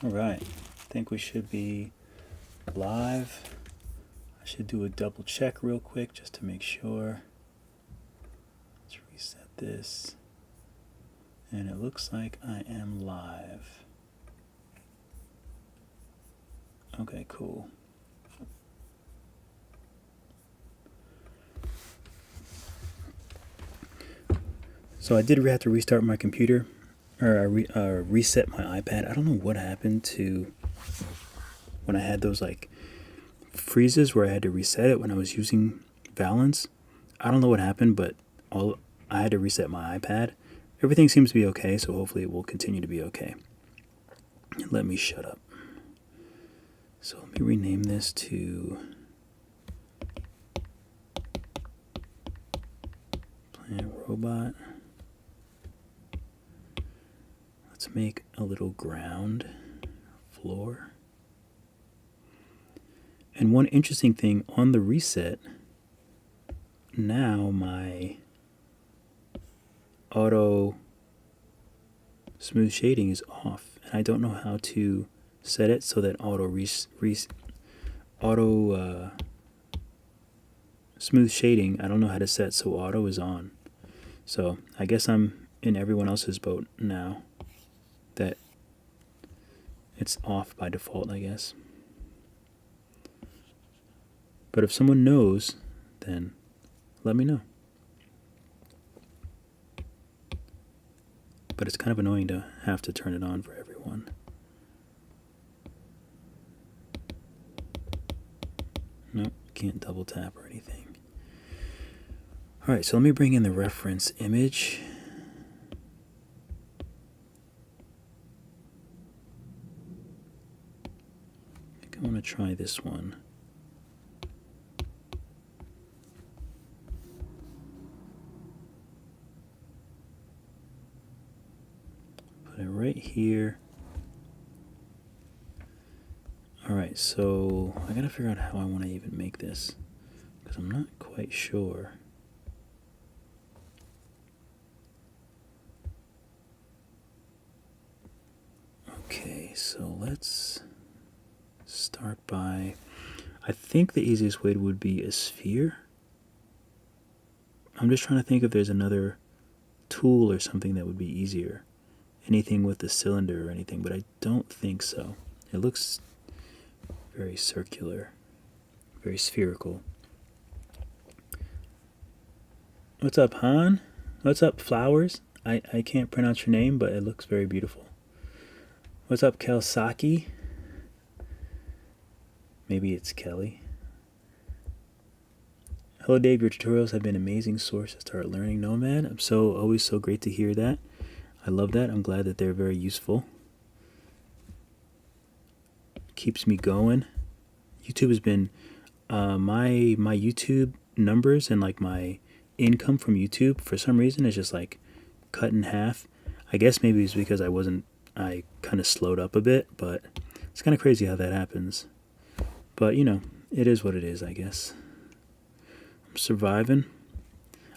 All right, I think we should be live. I should do a double check real quick just to make sure. Let's reset this. And it looks like I am live. Okay, cool. So I did have to restart my computer, or I reset my iPad. I don't know what happened to when I had those like freezes where I had to reset it when I was using Valence. I don't know what happened, but I had to reset my iPad. Everything seems to be okay, so hopefully it will continue to be okay. Let me shut up. So let me rename this to Plant Robot. Let's make a little ground floor. And one interesting thing on the reset, now my auto smooth shading is off, and I don't know how to set it so that auto smooth shading, I don't know how to set so auto is on. So I guess I'm in everyone else's boat now, that it's off by default, I guess. But if someone knows, then let me know. But it's kind of annoying to have to turn it on for everyone. Nope, can't double tap or anything. Alright, so let me bring in the reference image. I think I want to try this one. Put it right here. Alright, so I gotta figure out how I want to even make this, because I'm not quite sure. Okay, so let's start by, I think the easiest way would be a sphere. I'm just trying to think if there's another tool or something that would be easier. Anything with the cylinder or anything, but I don't think so. It looks very circular, very spherical. What's up, Han? What's up, Flowers? I can't pronounce your name, but it looks very beautiful. What's up, Kelsaki? Maybe it's Kelly. Hello, Dave. Your tutorials have been an amazing source to start learning Nomad. I'm always so great to hear that. I love that. I'm glad that they're very useful. Keeps me going. YouTube has been my YouTube numbers and like my income from YouTube for some reason is just like cut in half. I guess maybe it's because I kind of slowed up a bit, but it's kind of crazy how that happens. But you know, it is what it is, I guess. I'm surviving.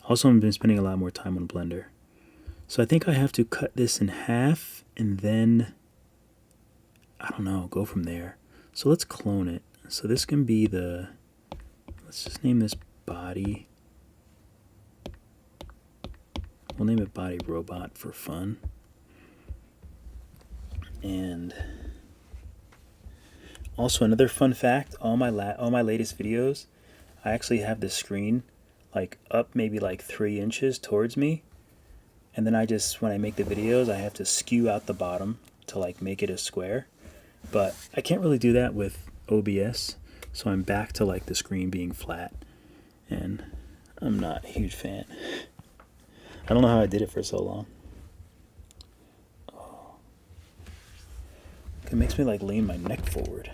Also, I've been spending a lot more time on Blender. So I think I have to cut this in half and then, I don't know, go from there. So let's clone it. So this can be let's just name this body. We'll name it Body Robot for fun. And also another fun fact, all my latest videos, I actually have the screen like up maybe like 3 inches towards me. And then when I make the videos, I have to skew out the bottom to like make it a square. But I can't really do that with OBS. So I'm back to like the screen being flat. And I'm not a huge fan. I don't know how I did it for so long. Oh. It makes me like lean my neck forward.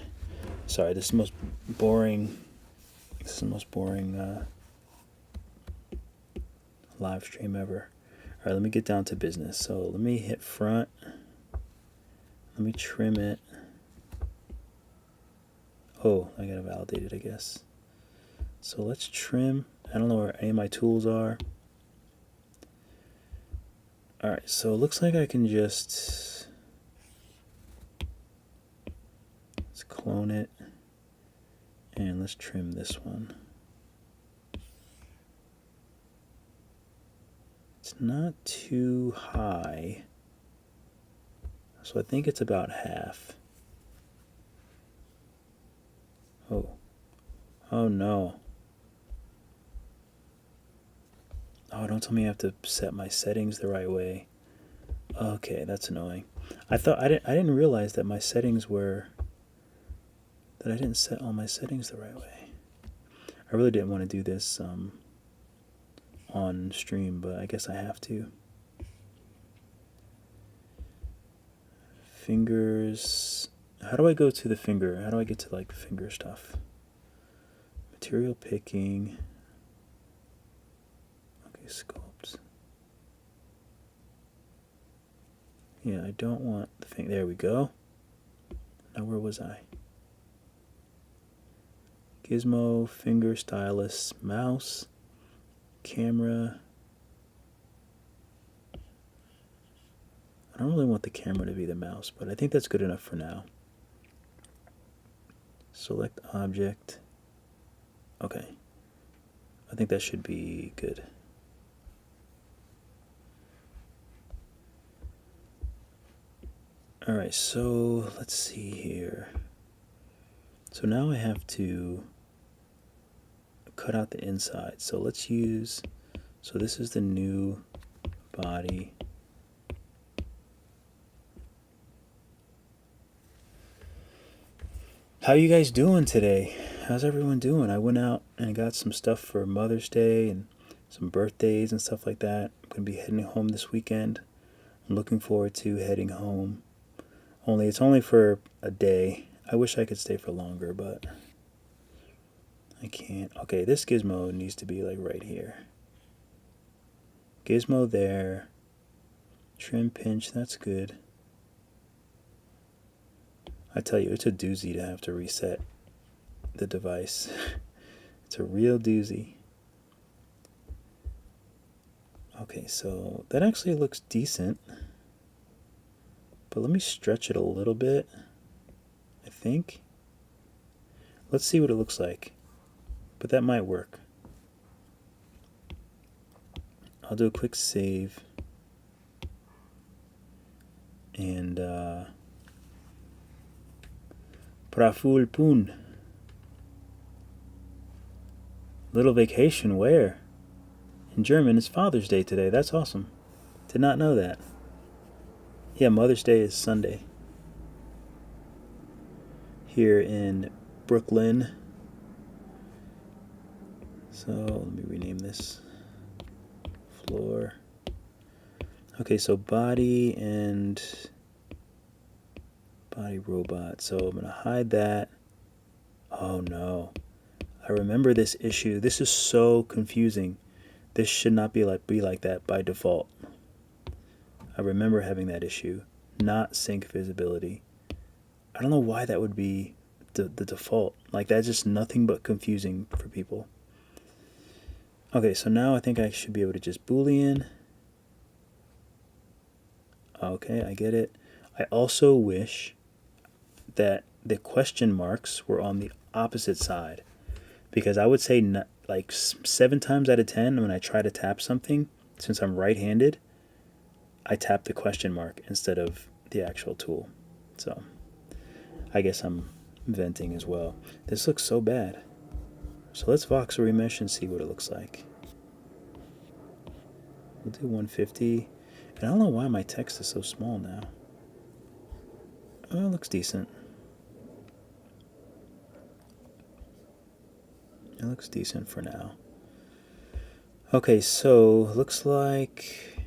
Sorry, this is the most boring live stream ever. Alright, let me get down to business. So let me hit front. Let me trim it. Oh, I gotta validate it, I guess. So let's trim. I don't know where any of my tools are. Alright, so it looks like I can just clone it, and let's trim this one. It's not too high, so I think it's about half. Oh no. Oh, don't tell me I have to set my settings the right way. Okay, that's annoying. I didn't realize that my settings were, that I didn't set all my settings the right way. I really didn't want to do this on stream, but I guess I have to. Fingers. How do I go to the finger? How do I get to like finger stuff? Material picking. Okay, sculpt. Yeah, I don't want the thing. There we go. Now where was I? Gizmo, finger, stylus, mouse, camera. I don't really want the camera to be the mouse, but I think that's good enough for now. Select object. Okay. I think that should be good. Alright, so let's see here. So now I have to cut out the inside. So let's use, so this is the new body. How you guys doing today? How's everyone doing? I went out and got some stuff for Mother's Day and some birthdays and stuff like that. I'm going to be heading home this weekend. I'm looking forward to heading home. It's only for a day. I wish I could stay for longer, but I can't. Okay, this gizmo needs to be like right here. Gizmo there. Trim pinch, that's good. I tell you, it's a doozy to have to reset the device. It's a real doozy. Okay, so that actually looks decent. But let me stretch it a little bit, I think. Let's see what it looks like. But that might work. I'll do a quick save. And Praful Poon. Little vacation where? In German, it's Father's Day today. That's awesome. Did not know that. Yeah, Mother's Day is Sunday. Here in Brooklyn. So let me rename this. Floor. Okay, so body and body robot. So I'm going to hide that. Oh no. I remember this issue. This is so confusing. This should not be like that by default. I remember having that issue. Not sync visibility. I don't know why that would be the default. Like, that's just nothing but confusing for people. Okay, so now I think I should be able to just Boolean. Okay, I get it. I also wish that the question marks were on the opposite side. Because I would say like 7 times out of 10 when I try to tap something, since I'm right-handed, I tap the question mark instead of the actual tool. So I guess I'm venting as well. This looks so bad. So let's voxel remesh and see what it looks like. We'll do 150. And I don't know why my text is so small now. Oh, it looks decent. It looks decent for now. Okay, so looks like...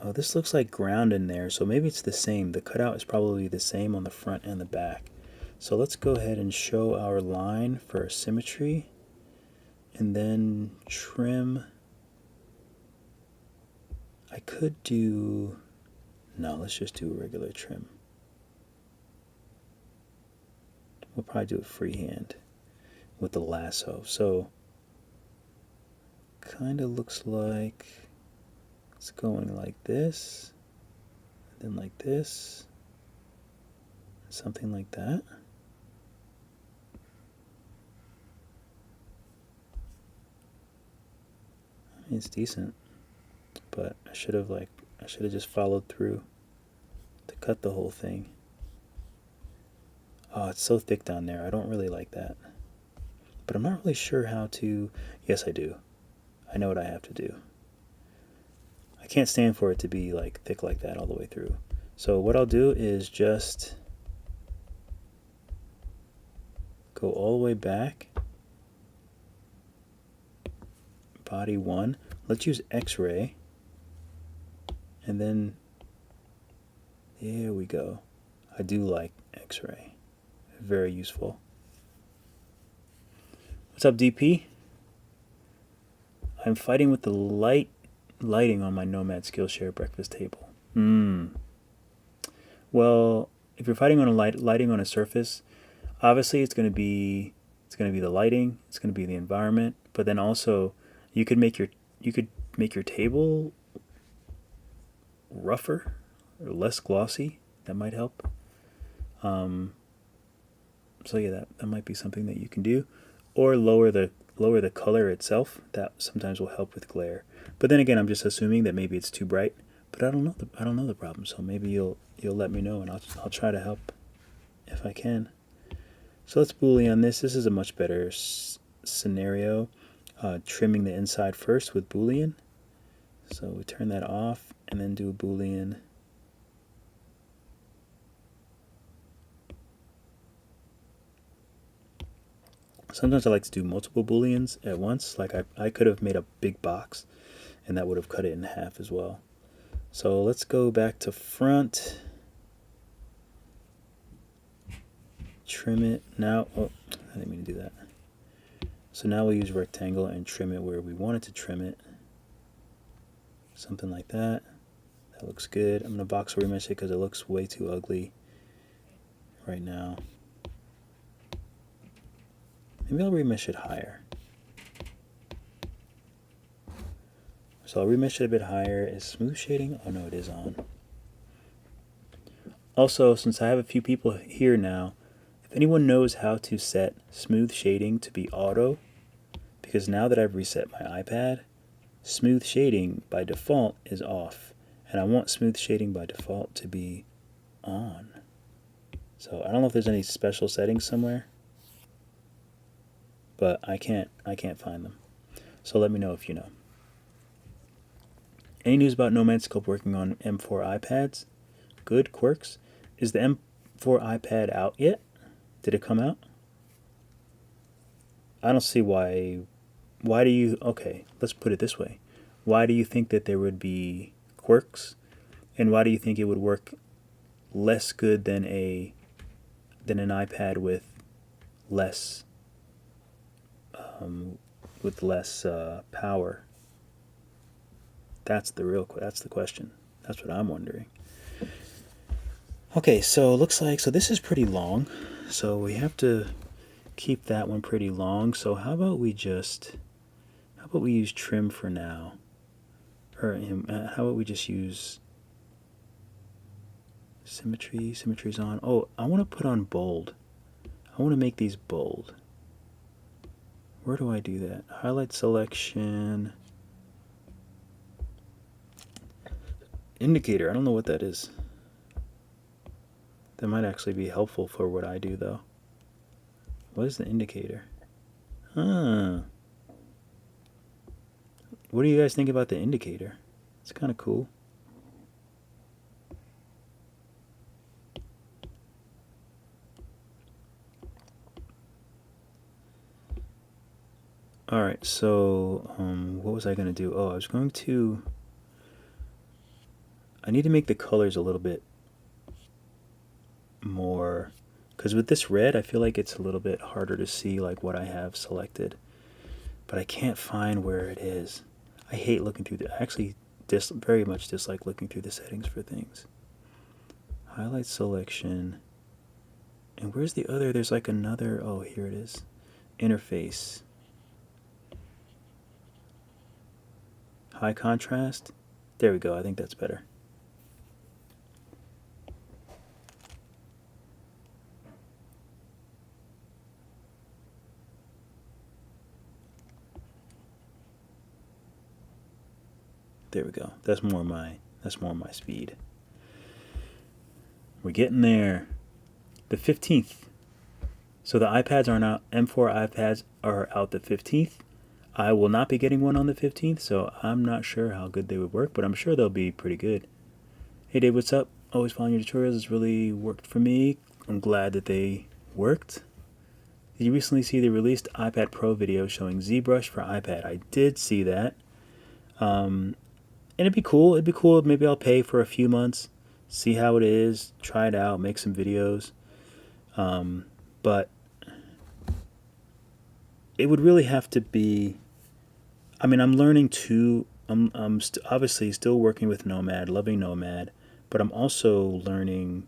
Oh, this looks like ground in there, so maybe it's the same. The cutout is probably the same on the front and the back. So let's go ahead and show our line for symmetry. And then trim. I could do... No, let's just do a regular trim. We'll probably do it freehand with the lasso. So, kind of looks like it's going like this, and then like this, Something like that. I mean, it's decent, but I should have just followed through to cut the whole thing. Oh, it's so thick down there. I don't really like that. But I'm not really sure how to... Yes, I do. I know what I have to do. I can't stand for it to be like thick like that all the way through. So what I'll do is just go all the way back. Body 1. Let's use X-ray. And then, there we go. I do like X-ray. Very useful. What's up, DP? I'm fighting with the lighting on my Nomad Skillshare breakfast table. Well, if you're fighting on a lighting on a surface, obviously it's going to be the lighting, it's going to be the environment, but then also you could make your table rougher or less glossy. That might help. So yeah, that might be something that you can do, or lower the color itself. That sometimes will help with glare. But then again, I'm just assuming that maybe it's too bright. But I don't know the problem. So maybe you'll let me know, and I'll try to help if I can. So let's Boolean this. This is a much better scenario. Trimming the inside first with Boolean. So we turn that off and then do a Boolean. Sometimes I like to do multiple Booleans at once. Like I could have made a big box and that would have cut it in half as well. So let's go back to front. Trim it. Now, oh, I didn't mean to do that. So now we'll use rectangle and trim it where we want it to trim it. Something like that. That looks good. I'm going to box remesh it because it looks way too ugly right now. Maybe I'll remesh it higher. So I'll remesh it a bit higher. Is smooth shading? Oh no, it is on. Also, since I have a few people here now, if anyone knows how to set smooth shading to be auto, because now that I've reset my iPad, smooth shading by default is off, and I want smooth shading by default to be on. So I don't know if there's any special settings somewhere, but I can't find them. So let me know if you know. Any news about Nomad Sculpt working on M4 iPads? Good. Quirks. Is the M4 iPad out yet? Did it come out? I don't see why. Why do you... Okay, let's put it this way. Why do you think that there would be quirks? And why do you think it would work less good than an iPad with less power? That's the question. That's what I'm wondering. Okay, so it looks like, so this is pretty long. So we have to keep that one pretty long. So how about we use trim for now? Or how about we just use symmetry? Symmetry's on. Oh, I want to put on bold. I want to make these bold. Where do I do that? Highlight selection. Indicator. I don't know what that is. That might actually be helpful for what I do, though. What is the indicator? What do you guys think about the indicator? It's kind of cool. Alright, so what was I going to do? Oh, I need to make the colors a little bit more, because with this red I feel like it's a little bit harder to see like what I have selected, but I can't find where it is. I hate looking through I actually very much dislike looking through the settings for things. Highlight selection, and where's the other? There's like another, oh here it is, interface, high contrast. There we go. I think that's better. There we go. That's more my speed. We're getting there. The 15th. So the iPads are now, M4 iPads are out the 15th. I will not be getting one on the 15th, so I'm not sure how good they would work, but I'm sure they'll be pretty good. Hey Dave, what's up? Always following your tutorials. It's really worked for me. I'm glad that they worked. Did you recently see the released iPad Pro video showing ZBrush for iPad? I did see that. And it'd be cool. It'd be cool. Maybe I'll pay for a few months, see how it is, try it out, make some videos. But it would really have to be. I mean, I'm learning too. I'm obviously still working with Nomad, loving Nomad, but I'm also learning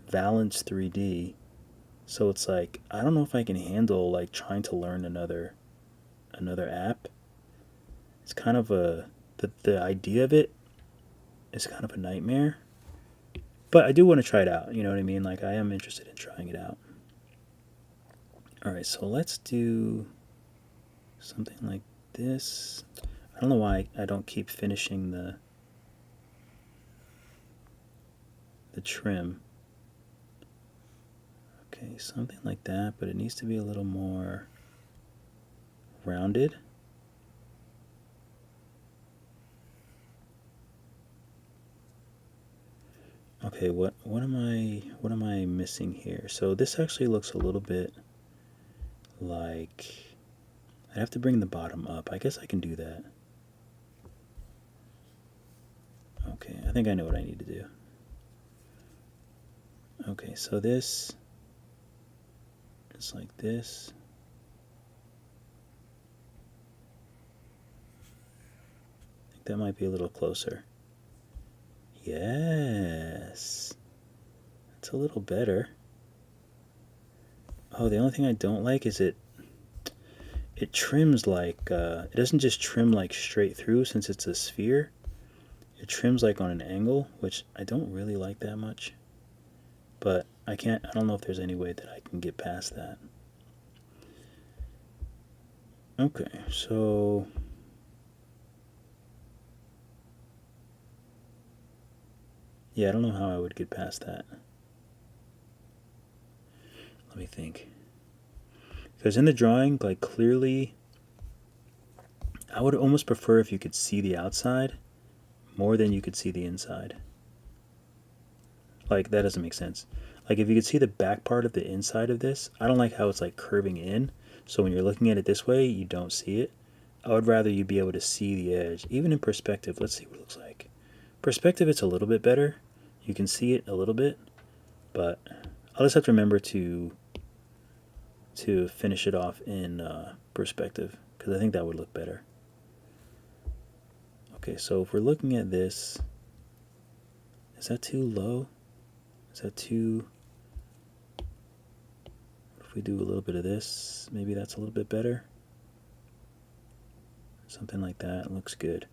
Valence 3D. So it's like I don't know if I can handle like trying to learn another app. It's kind of the idea of it is kind of a nightmare. But I do want to try it out, you know what I mean? Like I am interested in trying it out. All right, so let's do something like this. I don't know why I don't keep finishing the trim. Okay, something like that, but it needs to be a little more rounded. Okay, what am I missing here? So this actually looks a little bit like I'd have to bring the bottom up. I guess I can do that. Okay, I think I know what I need to do. Okay, so this is like this. I think that might be a little closer. Yes. That's a little better. Oh, the only thing I don't like is it trims like, it doesn't just trim like straight through since it's a sphere. It trims like on an angle, which I don't really like that much. But I don't know if there's any way that I can get past that. Okay, so yeah, I don't know how I would get past that. Let me think. Because in the drawing, like clearly, I would almost prefer if you could see the outside more than you could see the inside. Like that doesn't make sense. Like if you could see the back part of the inside of this, I don't like how it's like curving in. So when you're looking at it this way, you don't see it. I would rather you be able to see the edge. Even in perspective, let's see what it looks like. Perspective, it's a little bit better. You can see it a little bit, but I'll just have to remember to finish it off in perspective, because I think that would look better. Okay, so if we're looking at this, is that too low? Is that too... If we do a little bit of this, maybe that's a little bit better. Something like that looks good.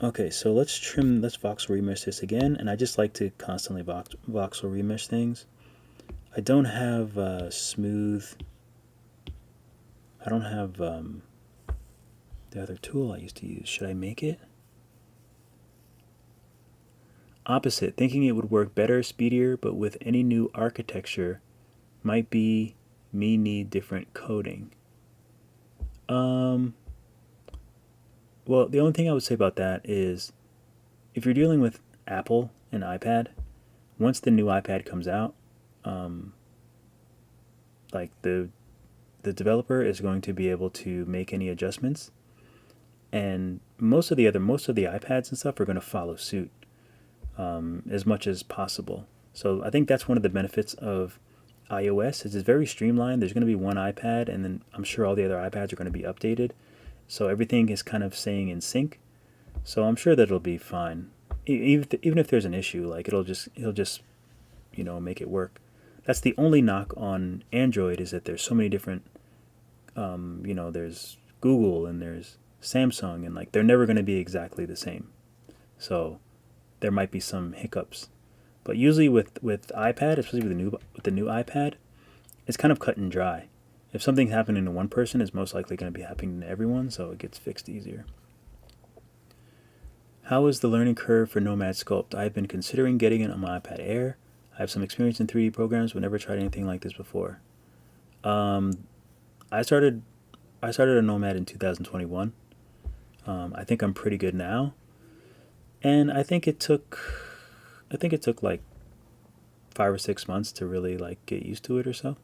Okay, so let's voxel remesh this again, and I just like to constantly voxel remesh things. I don't have smooth. I don't have the other tool I used to use. Should I make it? Opposite, thinking it would work better, speedier, but with any new architecture, might be me need different coding. Well, the only thing I would say about that is if you're dealing with Apple and iPad, once the new iPad comes out, like the developer is going to be able to make any adjustments, and most of the iPads and stuff are going to follow suit as much as possible. So I think that's one of the benefits of iOS is it's very streamlined. There's going to be one iPad, and then I'm sure all the other iPads are going to be updated. So everything is kind of staying in sync. So I'm sure that it'll be fine. Even if there's an issue, like he'll just make it work. That's the only knock on Android is that there's so many different there's Google and there's Samsung, and like they're never going to be exactly the same. So there might be some hiccups. But usually with iPad, especially with the new iPad, it's kind of cut and dry. If something's happening to one person, it's most likely going to be happening to everyone, so it gets fixed easier. How is the learning curve for Nomad Sculpt? I've been considering getting it on my iPad Air. I have some experience in 3D programs, but never tried anything like this before. I started a Nomad in 2021. I think I'm pretty good now, and I think it took like 5 or 6 months to really like get used to it or so.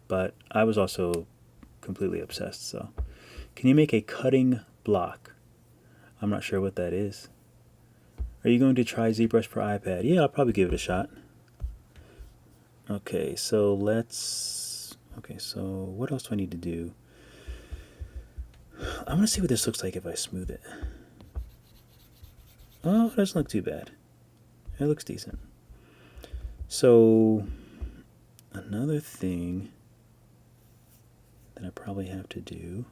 But I was also completely obsessed. So, can you make a cutting block? I'm not sure what that is. Are you going to try ZBrush for iPad? Yeah, I'll probably give it a shot. Okay, so what else do I need to do? I want to see what this looks like if I smooth it. Oh, it doesn't look too bad. It looks decent. So, another thing that I probably have to do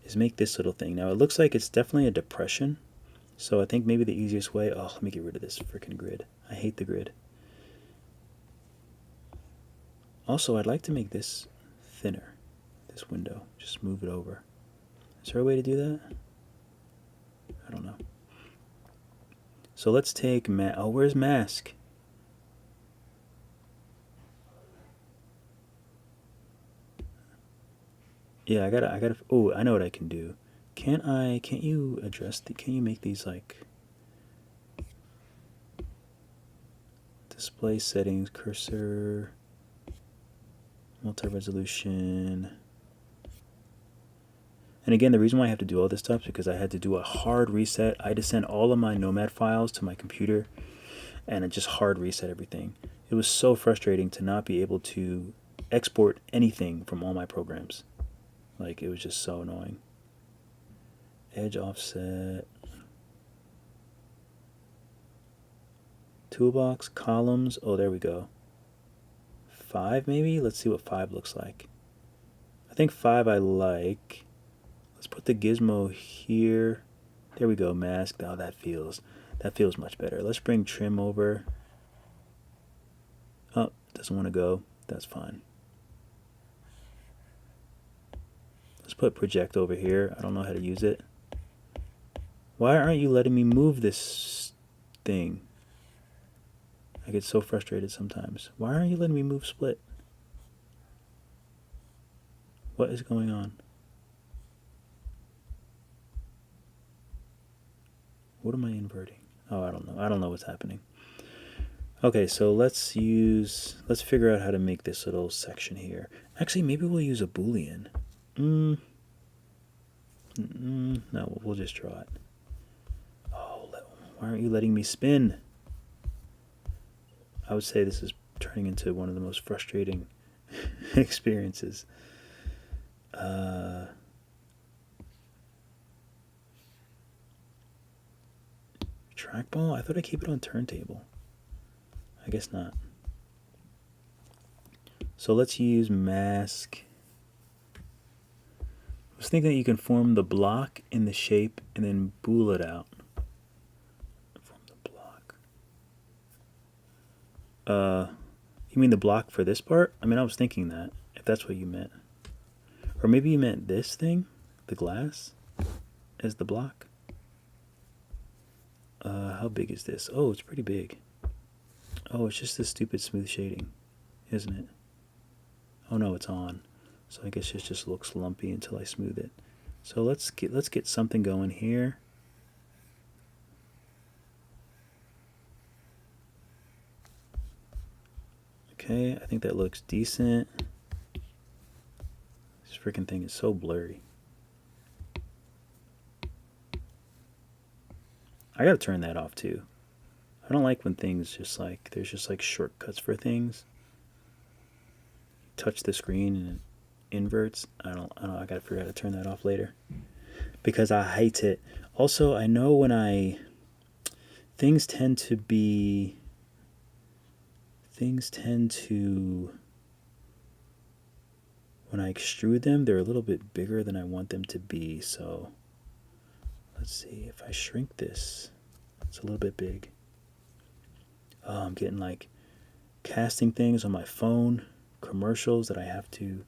is make this little thing. Now, it looks like it's definitely a depression. So I think maybe the easiest way... Oh, let me get rid of this freaking grid. I hate the grid. Also, I'd like to make this thinner. This window. Just move it over. Is there a way to do that? I don't know. So let's take... Oh, where's mask? Yeah, I gotta... Oh, I know what I can do. Can't you address can you make these like display settings, cursor, multi-resolution? And again, the reason why I have to do all this stuff is because I had to do a hard reset. I had to send all of my Nomad files to my computer and it just hard reset everything. It was so frustrating to not be able to export anything from all my programs. Like, it was just so annoying. Edge offset, toolbox, columns. Oh, there we go. 5 maybe? Let's see what 5 looks like. I think 5 I like. Let's put the gizmo here. There we go, mask. Oh, that feels much better. Let's bring trim over. Oh, doesn't want to go. That's fine. Let's put project over here. I don't know how to use it. Why aren't you letting me move this thing? I get so frustrated sometimes. Why aren't you letting me move split? What is going on? What am I inverting? Oh, I don't know. I don't know what's happening. Okay, so let's figure out how to make this little section here. Actually, maybe we'll use a Boolean. No, we'll just draw it. Why aren't you letting me spin? I would say this is turning into one of the most frustrating experiences. Trackball? I thought I keep it on turntable. I guess not. So let's use mask. I was thinking that you can form the block in the shape and then bool it out. You mean the block for this part? I mean, I was thinking that, if that's what you meant. Or maybe you meant this thing, the glass, as the block. How big is this? Oh, it's pretty big. Oh, it's just this stupid smooth shading, isn't it? Oh no, it's on. So I guess it just looks lumpy until I smooth it. So let's get something going here. Okay, I think that looks decent. This freaking thing is so blurry. I gotta turn that off too. I don't like when things just like, there's just like shortcuts for things. Touch the screen and it inverts. I don't know, I gotta figure out how to turn that off later. Because I hate it. Also, I know when things tend to when I extrude them, they're a little bit bigger than I want them to be. So let's see, if I shrink this, it's a little bit big. Oh, I'm getting like casting things on my phone, commercials that I have to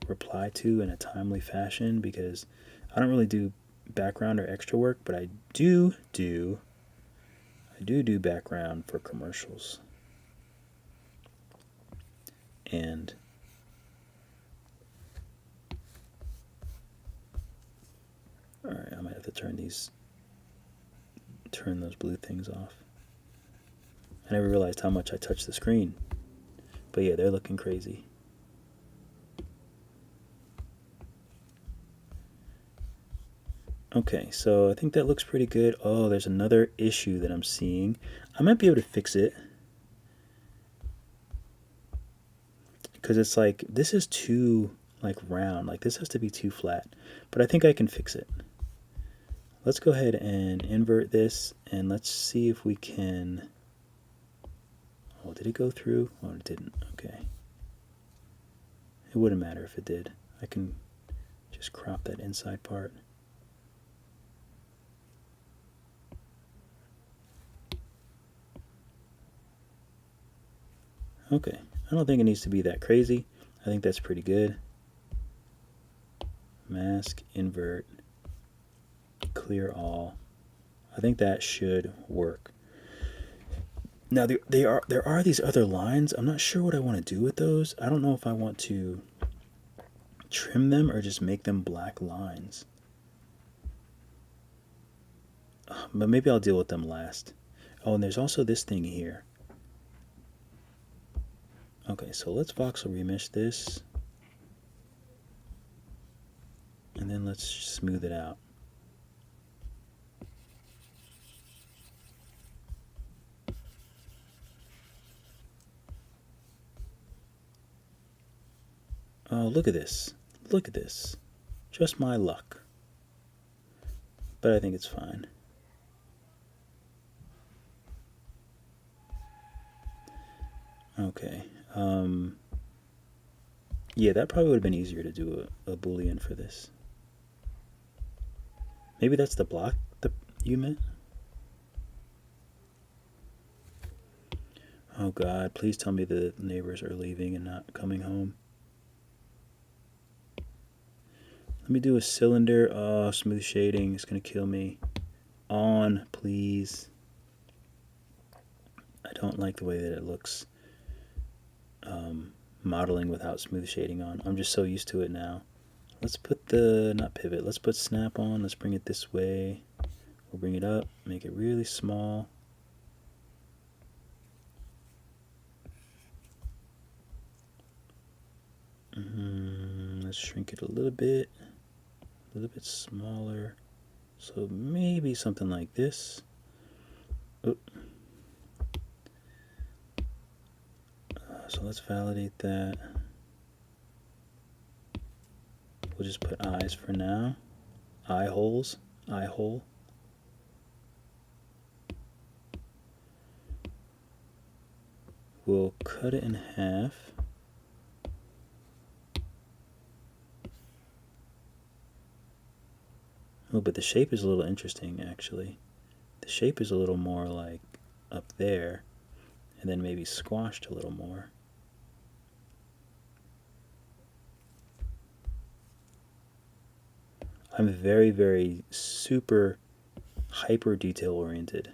reply to in a timely fashion because I don't really do background or extra work, but I do background for commercials. And all right, I might have to turn those blue things off. I never realized how much I touched the screen. But yeah, they're looking crazy. Okay, so I think that looks pretty good. Oh, there's another issue that I'm seeing. I might be able to fix it. Because it's like, this is too like round. Like this has to be too flat. But I think I can fix it. Let's go ahead and invert this and let's see if we can... Oh, did it go through? Oh, it didn't. Okay. It wouldn't matter if it did. I can just crop that inside part. Okay. I don't think it needs to be that crazy. I think that's pretty good. Mask, invert, clear all. I think that should work. Now there are these other lines. I'm not sure what I want to do with those. I don't know if I want to trim them or just make them black lines. But maybe I'll deal with them last. Oh, and there's also this thing here. Okay, so let's voxel remesh this. And then let's smooth it out. Oh, look at this. Look at this. Just my luck. But I think it's fine. Okay. Yeah, that probably would have been easier to do a Boolean for this. Maybe that's the block that you meant? Oh God, please tell me the neighbors are leaving and not coming home. Let me do a cylinder. Oh, smooth shading is going to kill me. On, please. I don't like the way that it looks. Modeling without smooth shading on. I'm just so used to it now. Let's put the, not pivot, let's put snap on. Let's bring it this way. We'll bring it up, make it really small. Let's shrink it a little bit smaller. So maybe something like this. So let's validate that. We'll just put eyes for now. Eye holes, eye hole. We'll cut it in half. Oh, but the shape is a little interesting, actually. The shape is a little more like up there, and then maybe squashed a little more. I'm very, very super hyper detail oriented.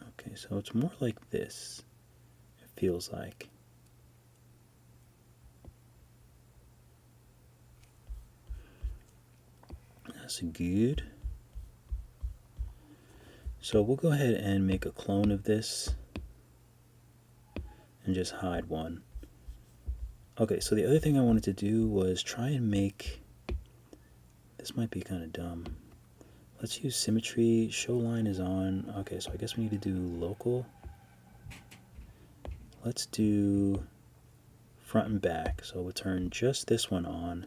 Okay, so it's more like this, it feels like. That's good. So we'll go ahead and make a clone of this and just hide one. Okay, so the other thing I wanted to do was try and make, this might be kind of dumb. Let's use symmetry. Show line is on. Okay, so I guess we need to do local. Let's do front and back. So we'll turn just this one on.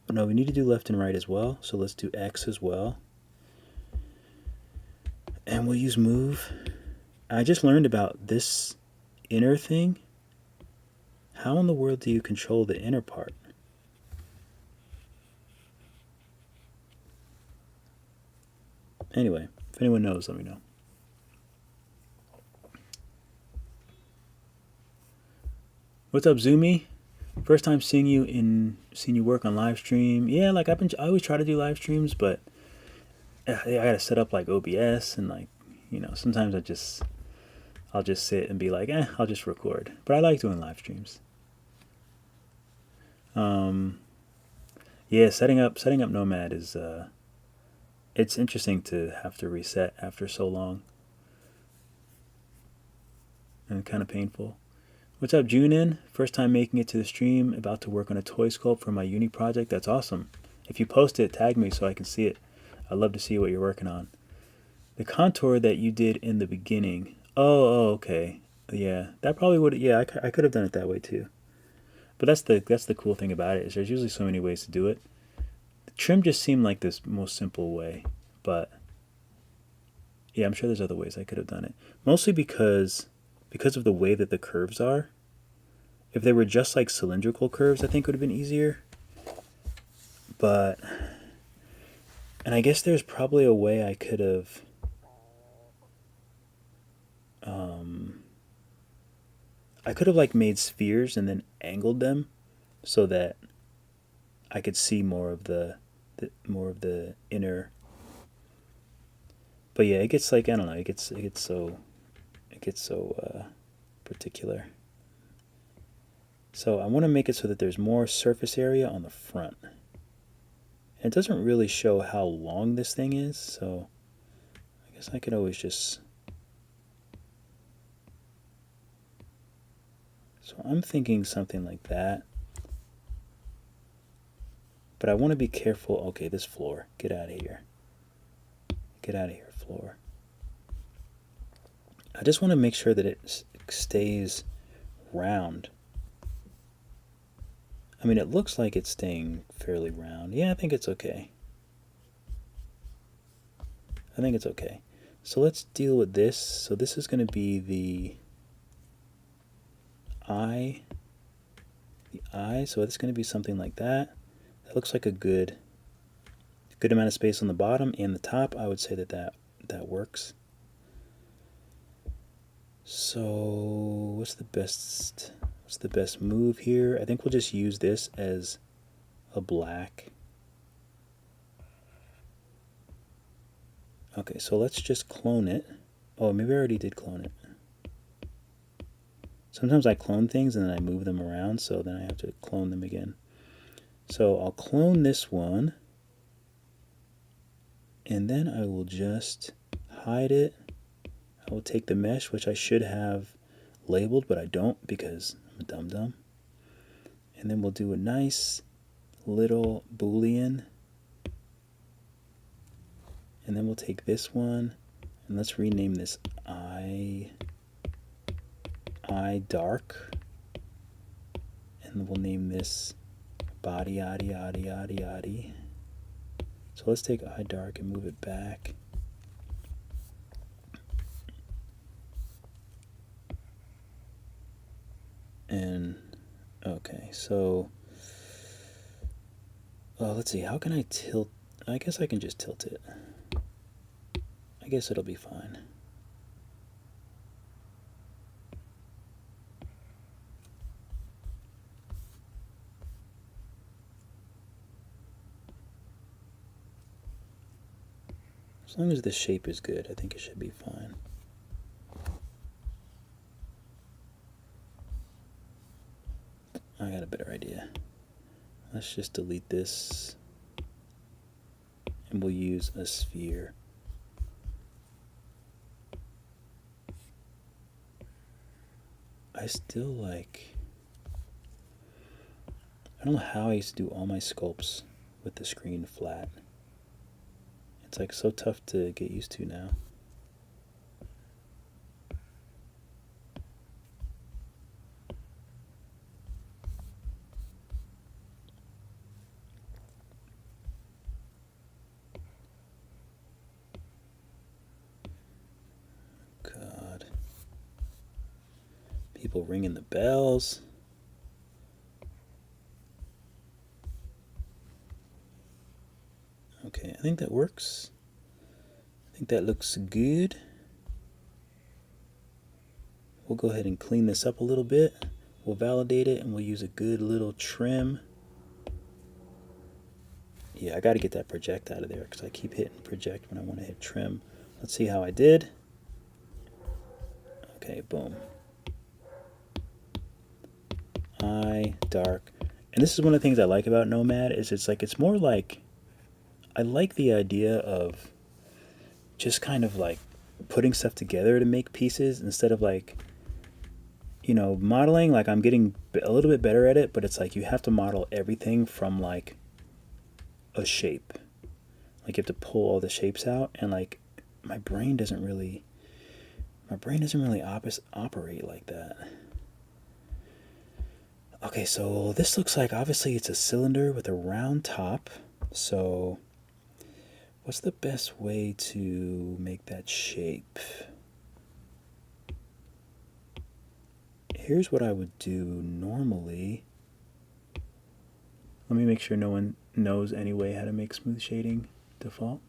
Oh, no, we need to do left and right as well. So let's do X as well. And we'll use move. I just learned about this inner thing. How in the world do you control the inner part? Anyway, if anyone knows, let me know. What's up, Zoomy? First time seeing you work on live stream. Yeah, like I always try to do live streams, but I gotta set up like OBS and like, sometimes I'll just sit and be like, I'll just record. But I like doing live streams. Yeah, setting up Nomad is it's interesting to have to reset after so long. And kind of painful. What's up, Junin? First time making it to the stream, about to work on a toy sculpt for my uni project. That's awesome. If you post it, tag me so I can see it. I'd love to see what you're working on. The contour that you did in the beginning. Oh, okay. Yeah, that probably would. Yeah, I could have done it that way too. But that's the cool thing about it, is there's usually so many ways to do it. The trim just seemed like this most simple way, but yeah, I'm sure there's other ways I could have done it. Mostly because of the way that the curves are. If they were just like cylindrical curves, I think it would have been easier. But, and I guess there's probably a way I could have like made spheres and then angled them so that I could see more of the inner. But yeah, it gets like, I don't know, it gets so particular. So I want to make it so that there's more surface area on the front. And it doesn't really show how long this thing is, so I guess I could always just... So I'm thinking something like that. But I want to be careful. Okay, this floor. Get out of here. Get out of here, floor. I just want to make sure that it stays round. I mean, it looks like it's staying fairly round. Yeah, I think it's okay. I think it's okay. So let's deal with this. So this is going to be the eye. So it's going to be something like that. That looks like a good amount of space on the bottom and the top. I would say that works. So what's the best move here? I think we'll just use this as a black. Okay, so let's just clone it. Oh, maybe I already did clone it. Sometimes I clone things and then I move them around, so then I have to clone them again. So I'll clone this one, and then I will just hide it. I will take the mesh, which I should have labeled, but I don't because I'm a dum-dum. And then we'll do a nice little Boolean. And then we'll take this one, and let's rename this eye dark. And we'll name this body yaddy yaddy yaddy yaddy. So let's take eye dark and move it back. And okay, so let's see, how can I tilt? I guess I can just tilt it. I guess it'll be fine. As long as the shape is good, I think it should be fine. I got a better idea. Let's just delete this, and we'll use a sphere. I don't know how I used to do all my sculpts with the screen flat. It's like so tough to get used to now. God. People ringing the bells. Okay, I think that works. I think that looks good. We'll go ahead and clean this up a little bit. We'll validate it and we'll use a good little trim. Yeah, I got to get that project out of there because I keep hitting project when I want to hit trim. Let's see how I did. Okay, boom. Dark. And this is one of the things I like about Nomad is it's more like, I like the idea of just kind of like putting stuff together to make pieces instead of like, you know, modeling. Like I'm getting a little bit better at it, but it's like you have to model everything from like a shape. Like you have to pull all the shapes out, and like my brain doesn't really operate like that. Okay, so this looks like, obviously it's a cylinder with a round top. So what's the best way to make that shape? Here's what I would do normally. Let me make sure no one knows anyway how to make smooth shading default.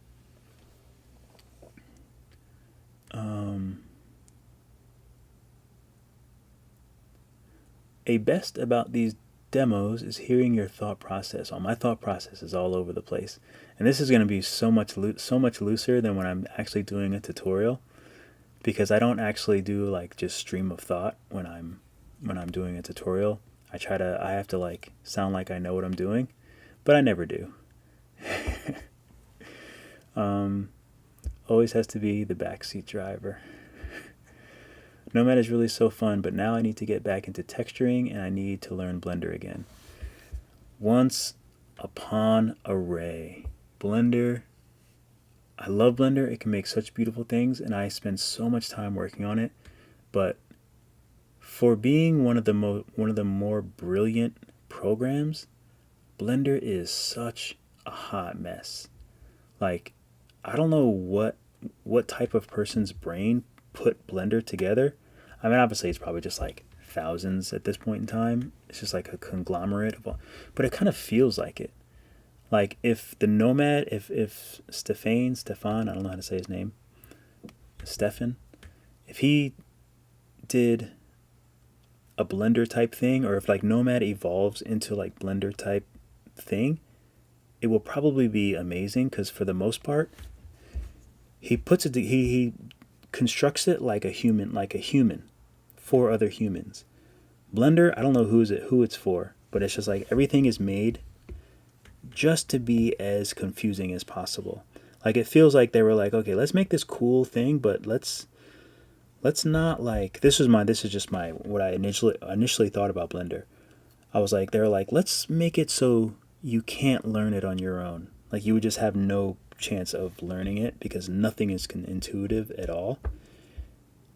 A best about these demos is hearing your thought process. My thought process is all over the place, and this is going to be so much looser than when I'm actually doing a tutorial, because I don't actually do like just stream of thought when I'm doing a tutorial. I have to like sound like I know what I'm doing, but I never do. Always has to be the backseat driver. Nomad is really so fun, but now I need to get back into texturing and I need to learn Blender again. Once upon a ray. Blender. I love Blender. It can make such beautiful things and I spend so much time working on it. But for being one of the more brilliant programs, Blender is such a hot mess. Like, I don't know what type of person's brain put Blender together. I mean, obviously it's probably just like thousands at this point in time. It's just like a conglomerate of all, but it kind of feels like it. Like if the Nomad, if Stefan, I don't know how to say his name, Stefan, if he did a Blender type thing, or if like Nomad evolves into like Blender type thing, it will probably be amazing, because for the most part, he puts it, he constructs it like a human for other humans. Blender, I don't know who it's for, but it's just like everything is made just to be as confusing as possible. Like it feels like they were like, okay, let's make this cool thing, but let's not like, this is just my what I initially thought about Blender. I was like, they were like, let's make it so you can't learn it on your own. Like you would just have no chance of learning it because nothing is intuitive at all.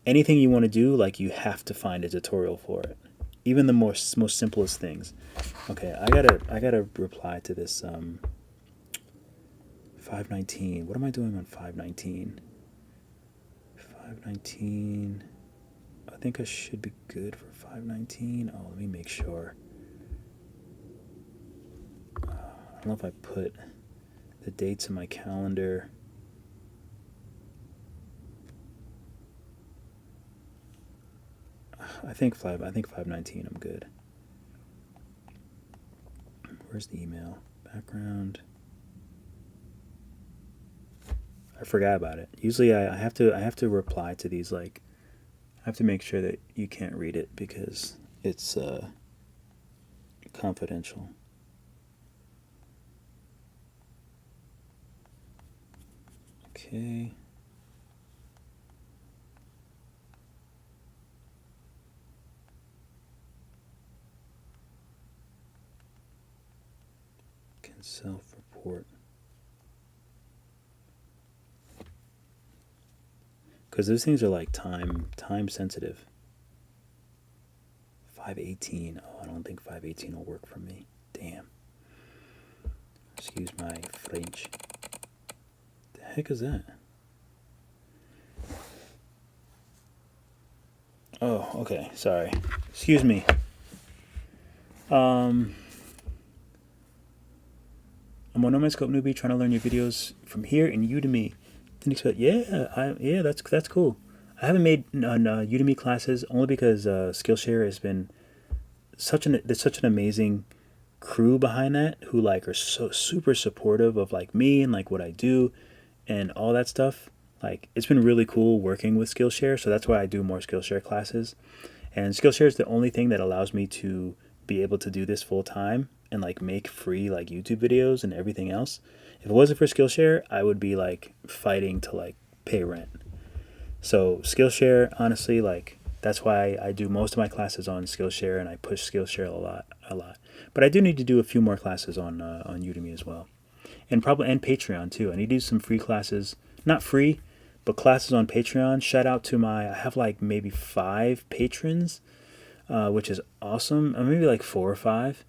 Anything you want to do, like you have to find a tutorial for it. Even the most simplest things. Okay, I gotta reply to this 519. What am I doing on 519? 519. I think I should be good for 519. Oh, let me make sure. I don't know if I put the dates in my calendar. I think 519 I'm good. Where's the email? Background. I forgot about it. Usually I have to reply to these, like I have to make sure that you can't read it because it's confidential. Okay. Can self-report. Because those things are like time sensitive. 518. Oh, I don't think 518 will work for me. Damn. Excuse my French. The heck is that? Oh, okay. Sorry. Excuse me. I'm a Nomad Sculpt newbie trying to learn your videos from here in Udemy. Didn't expect. Yeah, that's cool. I haven't made Udemy classes only because Skillshare has been there's such an amazing crew behind that who like are so super supportive of like me and like what I do and all that stuff. Like it's been really cool working with Skillshare, so that's why I do more Skillshare classes. And Skillshare is the only thing that allows me to be able to do this full time and like make free like YouTube videos and everything else. If it wasn't for Skillshare, I would be like fighting to like pay rent. So Skillshare, honestly, like that's why I do most of my classes on Skillshare and I push Skillshare a lot. But I do need to do a few more classes on Udemy as well, and Patreon too. I need to do some free classes, not free, but classes on Patreon. Shout out to I have like maybe 5 patrons, which is awesome. Or maybe like 4 or 5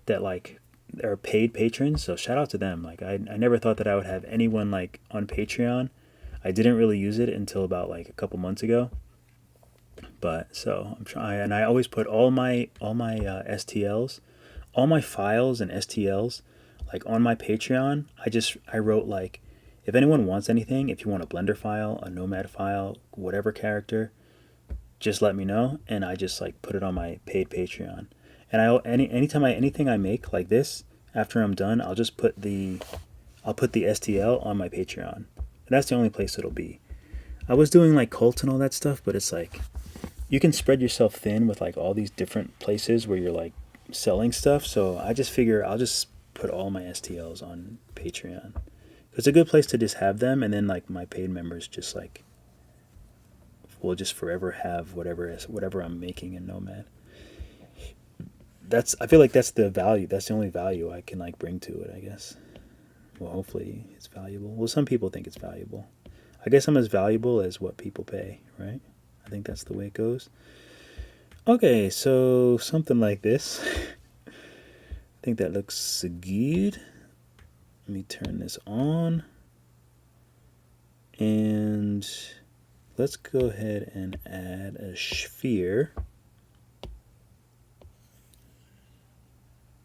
that like are paid patrons. So shout out to them. Like I never thought that I would have anyone like on Patreon. I didn't really use it until about like a couple months ago. But so I'm trying, and I always put all my STLs, all my files and STLs, like on my Patreon. I wrote like, if anyone wants anything, if you want a Blender file, a Nomad file, whatever character, just let me know, and I just like put it on my paid Patreon. And anytime anything I make like this, after I'm done, I'll put the STL on my Patreon. And that's the only place it'll be. I was doing like cults and all that stuff, but it's like you can spread yourself thin with like all these different places where you're like selling stuff. So I just figure I'll just put all my STLs on Patreon. It's a good place to just have them, and then like my paid members just like will just forever have whatever I'm making in Nomad. I feel like that's the value. That's the only value I can like bring to it, I guess. Well, hopefully it's valuable. Well, some people think it's valuable. I guess I'm as valuable as what people pay, right? I think that's the way it goes. Okay, so something like this. I think that looks good. Let me turn this on. And let's go ahead and add a sphere.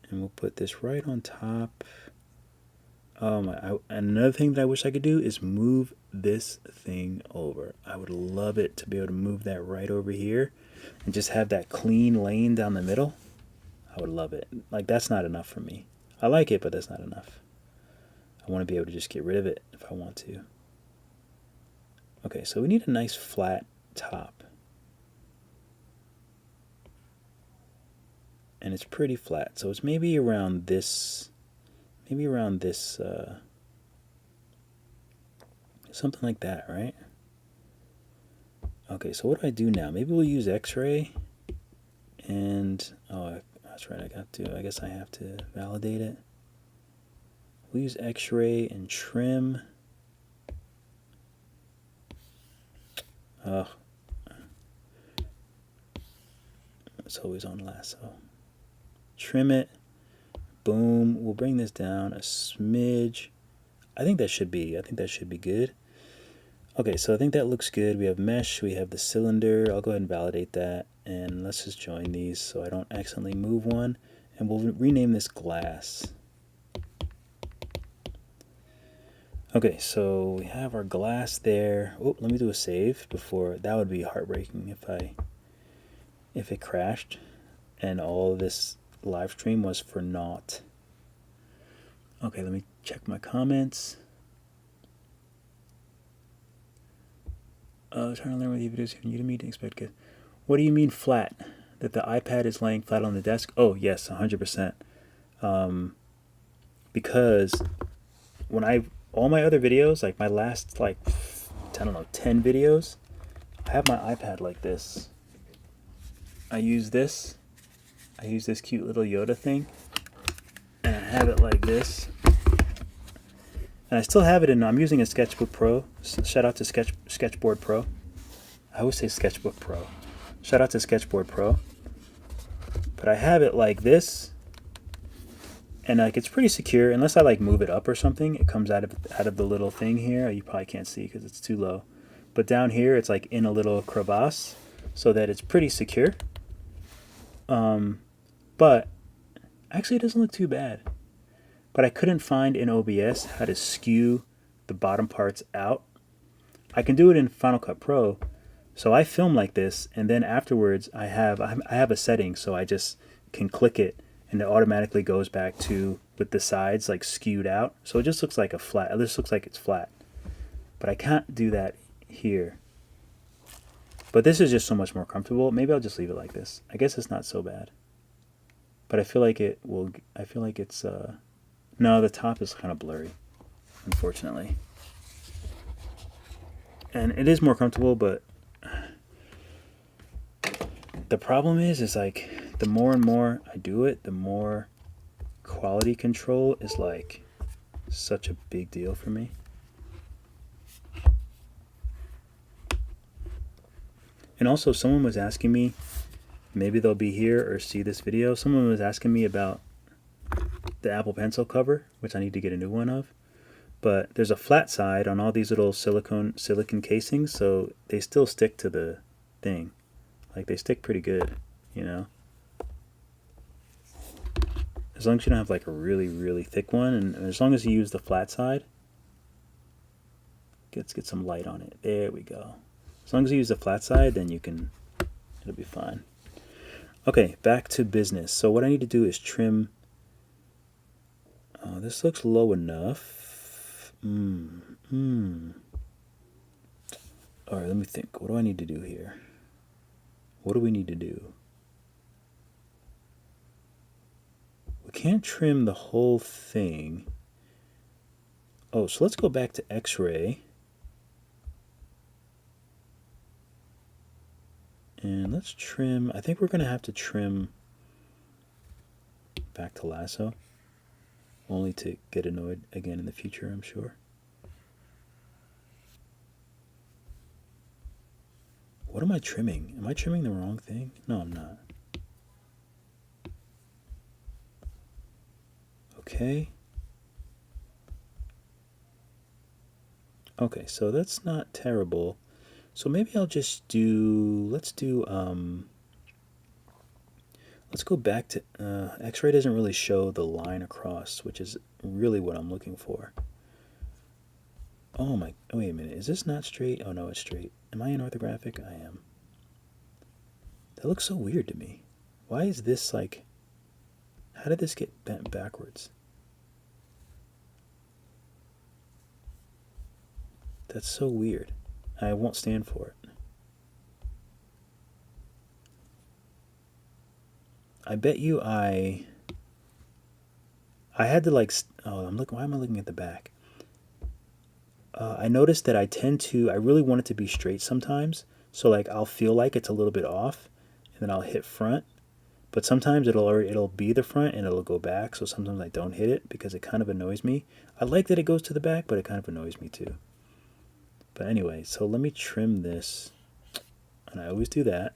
And we'll put this right on top. Another thing that I wish I could do is move this thing over. I would love it to be able to move that right over here and just have that clean lane down the middle. I would love it. Like, that's not enough for me. I like it, but that's not enough. I want to be able to just get rid of it if I want to. Okay, so we need a nice flat top. And it's pretty flat, so it's maybe around this, something like that, right? Okay, so what do I do now? Maybe we'll use X-ray, and, oh, that's right, I guess I have to validate it. We'll use X-ray and trim. Oh, it's always on lasso. Trim it. Boom. We'll bring this down a smidge. I think that should be good. Okay, so I think that looks good. We have mesh, we have the cylinder. I'll go ahead and validate that, and let's just join these so I don't accidentally move one, and we'll rename this glass. Okay, so we have our glass there. Oh, let me do a save before. That would be heartbreaking if it crashed and all of this live stream was for naught. Okay, let me check my comments. Trying to learn with your videos from Udemy to expect good. What do you mean flat? That the iPad is laying flat on the desk? Oh, yes, 100%. Because when all my other videos, like my last, like, I don't know, 10 videos, I have my iPad like this. I use this cute little Yoda thing, and I have it like this. And I still have it I'm using a Sketchbook Pro. Shout out to Sketchboard Pro. I always say Sketchbook Pro. Shout out to Sketchboard Pro. But I have it like this, and like it's pretty secure. Unless I like move it up or something, it comes out of the little thing here. You probably can't see because it's too low. But down here, it's like in a little crevasse, so that it's pretty secure. But actually, it doesn't look too bad. But I couldn't find in OBS how to skew the bottom parts out. I can do it in Final Cut Pro. So I film like this, and then afterwards I have a setting, so I just can click it and it automatically goes back to with the sides like skewed out. So it just looks like a flat. It just looks like it's flat. But I can't do that here. But this is just so much more comfortable. Maybe I'll just leave it like this. I guess it's not so bad. But I feel like it will, I feel like it's, no, the top is kind of blurry, unfortunately. And it is more comfortable, but the problem is like, the more and more I do it, the more quality control is like such a big deal for me. And also, someone was asking me, maybe they'll be here or see this video, someone was asking me about the Apple Pencil cover, which I need to get a new one of. But there's a flat side on all these little silicon casings, so they still stick to the thing. Like, they stick pretty good, you know? As long as you don't have like a really, really thick one, and as long as you use the flat side. Let's get some light on it. There we go. As long as you use the flat side, then you can, it'll be fine. Okay, back to business. So what I need to do is trim. This looks low enough. All right, let me think. What do I need to do here? What do we need to do? We can't trim the whole thing. Oh, so let's go back to X-ray. And let's trim. I think we're going to have to trim back to lasso. Only to get annoyed again in the future, I'm sure. What am I trimming? Am I trimming the wrong thing? No, I'm not. Okay. Okay, so that's not terrible. So maybe I'll just do, let's go back to, X-ray doesn't really show the line across, which is really what I'm looking for. Oh my, wait a minute, is this not straight? Oh no, it's straight. Am I in orthographic? I am. That looks so weird to me. Why is this like, how did this get bent backwards? That's so weird. I won't stand for it. I bet you I had to like, oh, why am I looking at the back? I noticed that I really want it to be straight sometimes. So like I'll feel like it's a little bit off and then I'll hit front. But sometimes it'll be the front and it'll go back. So sometimes I don't hit it because it kind of annoys me. I like that it goes to the back, but it kind of annoys me too. But anyway, so let me trim this. And I always do that.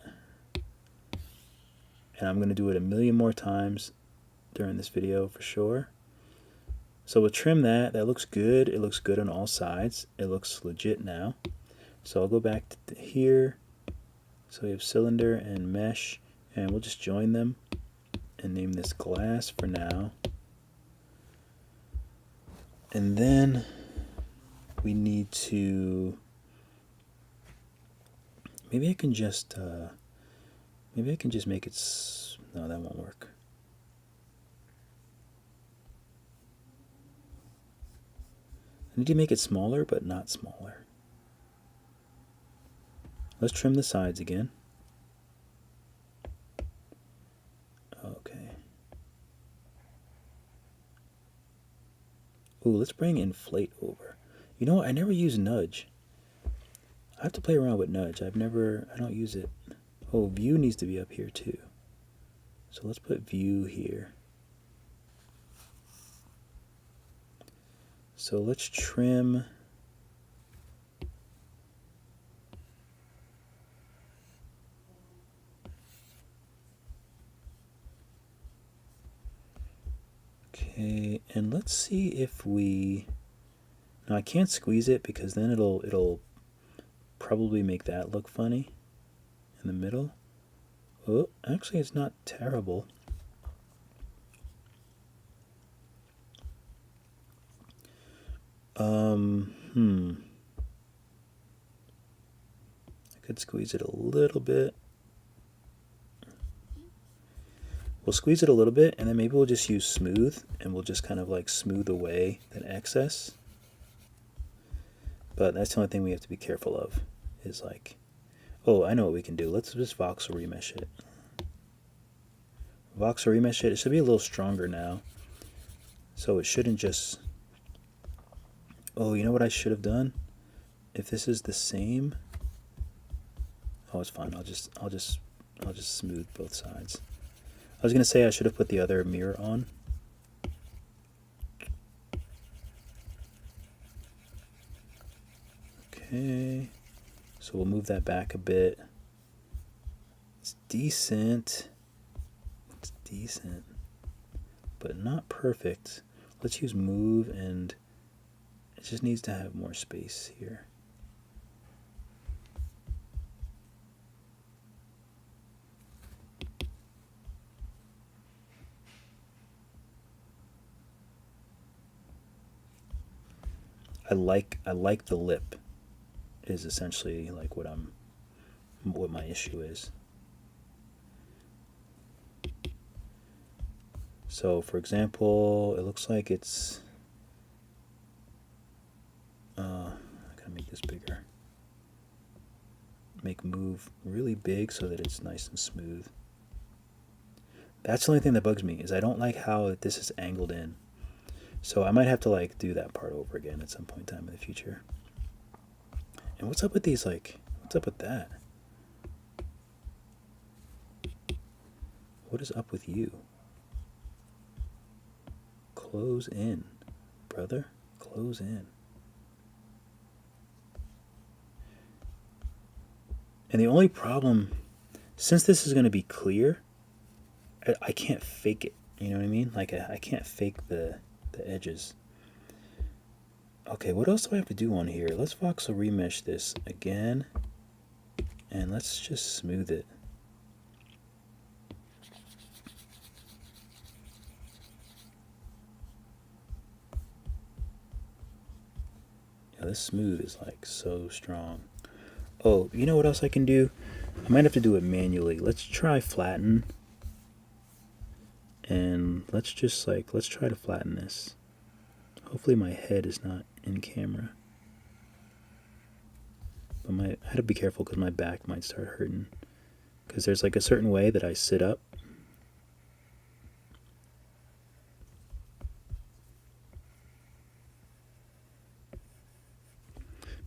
And I'm going to do it a million more times during this video for sure. So we'll trim that. That looks good. It looks good on all sides. It looks legit now. So I'll go back to here. So we have cylinder and mesh. And we'll just join them. And name this glass for now. And then we need to... Maybe I can just make it... No, that won't work. I need to make it smaller, but not smaller. Let's trim the sides again. Okay. Ooh, let's bring inflate over. You know what? I never use nudge. I have to play around with nudge. I don't use it. Oh, view needs to be up here too. So let's put view here. So let's trim. Okay, and let's see if we... Now I can't squeeze it because then it'll probably make that look funny in the middle. Oh, actually it's not terrible. I could squeeze it a little bit. We'll squeeze it a little bit, and then maybe we'll just use smooth, and we'll just kind of like smooth away that excess. But that's the only thing we have to be careful of, is like, oh, I know what we can do. Let's just voxel remesh it. Voxel remesh it. It should be a little stronger now. So it shouldn't just... Oh, you know what I should have done? If this is the same... Oh, it's fine. I'll just smooth both sides. I was gonna say I should have put the other mirror on. Okay. So we'll move that back a bit. It's decent. It's decent. But not perfect. Let's use move, and it just needs to have more space here. I like the lip is essentially like what my issue is. So for example, it looks like it's I gotta make this bigger. Make move really big so that it's nice and smooth. That's the only thing that bugs me, is I don't like how this is angled in. So I might have to like do that part over again at some point in time in the future. And what's up with these, like, what's up with that? What is up with you? Close in, brother. Close in. And the only problem, since this is going to be clear, I can't fake it. You know what I mean? Like I can't fake the edges. Okay, what else do I have to do on here? Let's voxel remesh this again, and let's just smooth it. Yeah, this smooth is like so strong. Oh, you know what else I can do? I might have to do it manually. Let's try flatten. And let's try to flatten this. Hopefully my head is not in camera. But I had to be careful because my back might start hurting. Because there's like a certain way that I sit up.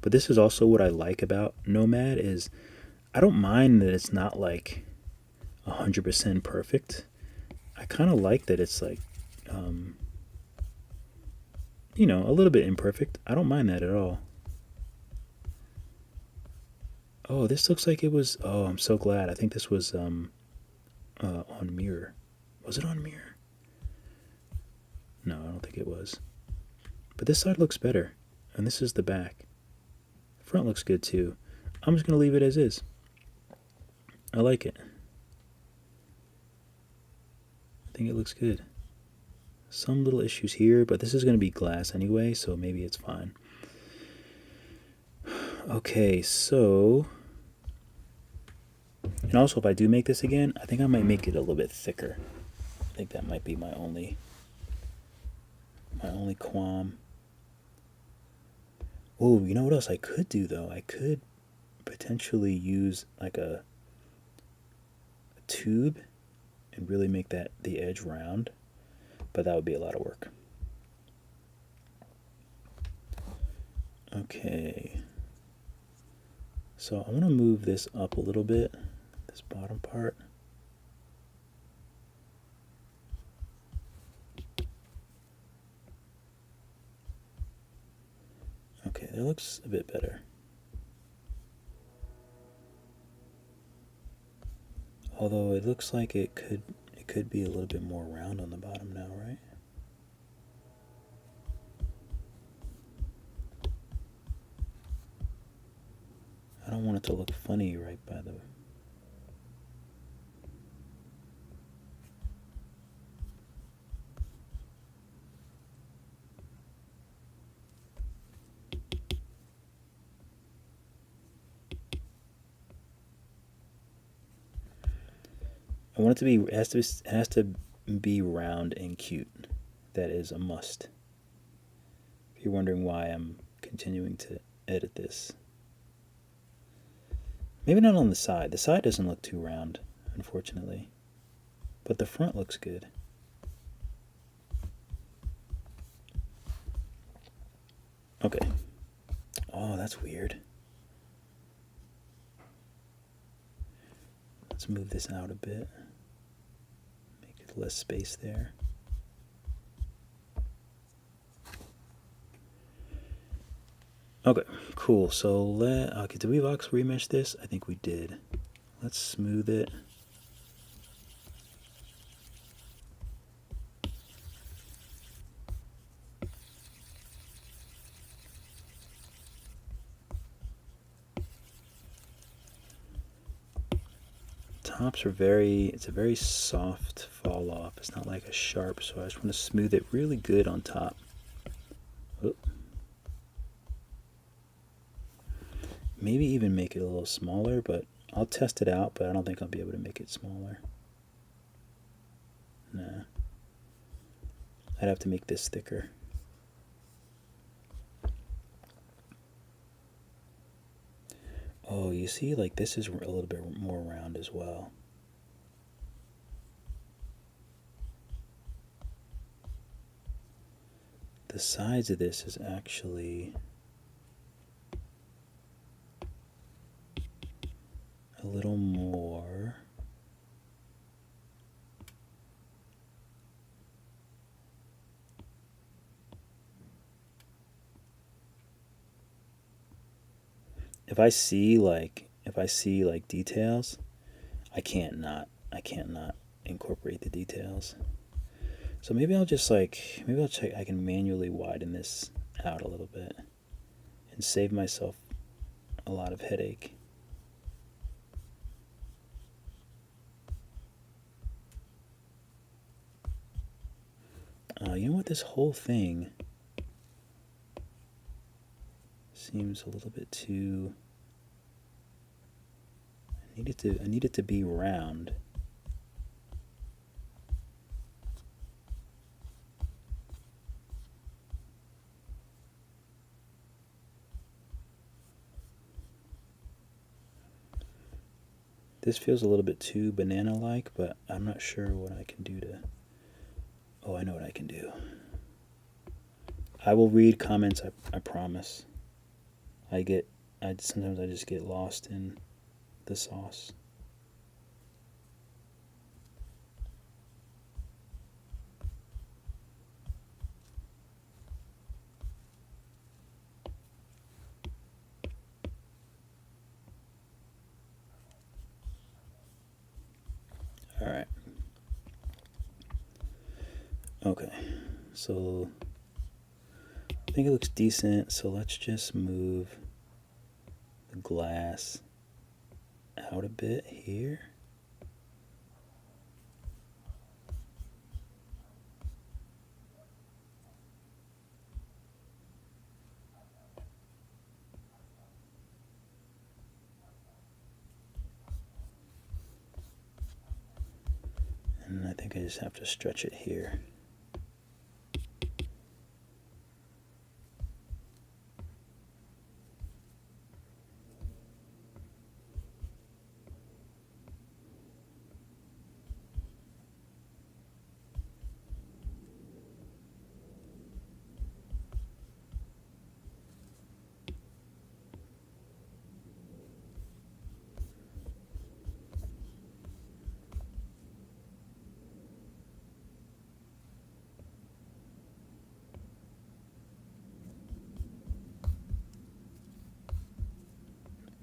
But this is also what I like about Nomad, is I don't mind that it's not like 100% perfect. I kind of like that it's like, you know, a little bit imperfect. I don't mind that at all. Oh, this looks like it was, oh, I'm so glad. I think this was on mirror. Was it on mirror? No, I don't think it was. But this side looks better. And this is the back. Front looks good too. I'm just going to leave it as is. I like it. I think it looks good. Some little issues here, but this is going to be glass anyway, so maybe it's fine. Okay, so... And also, if I do make this again, I think I might make it a little bit thicker. I think that might be my only qualm. Oh, you know what else I could do, though? I could potentially use like a tube and really make that the edge round, but that would be a lot of work. Okay, so I want to move this up a little bit, this bottom part. Okay, that looks a bit better. Although it looks like it could be a little bit more round on the bottom now, right? I don't want it to look funny right by the... I want it to be, it has to be round and cute. That is a must. If you're wondering why I'm continuing to edit this. Maybe not on the side. The side doesn't look too round, unfortunately. But the front looks good. Okay. Oh, that's weird. Let's move this out a bit. Make it less space there. Okay, cool. So okay, did we Vox remesh this? I think we did. Let's smooth it. Tops are it's a very soft fall off. It's not like a sharp, so I just want to smooth it really good on top. Oh. Maybe even make it a little smaller, but I'll test it out, but I don't think I'll be able to make it smaller. Nah. I'd have to make this thicker. Oh, you see, like this is a little bit more round as well. The sides of this is actually a little more. If I see like details, I can't not incorporate the details. So maybe I'll just maybe I'll check, I can manually widen this out a little bit and save myself a lot of headache. You know what, this whole thing seems a little bit too, I need it to be round. This feels a little bit too banana-like, but I'm not sure what I can do to... Oh, I know what I can do. I will read comments, I promise. Sometimes I just get lost in the sauce. All right. Okay, so I think it looks decent, so let's just move the glass out a bit here. And I think I just have to stretch it here.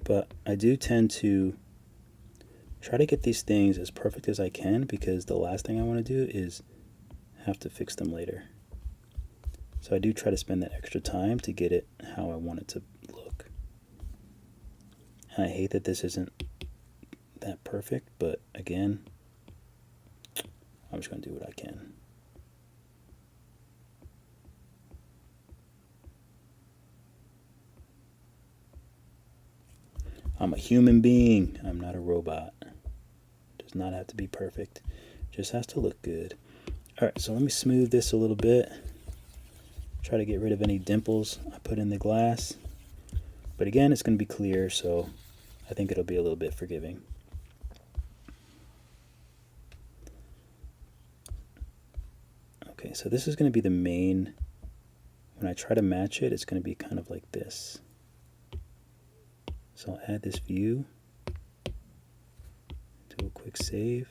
But I do tend to try to get these things as perfect as I can, because the last thing I want to do is have to fix them later. So I do try to spend that extra time to get it how I want it to look. And I hate that this isn't that perfect, but again, I'm just going to do what I can. I'm a human being. I'm not a robot. Does not have to be perfect. Just has to look good. All right, so let me smooth this a little bit. Try to get rid of any dimples I put in the glass. But again, it's going to be clear, so I think it'll be a little bit forgiving. Okay, so this is going to be the main. When I try to match it, it's going to be kind of like this. So I'll add this view. Do a quick save.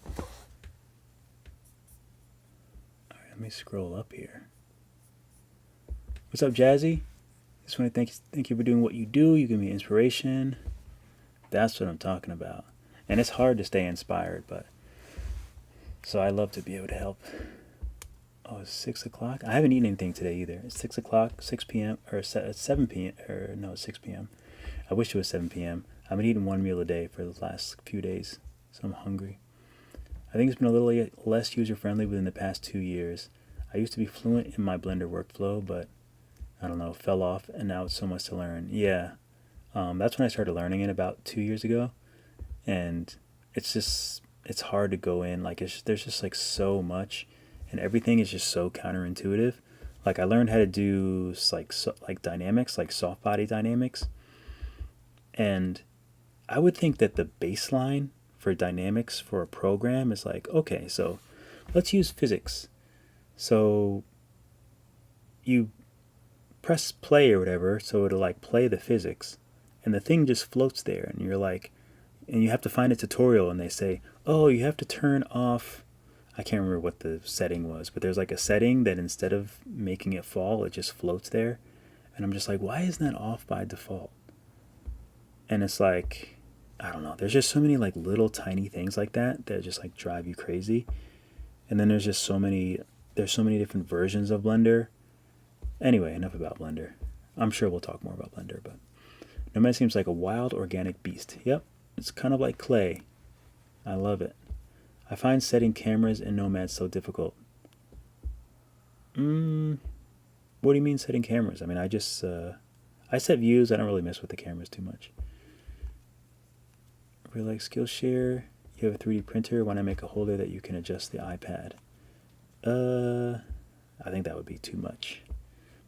All right, let me scroll up here. What's up, Jazzy? Just want to thank you for doing what you do. You give me inspiration. That's what I'm talking about. And it's hard to stay inspired, but so I love to be able to help. Oh, it's 6 o'clock? I haven't eaten anything today either. It's 6 o'clock, 6 p.m., or 7 p.m., or no, it's 6 p.m. I wish it was 7 p.m. I've been eating one meal a day for the last few days, so I'm hungry. I think it's been a little less user-friendly within the past 2 years. I used to be fluent in my Blender workflow, but I don't know, fell off, and now it's so much to learn. Yeah, that's when I started learning it about 2 years ago, and it's hard to go in. Like, there's just like so much, and everything is just so counterintuitive. Like, I learned how to do like dynamics, like soft body dynamics, and I would think that the baseline for dynamics for a program is like, okay, so let's use physics. So you press play or whatever, so it'll like play the physics, and the thing just floats there, and you're like, and you have to find a tutorial, and they say, oh, you have to turn off, I can't remember what the setting was, but there's like a setting that instead of making it fall, it just floats there. And I'm just like, why isn't that off by default? And it's like, I don't know, there's just so many like little tiny things like that just like drive you crazy. And then there's so many different versions of Blender. Anyway, enough about Blender. I'm sure we'll talk more about Blender, but Nomad seems like a wild organic beast. Yep, it's kind of like clay. I love it. I find setting cameras in Nomad so difficult. What do you mean setting cameras? I mean, I just I set views. I don't really mess with the cameras too much. I really like Skillshare. You have a 3D printer. Why not make a holder that you can adjust the iPad? I think that would be too much.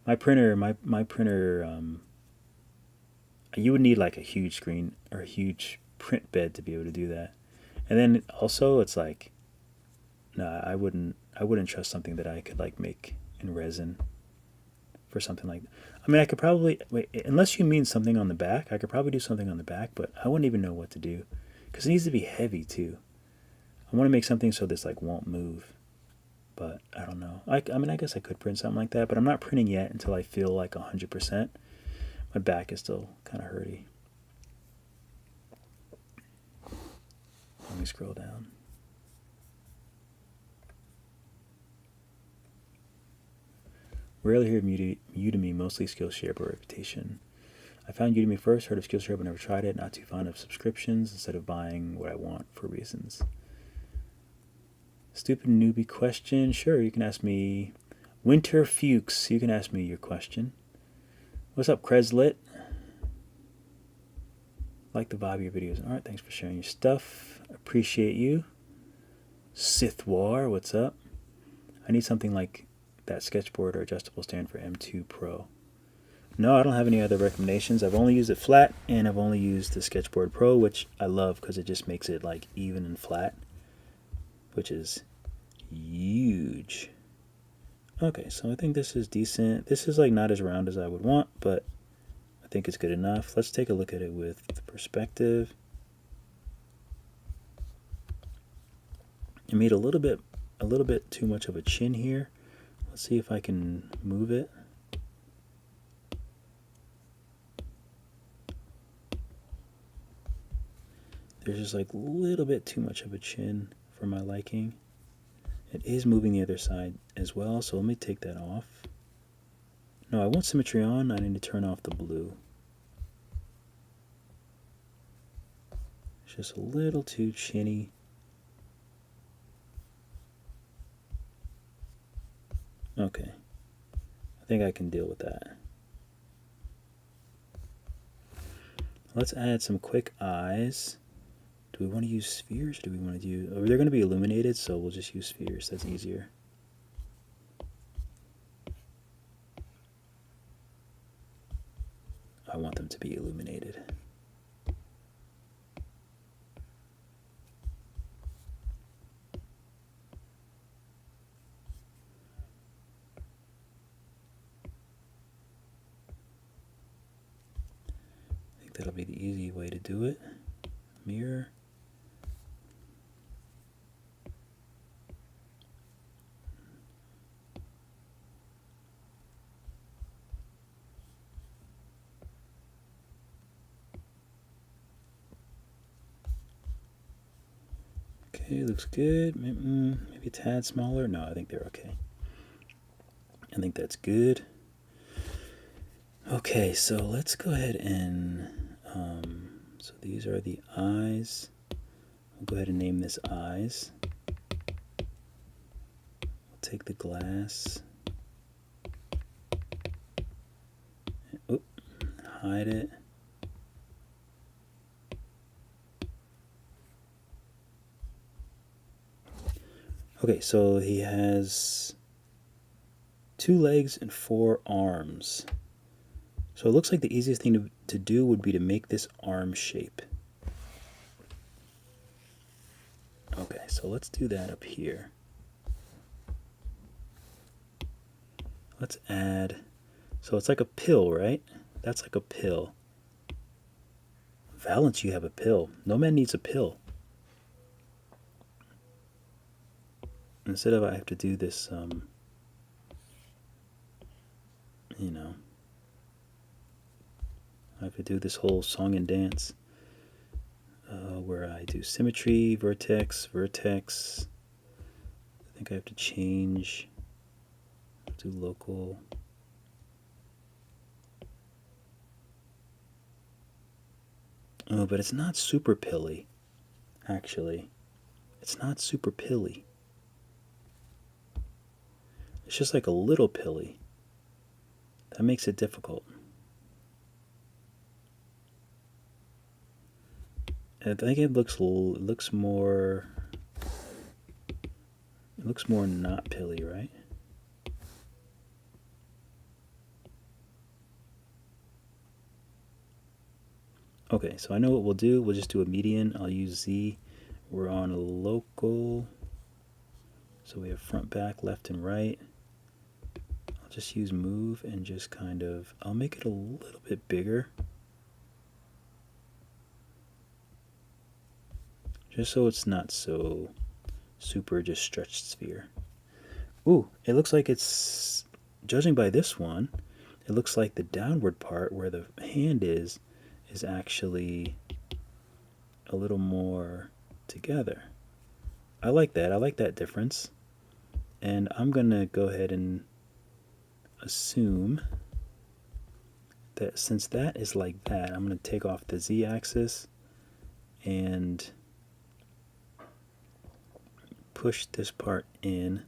My printer, you would need like a huge screen or a huge print bed to be able to do that. And then also it's like, no, I wouldn't trust something that I could like make in resin for something like that. I mean, I could probably, wait, unless you mean something on the back, I could probably do something on the back, but I wouldn't even know what to do because it needs to be heavy too. I want to make something so this like won't move, but I don't know. I mean, I guess I could print something like that, but I'm not printing yet until I feel like 100%. My back is still kind of hurty. Let me scroll down. Rarely hear of Udemy, mostly Skillshare by reputation. I found Udemy first, heard of Skillshare but never tried it. Not too fond of subscriptions instead of buying what I want for reasons. Stupid newbie question. Sure, you can ask me. Winter Fuchs, you can ask me your question. What's up, Creslit? Like the vibe of your videos. Alright, thanks for sharing your stuff. Appreciate you. Sith War, what's up? I need something like that sketchboard or adjustable stand for M2 Pro. No, I don't have any other recommendations. I've only used it flat, and I've only used the Sketchboard Pro, which I love because it just makes it like even and flat, which is huge. Okay, so I think this is decent. This is like not as round as I would want, but I think it's good enough. Let's take a look at it with the perspective. I made a little bit too much of a chin here. Let's see if I can move it. There's just like a little bit too much of a chin for my liking. It is moving the other side as well, so let me take that off. No, I want symmetry on. I need to turn off the blue. It's just a little too chinny. Okay, I think I can deal with that. Let's add some quick eyes. Do we want to use spheres? Or do we want to use... Oh, they're going to be illuminated, so we'll just use spheres. That's easier. I want them to be illuminated. I think that'll be the easy way to do it. Mirror. Okay, looks good. Maybe a tad smaller. No, I think they're okay. I think that's good. Okay, so let's go ahead and, so these are the eyes. We'll go ahead and name this eyes. We'll take the glass. Oop, hide it. Okay, so he has 2 legs and 4 arms. So it looks like the easiest thing to do would be to make this arm shape. Okay, so let's do that up here. Let's add, so it's like a pill, right? That's like a pill. Valence, you have a pill. Nomad needs a pill. Instead of I have to do this, you know, I have to do this whole song and dance where I do symmetry, vertex, vertex. I think I have to change, do local. Oh, but it's not super pilly, actually. It's not super pilly. It's just like a little pilly. That makes it difficult. I think it looks more not pilly, right? Okay, so I know what we'll do. We'll just do a median. I'll use Z. We're on a local. So we have front, back, left, and right. I'll just use move and just kind of, I'll make it a little bit bigger. Just so it's not so super just stretched sphere. Ooh, it looks like it's, judging by this one, it looks like the downward part where the hand is actually a little more together. I like that. I like that difference. And I'm going to go ahead and assume that since that is like that, I'm going to take off the Z-axis and push this part in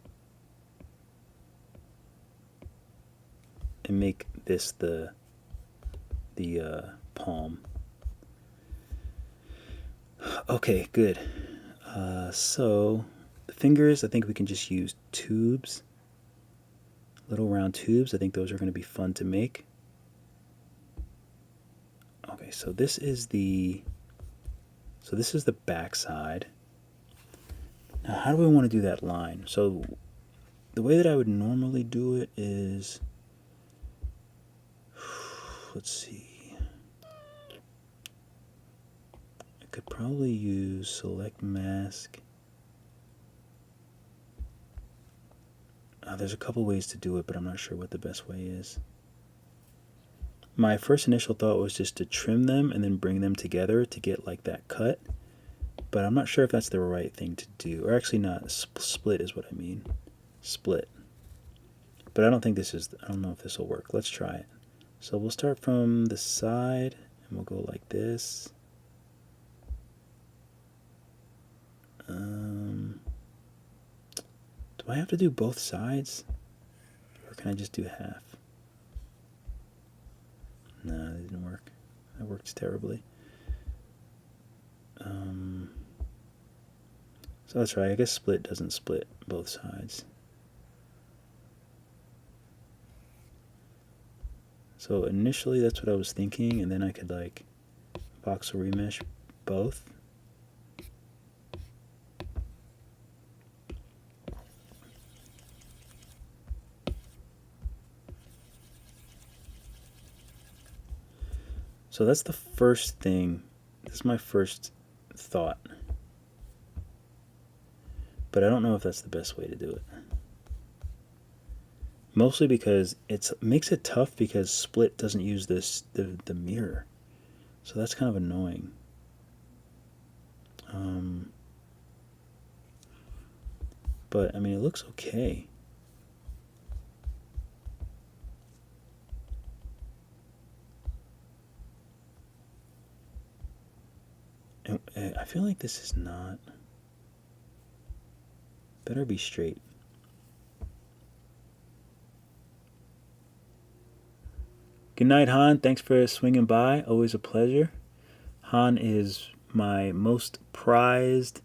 and make this the palm. Okay, good. So the fingers, I think we can just use tubes, little round tubes. I think those are going to be fun to make. Okay, so this is the back side. Now, how do I want to do that line? So the way that I would normally do it is, let's see. I could probably use select mask. There's a couple ways to do it, but I'm not sure what the best way is. My first initial thought was just to trim them and then bring them together to get like that cut. But I'm not sure if that's the right thing to do. Or actually not, split is what I mean. Split. But I don't think this is, I don't know if this will work. Let's try it. So we'll start from the side and we'll go like this. Do I have to do both sides? Or can I just do half? No, that didn't work. That works terribly. So that's right, I guess split doesn't split both sides. So initially that's what I was thinking, and then I could like voxel remesh both. So that's the first thing. This is my first thought. But I don't know if that's the best way to do it. Mostly because it makes it tough because split doesn't use the mirror. So that's kind of annoying. But I mean, it looks okay. And I feel like this is not. Better be straight. Good night, Han. Thanks for swinging by. Always a pleasure. Han is my most prized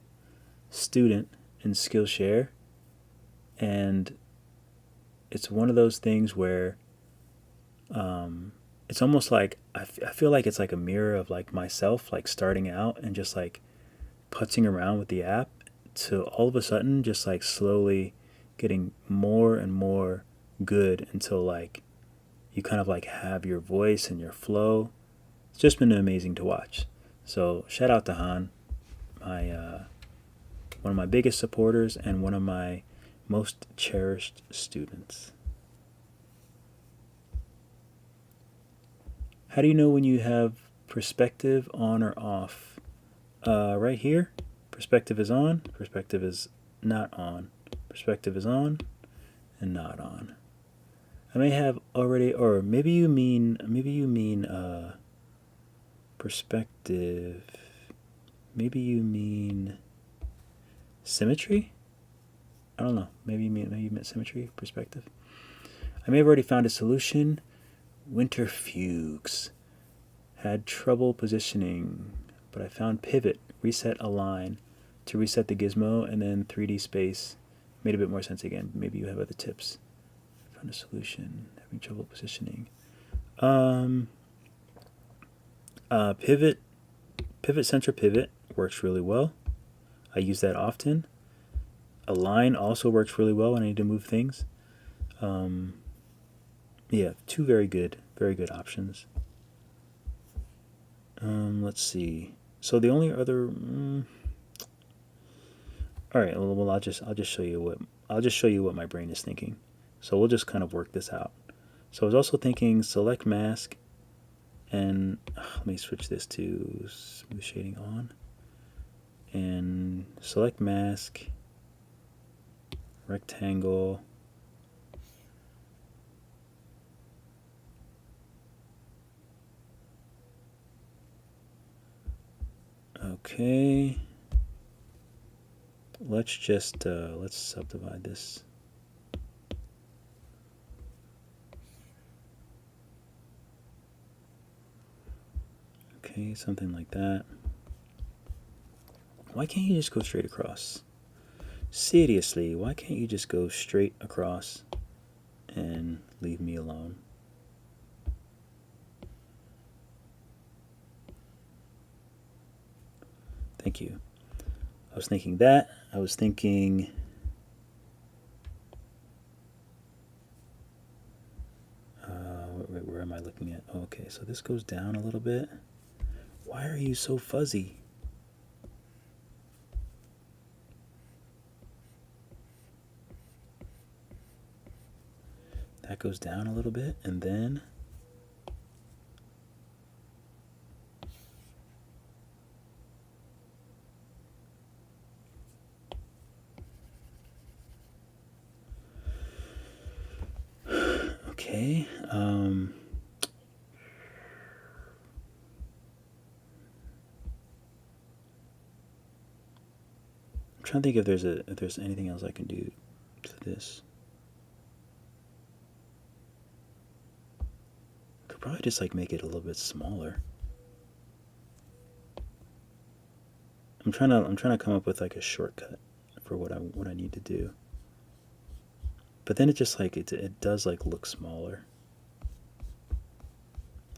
student in Skillshare. And it's one of those things where it's almost like I feel like it's like a mirror of like myself, like starting out and just like putzing around with the app to all of a sudden just like slowly getting more and more good until like you kind of like have your voice and your flow. It's just been amazing to watch. So shout out to Han, my one of my biggest supporters and one of my most cherished students. How do you know when you have perspective on or off? Right here, perspective is on, perspective is not on, perspective is on, and not on. I may have already, or maybe you mean perspective. Maybe you mean symmetry. I don't know. Maybe you meant symmetry, perspective. I may have already found a solution. Winterfugues. Had trouble positioning, but I found pivot, reset align to reset the gizmo, and then 3D space made a bit more sense again. Maybe you have other tips. Found a solution. Having trouble positioning. Pivot center pivot works really well. I use that often. Align also works really well when I need to move things. Yeah, two very good options. Let's see. So the only other. All right. Well, I'll just show you what my brain is thinking. So we'll just kind of work this out. So I was also thinking select mask, and let me switch this to smooth shading on, and select mask, rectangle. Okay. Let's just let's subdivide this. Okay, something like that. Why can't you just go straight across? Seriously, why can't you just go straight across and leave me alone? Thank you. I was thinking that. I was thinking. Where am I looking at? Oh, okay, so this goes down a little bit. Why are you so fuzzy? That goes down a little bit, and then. Okay. I'm trying to think if there's anything else I can do to this. Could probably just like make it a little bit smaller. I'm trying to come up with like a shortcut for what I need to do. But then it just like it does like look smaller.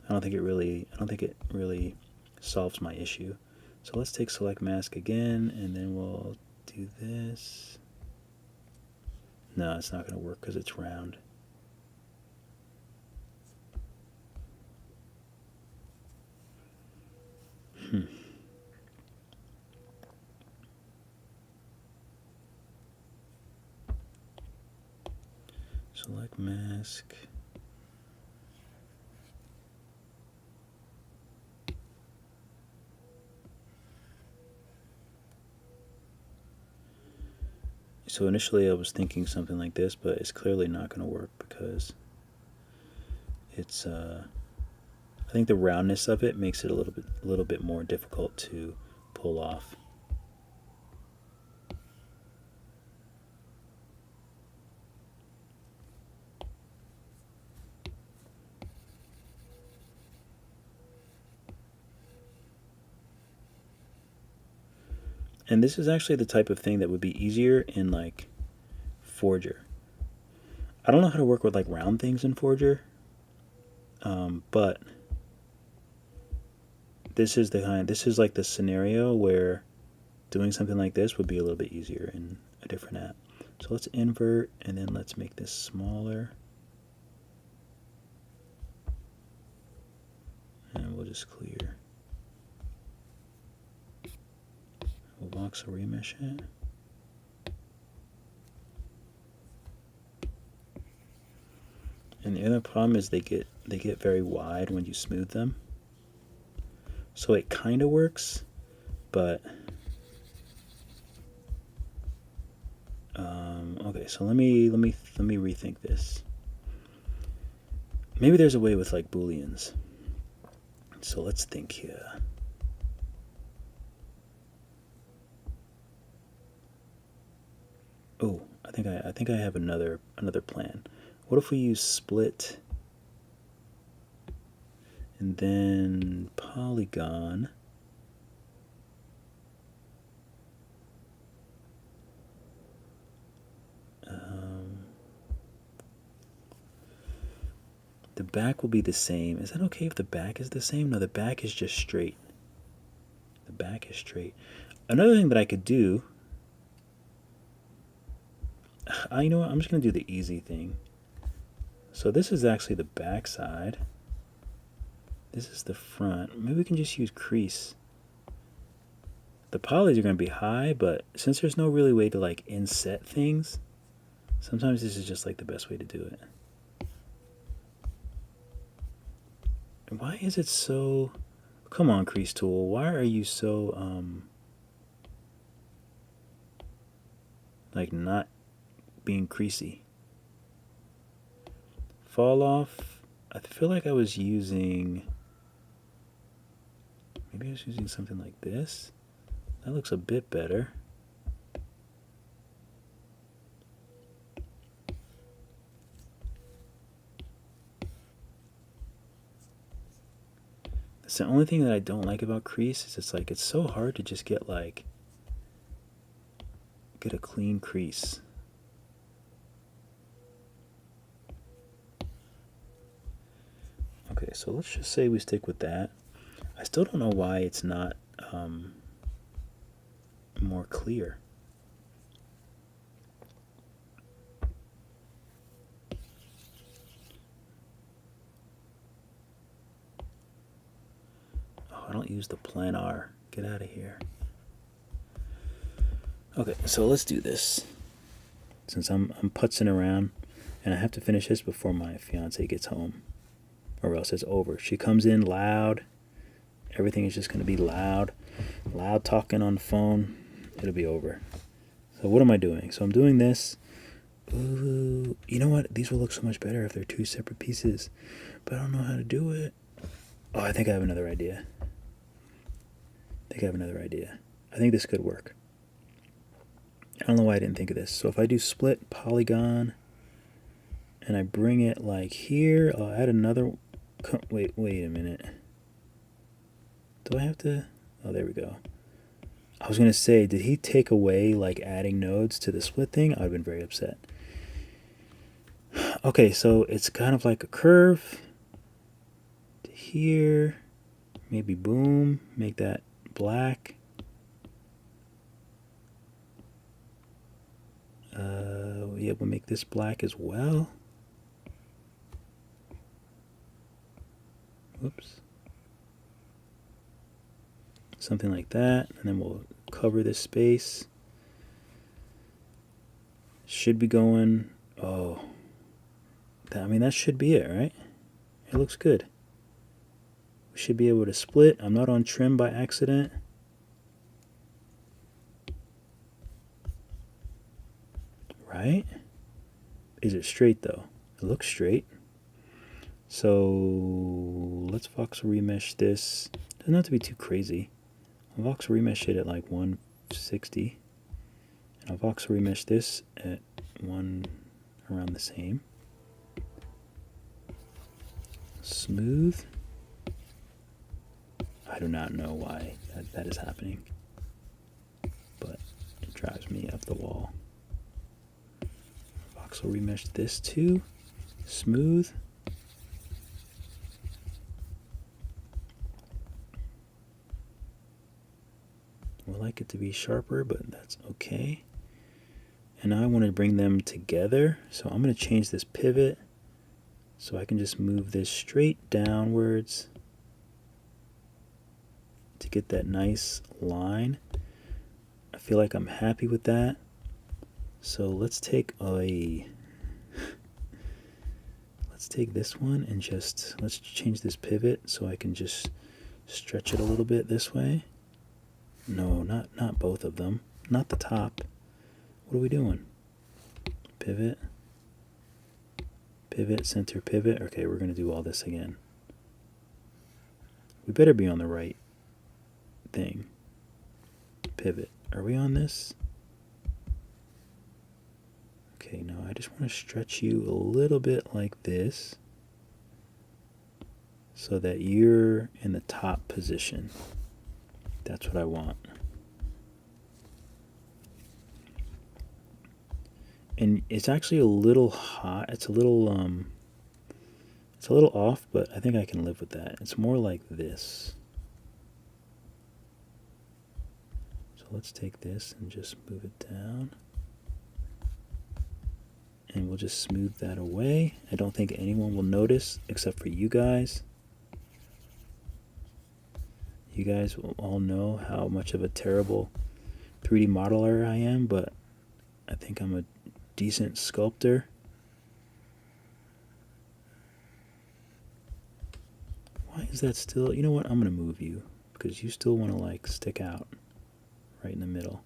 I don't think it really solves my issue. So let's take select mask again, and then we'll do this. No, it's not going to work because it's round. Select mask. So initially I was thinking something like this, but it's clearly not going to work because it's I think the roundness of it makes it a little bit more difficult to pull off. And this is actually the type of thing that would be easier in like Forger. I don't know how to work with like round things in Forger, but this is like the scenario where doing something like this would be a little bit easier in a different app. So let's invert, and then let's make this smaller. And we'll just clear. We'll voxel remesh it. And the other problem is they get very wide when you smooth them. So it kind of works, but okay. So let me rethink this. Maybe there's a way with like booleans. So let's think here. Oh, I think I have another plan. What if we use split and then polygon? The back will be the same. Is that okay if the back is the same? No, the back is just straight. The back is straight. Another thing that I could do, you know what? I'm just going to do the easy thing. So this is actually the back side. This is the front. Maybe we can just use crease. The polys are going to be high, but since there's no really way to like inset things, sometimes this is just like the best way to do it. And why is it so... Come on, crease tool. Why are you so, like not being creasy? Fall off. I feel like I was using... Maybe I was using something like this. That looks a bit better. That's the only thing that I don't like about crease is it's so hard to just get a clean crease. Okay, so let's just say we stick with that. I still don't know why it's not more clear. Oh, I don't use the planar. Get out of here. Okay, so let's do this. Since I'm putzing around, and I have to finish this before my fiance gets home, or else it's over. She comes in loud. Everything is just going to be loud talking on the phone. It'll be over. So what am I doing? So I'm doing this. Ooh, you know what? These will look so much better if they're two separate pieces, but I don't know how to do it. Oh, I think I have another idea. I think this could work. I don't know why I didn't think of this. So if I do split polygon and I bring it like here, I'll add another. Wait a minute. Do I have to? Oh, there we go. I was going to say, did he take away like adding nodes to the split thing? I'd have been very upset. Okay, so it's kind of like a curve to here. Maybe boom, make that black. Yeah, we'll make this black as well. Whoops. Something like that, and then we'll cover this space. Should be going, oh, I mean, that should be it, right? It looks good. We should be able to split. I'm not on trim by accident. Right? Is it straight though? It looks straight. So let's voxel remesh this. Doesn't have to be too crazy. I'll voxel remesh it at like 160. And I'll voxel remesh this at one around the same. Smooth. I do not know why that is happening, but it drives me up the wall. Voxel remesh this too. Smooth. Would like it to be sharper, but that's okay. And now I want to bring them together, so I'm going to change this pivot so I can just move this straight downwards to get that nice line. I feel like I'm happy with that. So let's take this one and let's change this pivot so I can just stretch it a little bit this way. No, not both of them. Not the top. What are we doing? Pivot. Pivot, center, pivot. Okay, we're going to do all this again. We better be on the right thing. Pivot. Are we on this? Okay, now I just want to stretch you a little bit like this so that you're in the top position. That's what I want. And it's actually a little hot. It's a little off, but I think I can live with that. It's more like this. So let's take this and just move it down. And we'll just smooth that away. I don't think anyone will notice except for you guys. You guys will all know how much of a terrible 3D modeler I am, but I think I'm a decent sculptor. Why is that still? You know what? I'm going to move you because you still want to like stick out right in the middle.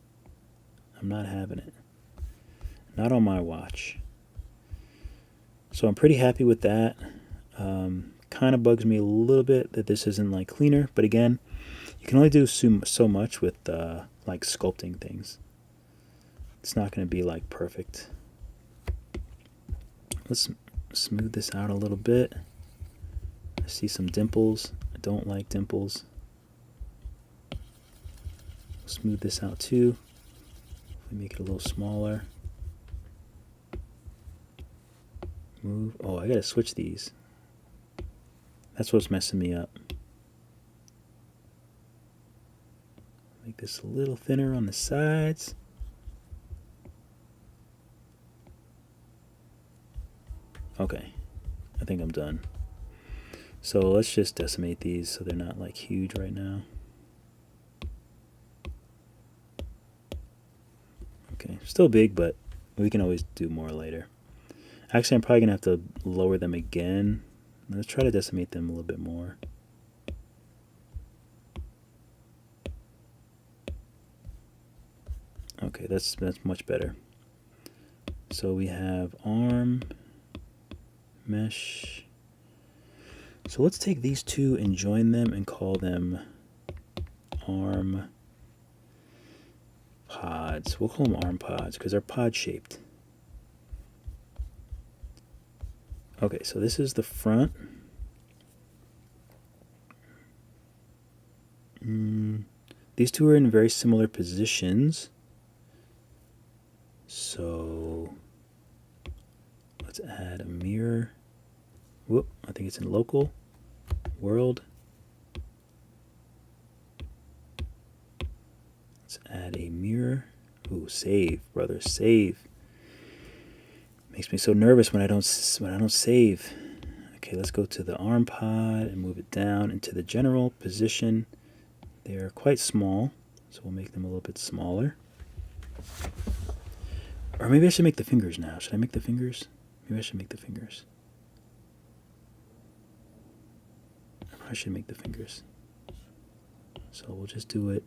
I'm not having it. Not on my watch. So I'm pretty happy with that. Kind of bugs me a little bit that this isn't like cleaner, but again, you can only do so much with like sculpting things. It's not going to be like perfect. Let's smooth this out a little bit. I see some dimples. I don't like dimples. Smooth this out too. Make it a little smaller. Move. Oh, I gotta switch these. That's what's messing me up. Make this a little thinner on the sides. Okay, I think I'm done. So let's just decimate these so they're not like huge right now. Okay, still big, but we can always do more later. Actually, I'm probably gonna have to lower them again. Let's try to decimate them a little bit more. Okay, that's much better. So we have arm, mesh. So let's take these two and join them and call them arm pods. We'll call them arm pods because they're pod shaped. Okay, so this is the front. These two are in very similar positions. So let's add a mirror. Whoop, I think it's in local, world. Let's add a mirror. Ooh, save, brother, save. Makes me so nervous when I don't save. Okay, let's go to the arm pod and move it down into the general position. They are quite small, so we'll make them a little bit smaller. Or maybe I should make the fingers now. Should I make the fingers? Maybe I should make the fingers. I probably should make the fingers. So we'll just do it.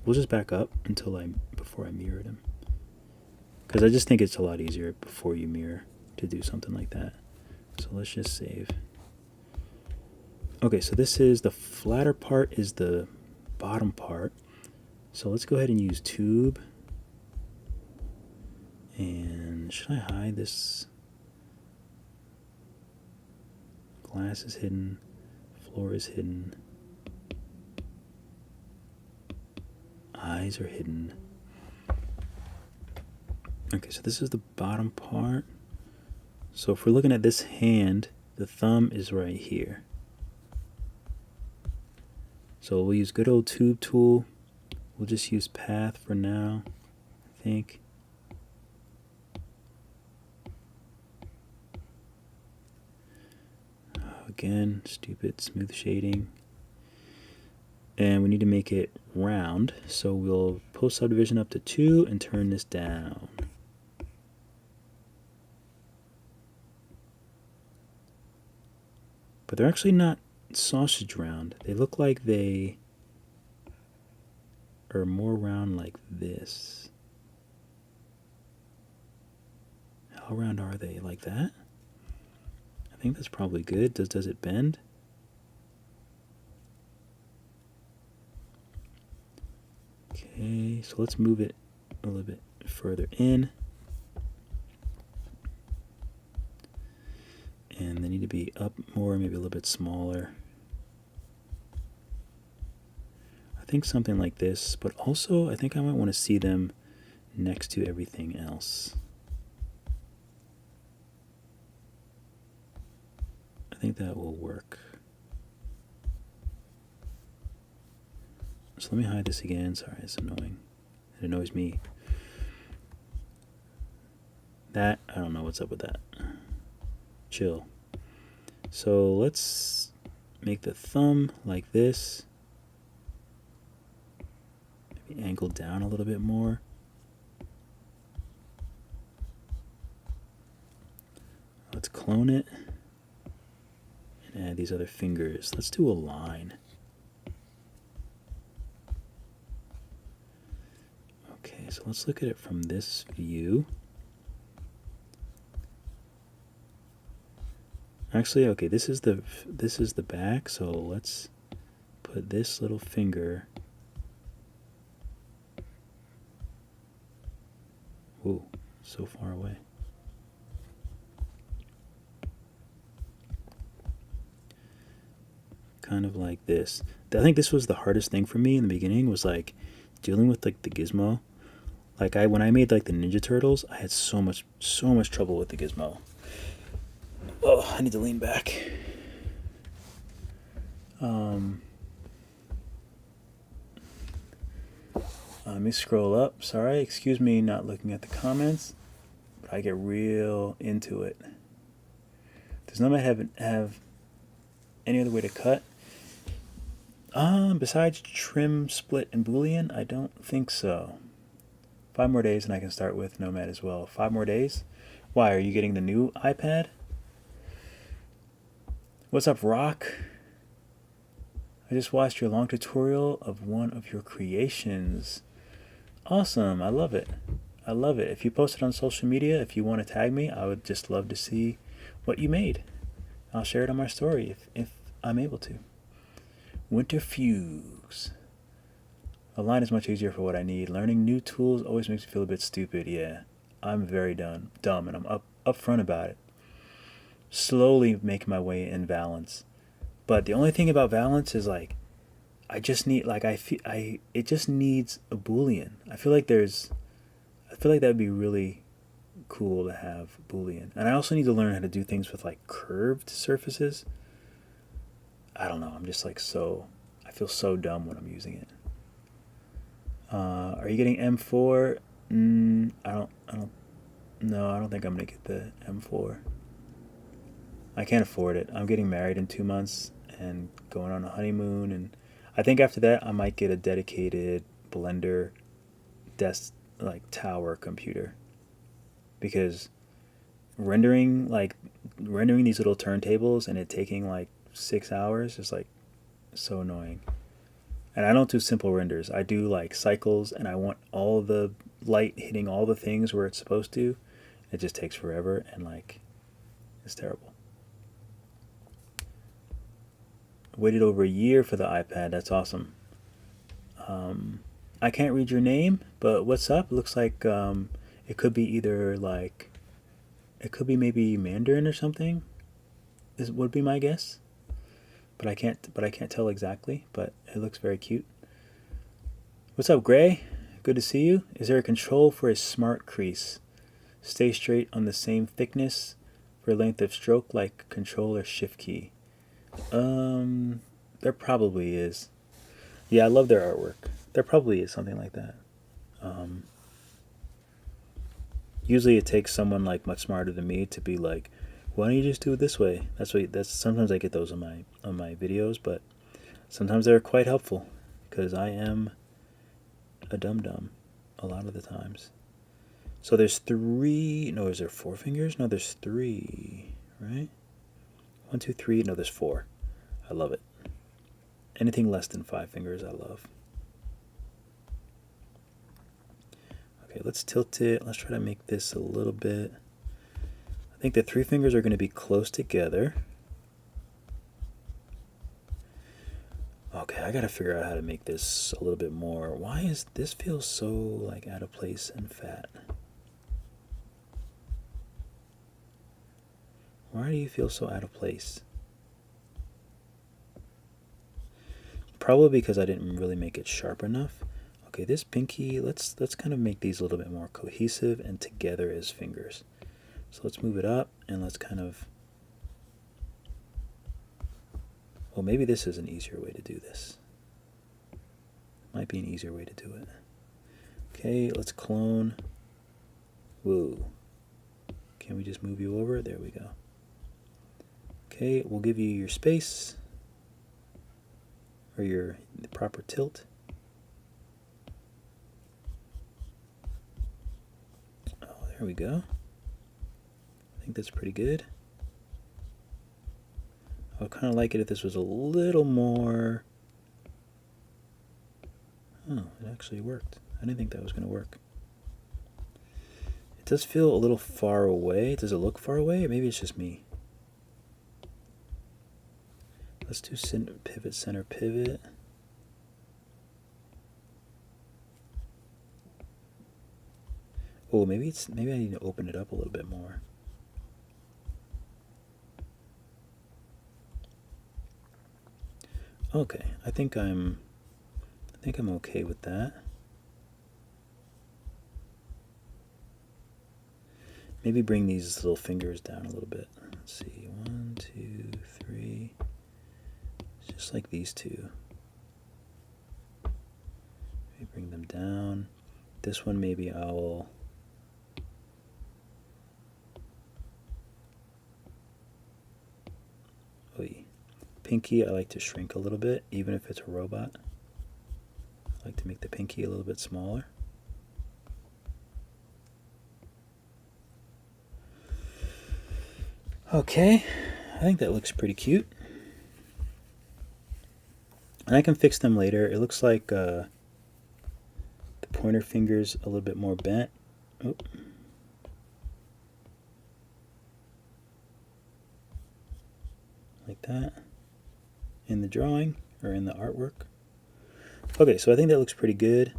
We'll just back up until before I mirrored him. Because I just think it's a lot easier before you mirror to do something like that. So let's just save. Okay, so this is the flatter part is the bottom part. So let's go ahead and use tube. And should I hide this? Glass is hidden. Floor is hidden. Eyes are hidden. Okay, so this is the bottom part. So if we're looking at this hand, the thumb is right here. So we'll use good old tube tool. We'll just use path for now, I think. Again, stupid smooth shading. And we need to make it round, so we'll post subdivision up to 2 and turn this down. But they're actually not sausage round. They look like they are more round like this. How round are they? Like that? I think that's probably good. Does it bend? Okay, so let's move it a little bit further in. And they need to be up more, maybe a little bit smaller. I think something like this, but also I think I might want to see them next to everything else. I think that will work. So let me hide this again. Sorry, it's annoying. It annoys me. That, I don't know what's up with that. Chill. So let's make the thumb like this. Maybe angle down a little bit more. Let's clone it and add these other fingers. Let's do a line. Okay, so let's look at it from this view. Actually, okay, this is the back, so let's put this little finger. Ooh, so far away. Kind of like this. I think this was the hardest thing for me in the beginning, was like dealing with like the gizmo. Like when I made like the Ninja Turtles, I had so much trouble with the gizmo. Oh, I need to lean back. Let me scroll up. Sorry, excuse me not looking at the comments, but I get real into it. Does Nomad have any other way to cut? Besides trim, split, and boolean, I don't think so. 5 more days and I can start with Nomad as well. 5 more days? Why, are you getting the new iPad? What's up, Rock? I just watched your long tutorial of one of your creations. Awesome, I love it. I love it. If you post it on social media, if you want to tag me, I would just love to see what you made. I'll share it on my story if I'm able to. Winterfuge. A line is much easier for what I need. Learning new tools always makes me feel a bit stupid. Yeah, I'm very dumb and I'm upfront about it. Slowly making my way in Valance. But the only thing about Valance is like, I just need like it just needs a boolean. I feel like that would be really cool to have boolean. And I also need to learn how to do things with like curved surfaces. I don't know. I'm just like I feel so dumb when I'm using it. Are you getting M4? No, I don't think I'm gonna get the M4. I can't afford it. I'm getting married in 2 months and going on a honeymoon, and I think after that I might get a dedicated Blender desk like tower computer, because rendering these little turntables and it taking like 6 hours is like so annoying. And I don't do simple renders. I do like cycles, and I want all the light hitting all the things where it's supposed to. It just takes forever, and like it's terrible. Waited over a year for the iPad. That's awesome. I can't read your name, but what's up? Looks like it could be either like it could be maybe Mandarin or something. Would be my guess, but I can't tell exactly. But it looks very cute. What's up, Gray? Good to see you. Is there a control for a smart crease? Stay straight on the same thickness for length of stroke, like Control or Shift key. There probably is. Yeah, I love their artwork. There probably is something like that. Usually it takes someone like much smarter than me to be like, why don't you just do it this way? That's sometimes I get those on my videos, but sometimes they're quite helpful because I am a dum-dum a lot of the times. So there's three. No, is there 4 fingers? No, there's 3, right? 1, 2, 3. No, there's 4. I love it. Anything less than 5 fingers, I love. Okay, let's tilt it. Let's try to make this a little bit. I think the 3 fingers are going to be close together. Okay, I got to figure out how to make this a little bit more. Why is this feels so like out of place and fat? Why do you feel so out of place? Probably because I didn't really make it sharp enough. Okay, this pinky, let's kind of make these a little bit more cohesive and together as fingers. So let's move it up and let's kind of, well, maybe this is an easier way to do this. Might be an easier way to do it. Okay, let's clone. Whoa. Can we just move you over? There we go. Okay, we'll give you your space, or the proper tilt. Oh, there we go. I think that's pretty good. I would kind of like it if this was a little more. Oh, it actually worked. I didn't think that was going to work. It does feel a little far away. Does it look far away? Or maybe it's just me. Let's do pivot, center, pivot. Oh, maybe I need to open it up a little bit more. Okay, I think I'm okay with that. Maybe bring these little fingers down a little bit. Let's see, 1, 2, 3. Just like these two. Maybe bring them down. This one maybe I'll. Pinky I like to shrink a little bit, even if it's a robot. I like to make the pinky a little bit smaller. Okay, I think that looks pretty cute. And I can fix them later. It looks like the pointer finger's a little bit more bent. Oh. Like that. In the drawing, or in the artwork. Okay, so I think that looks pretty good.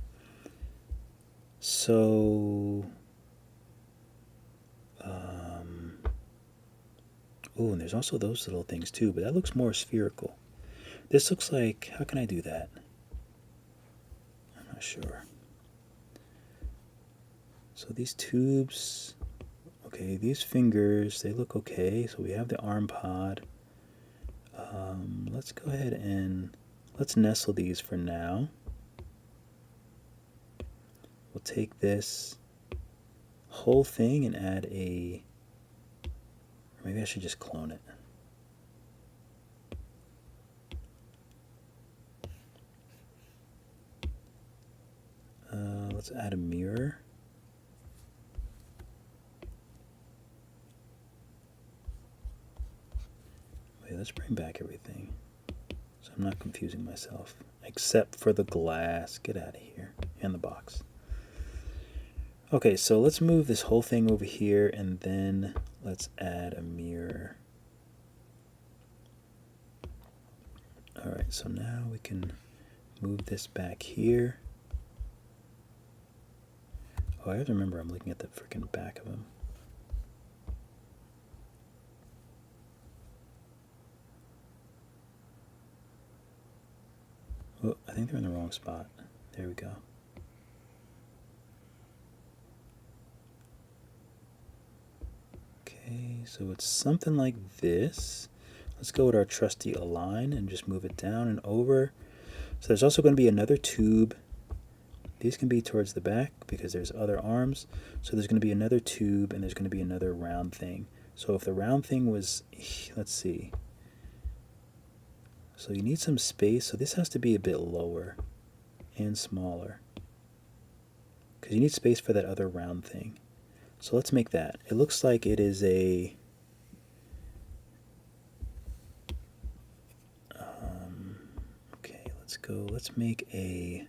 So, oh, and there's also those little things too, but that looks more spherical. This looks like, how can I do that? I'm not sure. So these tubes, okay, these fingers, they look okay. So we have the arm pod. Let's go ahead and let's nestle these for now. We'll take this whole thing and add a, or maybe I should just clone it. Let's add a mirror. Wait, let's bring back everything so I'm not confusing myself, except for the glass. Get out of here, and the box. Okay, so let's move this whole thing over here, and then let's add a mirror. All right, so now we can move this back here. Oh, I have to remember I'm looking at the freaking back of them. Oh, I think they're in the wrong spot. There we go. Okay, so it's something like this. Let's go with our trusty align and just move it down and over. So there's also going to be another tube. These can be towards the back because there's other arms. So there's going to be another tube and there's going to be another round thing. So if the round thing was, let's see. So you need some space. So this has to be a bit lower and smaller because you need space for that other round thing. So let's make that. It looks like it is a okay, let's go. Let's make a,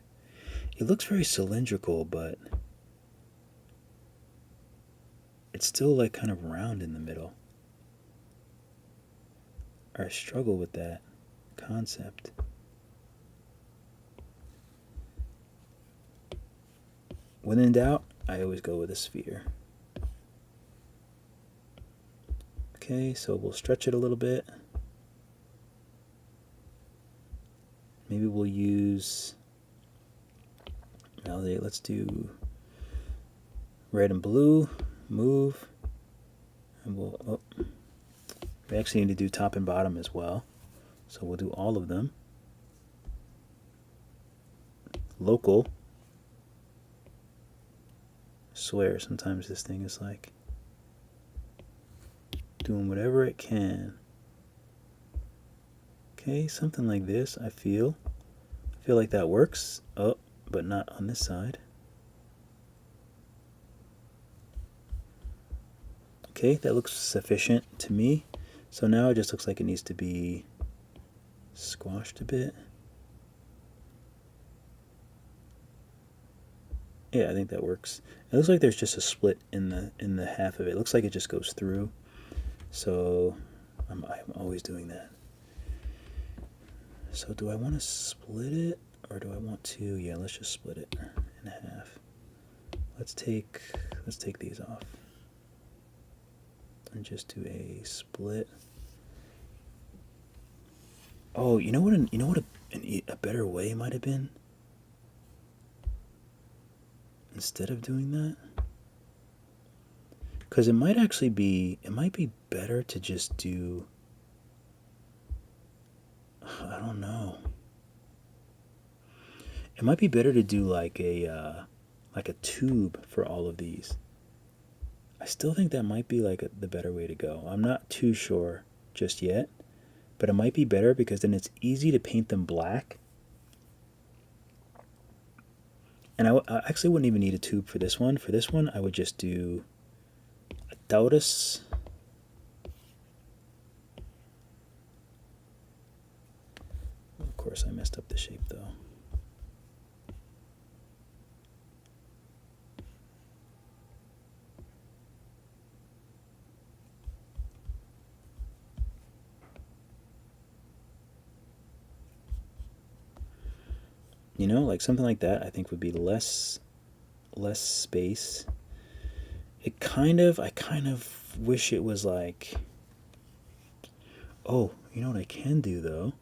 it looks very cylindrical, but it's still like kind of round in the middle. I struggle with that concept. When in doubt, I always go with a sphere. Okay, so we'll stretch it a little bit. Maybe we'll use, let's do red and blue, move, and we'll, we actually need to do top and bottom as well. So we'll do all of them. Local. I swear, sometimes this thing is like doing whatever it can. Okay, something like this, I feel like that works. Oh, but not on this side. Okay, that looks sufficient to me. So now it just looks like it needs to be squashed a bit. Yeah, I think that works. It looks like there's just a split in the half of it. It looks like it just goes through. So I'm always doing that. So do I want to split it or do I want to? Yeah, let's just split it in half. Let's take these off and just do a split. Oh, you know what a better way might have been? Instead of doing that? Because it might be better to just do, I don't know. It might be better to do like a tube for all of these. I still think that might be like the better way to go. I'm not too sure just yet, but it might be better because then it's easy to paint them black. And I actually wouldn't even need a tube for this one. For this one, I would just do a Taurus. Of course, I messed up the shape though. You know, like something like that I think would be less space. I kind of wish it was like, oh, you know what I can do though?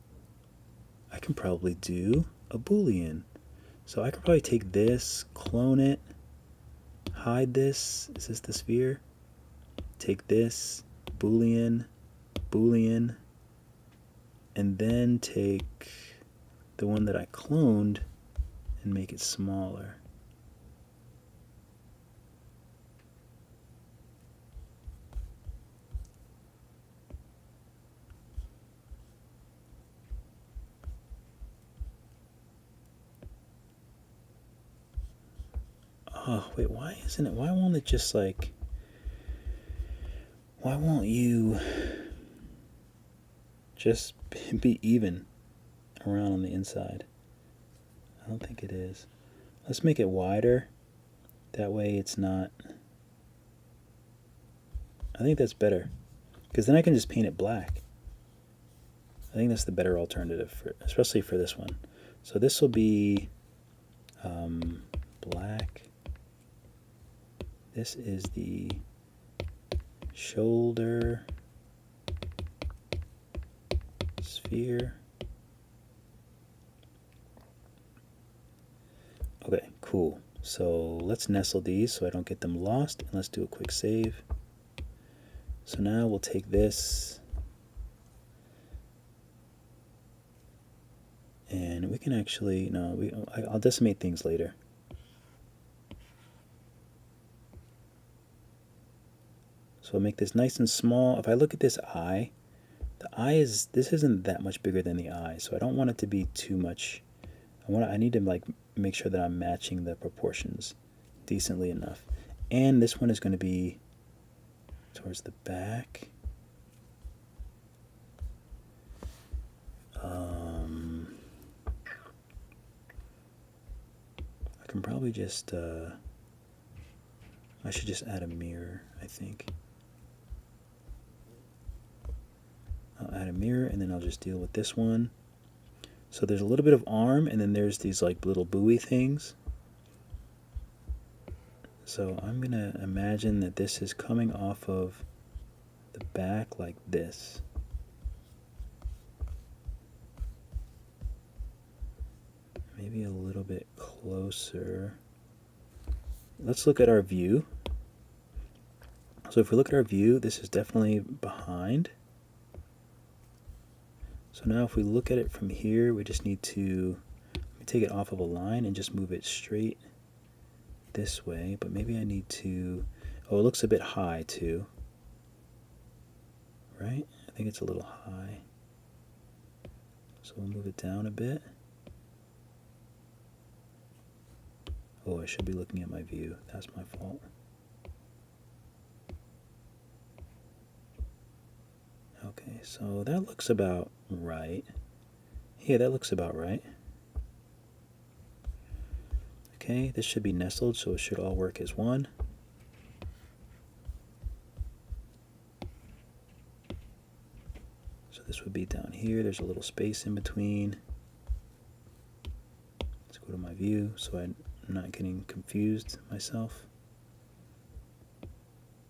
I can probably do a Boolean. So I could probably take this, clone it, hide this. Is this the sphere? Take this, Boolean, Boolean, and then take the one that I cloned and make it smaller. Oh, wait, why isn't it? Why won't it just like, why won't you just be even around on the inside? I don't think it is. Let's make it wider. That way it's not. I think that's better. Because then I can just paint it black. I think that's the better alternative, especially for this one. So this will be black. This is the shoulder sphere. Okay, cool. So let's nestle these so I don't get them lost, and let's do a quick save. So now we'll take this, and we can actually, no, I'll decimate things later. So I'll make this nice and small. If I look at this eye, the eye is, this isn't that much bigger than the eye, so I don't want it to be too much. I need to like make sure that I'm matching the proportions decently enough. And this one is going to be towards the back. I can probably just, I should just add a mirror, I think. I'll add a mirror, and then I'll just deal with this one. So there's a little bit of arm, and then there's these like little buoy things. So I'm going to imagine that this is coming off of the back like this. Maybe a little bit closer. Let's look at our view. So if we look at our view, this is definitely behind. So now if we look at it from here, we just need to take it off of a line and just move it straight this way. But maybe I need to, oh, it looks a bit high too. Right? I think it's a little high. So we'll move it down a bit. Oh, I should be looking at my view. That's my fault. Okay, so that looks about right. Yeah, that looks about right. Okay, this should be nestled, so it should all work as one. So this would be down here. There's a little space in between. Let's go to my view so I'm not getting confused myself.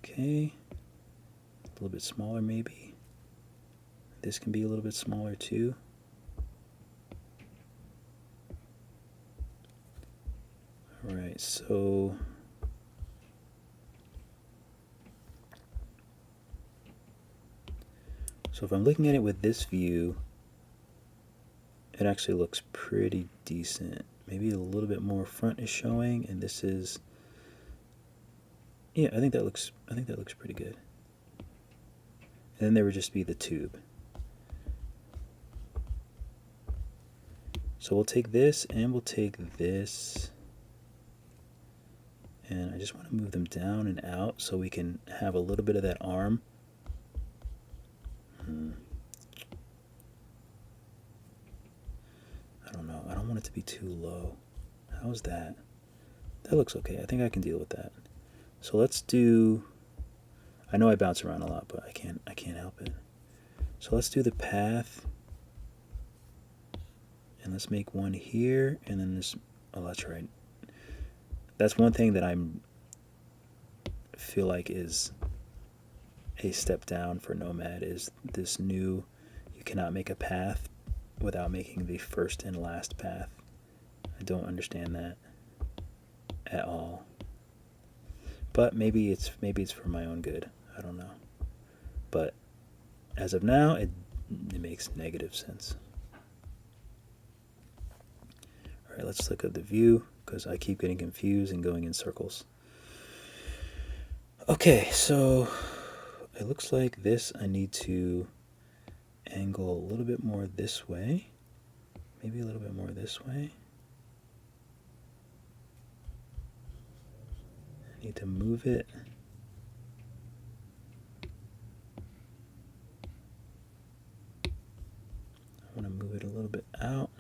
Okay, a little bit smaller maybe. This can be a little bit smaller too. All right, so if I'm looking at it with this view, it actually looks pretty decent. Maybe a little bit more front is showing, and this is, yeah, I think that looks pretty good. And then there would just be the tube. So we'll take this and we'll take this, and I just want to move them down and out so we can have a little bit of that arm. I don't know. I don't want it to be too low. How's that? That looks okay. I think I can deal with that. So let's do, I know I bounce around a lot, but I can't help it. So let's do the path. And let's make one here, and then this, oh, that's right. That's one thing that I feel like is a step down for Nomad, is this new, you cannot make a path without making the first and last path. I don't understand that at all. But maybe it's for my own good. I don't know. But as of now, it makes negative sense. All right, let's look at the view because I keep getting confused and going in circles. Okay, so it looks like this I need to angle a little bit more this way. Maybe a little bit more this way. I need to move it. I want to move it a little bit out.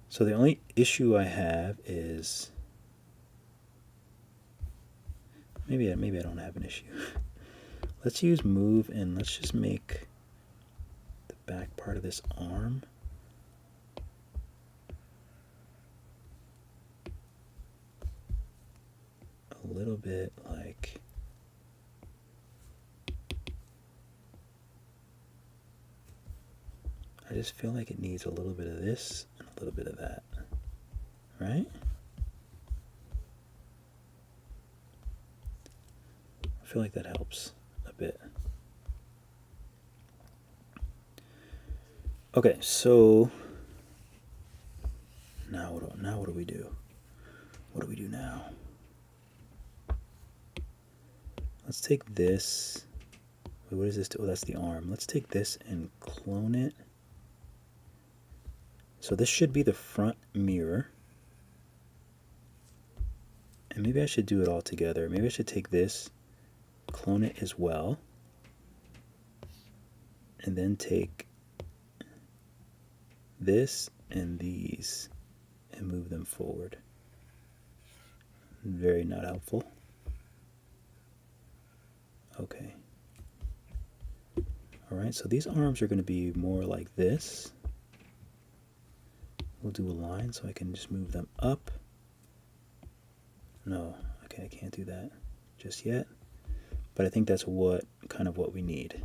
So the only issue I have is maybe I don't have an issue. Let's use move and let's just make the back part of this arm a little bit like I just feel like it needs a little bit of this and a little bit of that, right? I feel like that helps a bit. Okay, so now what do we do? What do we do now? Let's take this. Wait, what is this? Oh, that's the arm. Let's take this and clone it. So this should be the front mirror. And maybe I should do it all together. Maybe I should take this, clone it as well, and then take this and these and move them forward. Very not helpful. Okay. All right, so these arms are going to be more like this. We'll do a line so I can just move them up. No, okay, I can't do that just yet. But I think that's kind of what we need.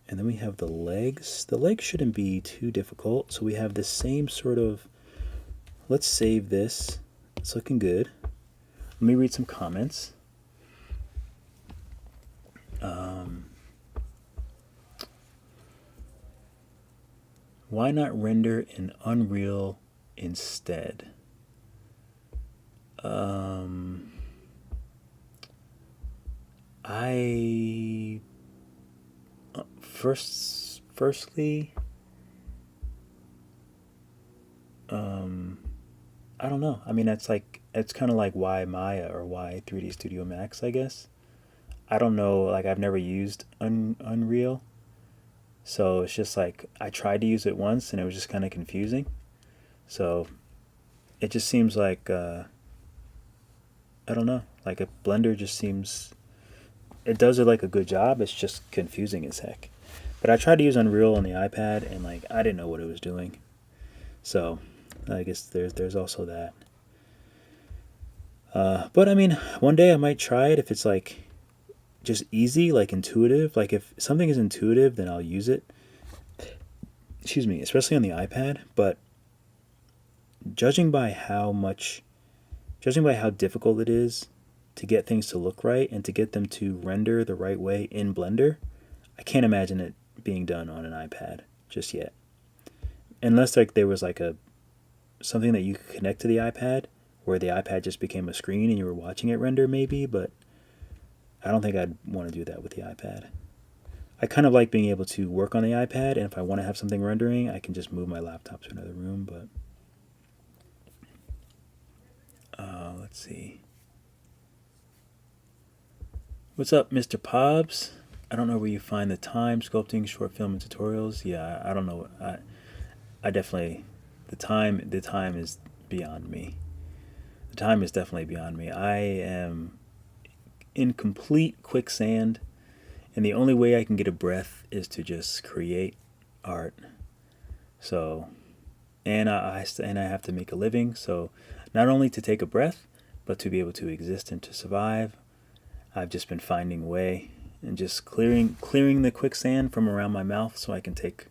And then we have the legs. The legs shouldn't be too difficult. So we have the same sort of, let's save this. It's looking good. Let me read some comments. Why not render in Unreal instead? Firstly, I don't know. I mean, it's kind of like why Maya or why 3D Studio Max, I guess. I don't know, like I've never used Unreal. So it's just like I tried to use it once and it was just kind of confusing. So it just seems like I don't know, like a Blender just seems, it does it like a good job. It's just confusing as heck. But I tried to use Unreal on the iPad and like I didn't know what it was doing. So I guess there's also that. But I mean, one day I might try it if it's like just easy, like intuitive. Like if something is intuitive, then I'll use it. Excuse me, especially on the iPad. But judging by how difficult it is to get things to look right and to get them to render the right way in Blender, I can't imagine it being done on an iPad just yet. Unless like there was like something that you could connect to the iPad where the iPad just became a screen and you were watching it render maybe, but I don't think I'd want to do that with the iPad. I kind of like being able to work on the iPad, and if I want to have something rendering, I can just move my laptop to another room, but let's see. What's up, Mr. Pobbs? I don't know where you find the time, sculpting, short film, and tutorials. Yeah, I don't know. I definitely, the time is beyond me. The time is definitely beyond me. I am in complete quicksand, and the only way I can get a breath is to just create art. So, and I have to make a living. So, not only to take a breath, but to be able to exist and to survive. I've just been finding a way and just clearing the quicksand from around my mouth so I can take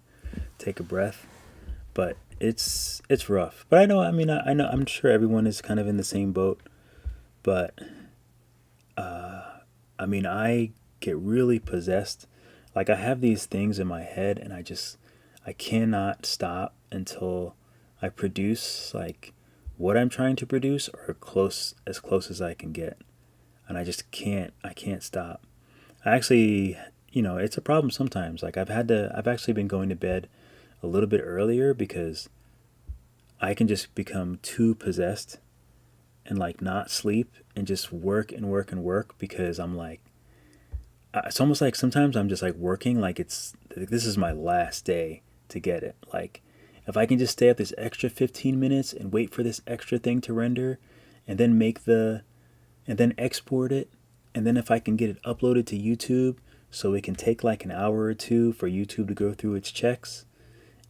a breath. But it's rough. But I know I'm sure everyone is kind of in the same boat. But I get really possessed. Like, I have these things in my head, and I cannot stop until I produce like what I'm trying to produce, or as close as I can get. And I can't stop. I actually, it's a problem sometimes. Like, I've actually been going to bed a little bit earlier because I can just become too possessed and like not sleep and just work and work and work, because I'm like, it's almost like sometimes I'm just like working like this is my last day to get it. Like, if I can just stay up this extra 15 minutes and wait for this extra thing to render, and then and then export it, and then if I can get it uploaded to YouTube so it can take like an hour or two for YouTube to go through its checks,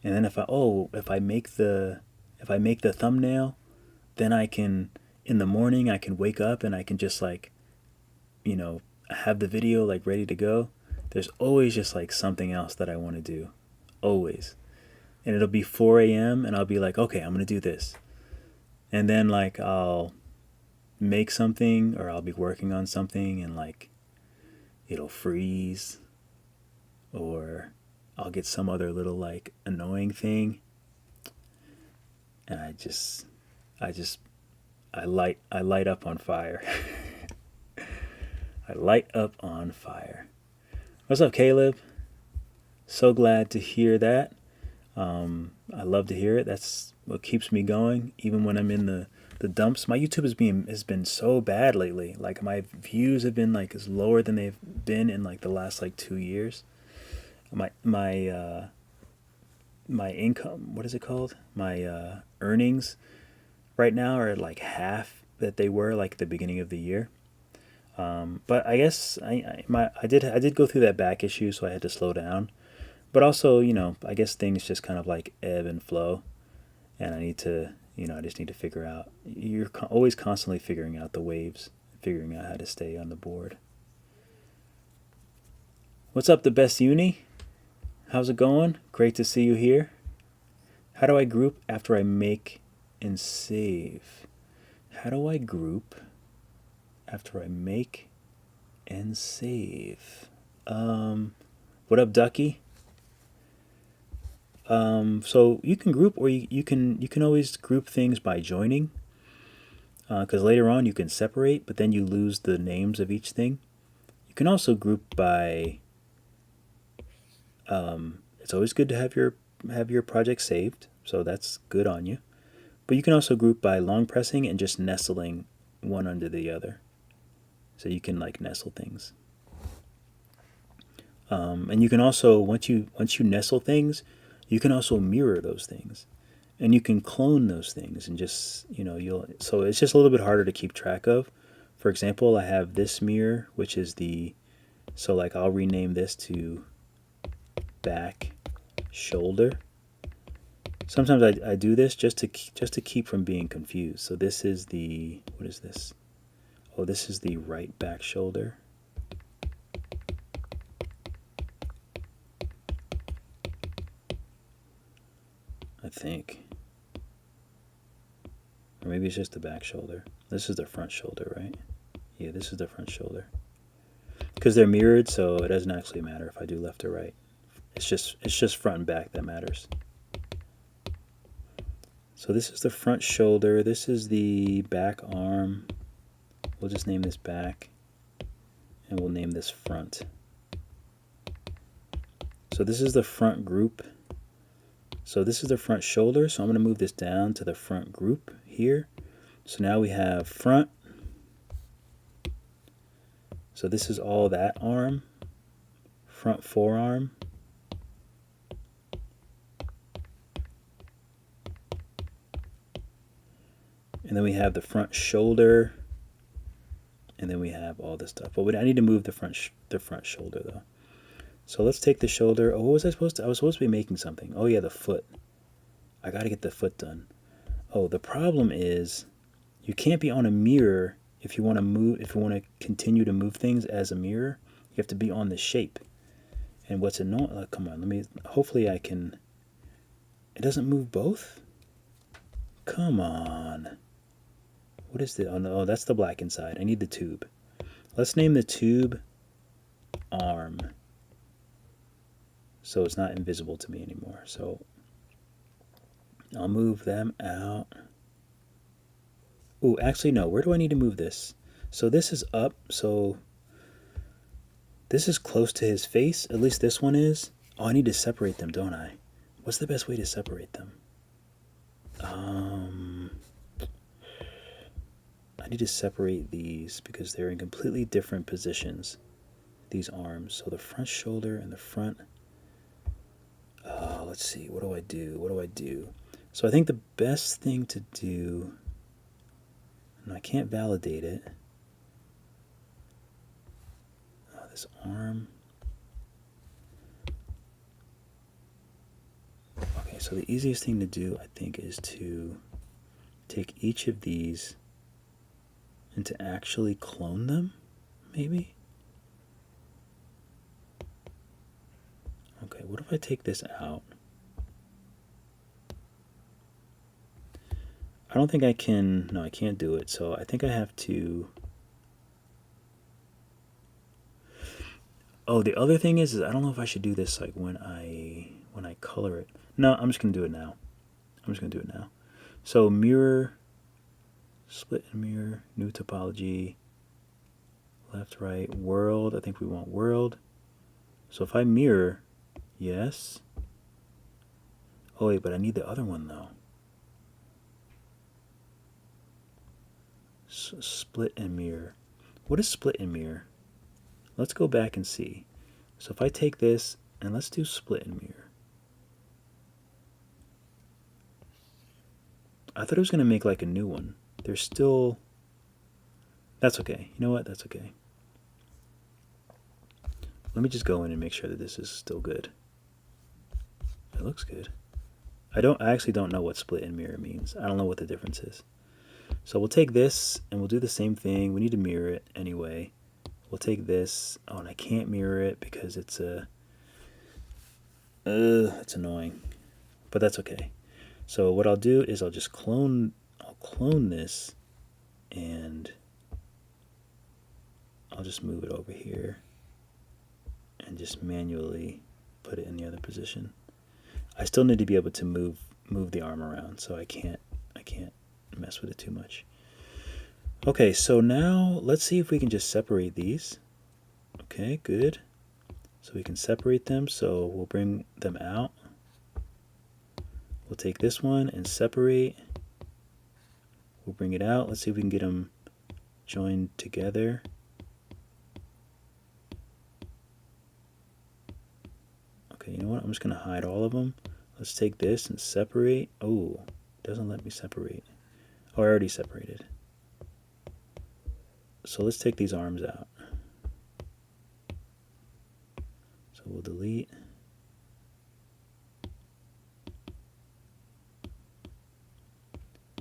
and then if I make the thumbnail, then I can, in the morning, I can wake up and I can just like, have the video like ready to go. There's always just like something else that I want to do, always. And it'll be 4 a.m. and I'll be like, okay, I'm gonna do this, and then like I'll make something, or I'll be working on something, and like it'll freeze, or I'll get some other little like annoying thing, and I light up on fire. I light up on fire. What's up, Caleb? So glad to hear that. I love to hear it. That's what keeps me going, even when I'm in the dumps. My YouTube has been so bad lately. Like, my views have been like lower than they've been in like the last like 2 years. My income, what is it called? My earnings right now are like half that they were like at the beginning of the year. But I guess I did go through that back issue, so I had to slow down. But also, I guess things just kind of like ebb and flow, and I just need to figure out. You're always constantly figuring out the waves, figuring out how to stay on the board. What's up, the best uni? How's it going? Great to see you here. How do I group after I make and save? How do I group after I make and save? What up, Ducky? So you can group, or you can always group things by joining, because later on you can separate, but then you lose the names of each thing. You can also group by, it's always good to have your project saved, so that's good on you. But you can also group by long pressing and just nestling one under the other. So you can like nestle things. And you can also, once you nestle things, you can also mirror those things, and you can clone those things, and just, so it's just a little bit harder to keep track of. For example, I have this mirror, which is so like I'll rename this to back shoulder. Sometimes I do this just to keep from being confused. So this is what is this? Oh, this is the right back shoulder. I think. Or maybe it's just the back shoulder. This is the front shoulder, right? Yeah, this is the front shoulder. Because they're mirrored, so it doesn't actually matter if I do left or right. It's just front and back that matters. So this is the front shoulder. This is the back arm. We'll just name this back, and we'll name this front. So this is the front group. So this is the front shoulder, so I'm going to move this down to the front group here. So now we have front. So this is all that arm, front forearm. And then we have the front shoulder, and then we have all this stuff. But I need to move the front shoulder though. So let's take the shoulder. Oh, what was I supposed to? I was supposed to be making something. Oh yeah, the foot. I got to get the foot done. Oh, the problem is You can't be on a mirror if you want to move, if you want to continue to move things as a mirror. You have to be on the shape. And what's annoying, come on, let me, hopefully I can, it doesn't move both? Come on. What is the, oh no, that's the black inside. I need the tube. Let's name the tube arm, so it's not invisible to me anymore. So I'll move them out. Oh, actually no, where do I need to move this? So this is up, so this is close to his face, at least this one is. Oh, I need to separate them, don't I? What's the best way to separate them? I need to separate these because they're in completely different positions, these arms. So the front shoulder and the front, let's see, what do I do? So I think the best thing to do, and I can't validate it, this arm. Okay, so the easiest thing to do, I think, is to take each of these and to actually clone them, maybe? Okay, what if I take this out? I don't think I can, no, I can't do it, so I think I have to, oh, the other thing is I don't know if I should do this like when I color it. No, I'm just gonna do it now. So mirror, split and mirror, new topology, left, right, world. I think we want world. So if I mirror, yes. Oh wait, but I need the other one though. Split and mirror. What is split and mirror? Let's go back and see. So if I take this and let's do split and mirror. I thought it was going to make like a new one. There's still, that's okay. You know what? That's okay. Let me just go in and make sure that this is still good. It looks good. I actually don't know what split and mirror means. I don't know what the difference is. So we'll take this and we'll do the same thing. We need to mirror it anyway. We'll take this. Oh, and I can't mirror it because it's it's annoying, but that's okay. So what I'll do is I'll just clone this, and I'll just move it over here and just manually put it in the other position. I still need to be able to move the arm around, so I can't mess with it too much. Okay, so now let's see if we can just separate these. Okay, good. So we can separate them, so we'll bring them out. We'll take this one and separate. We'll bring it out. Let's see if we can get them joined together. Okay, you know what? I'm just going to hide all of them. Let's take this and separate. Oh, it doesn't let me separate. Oh, I already separated. So let's take these arms out. So we'll delete.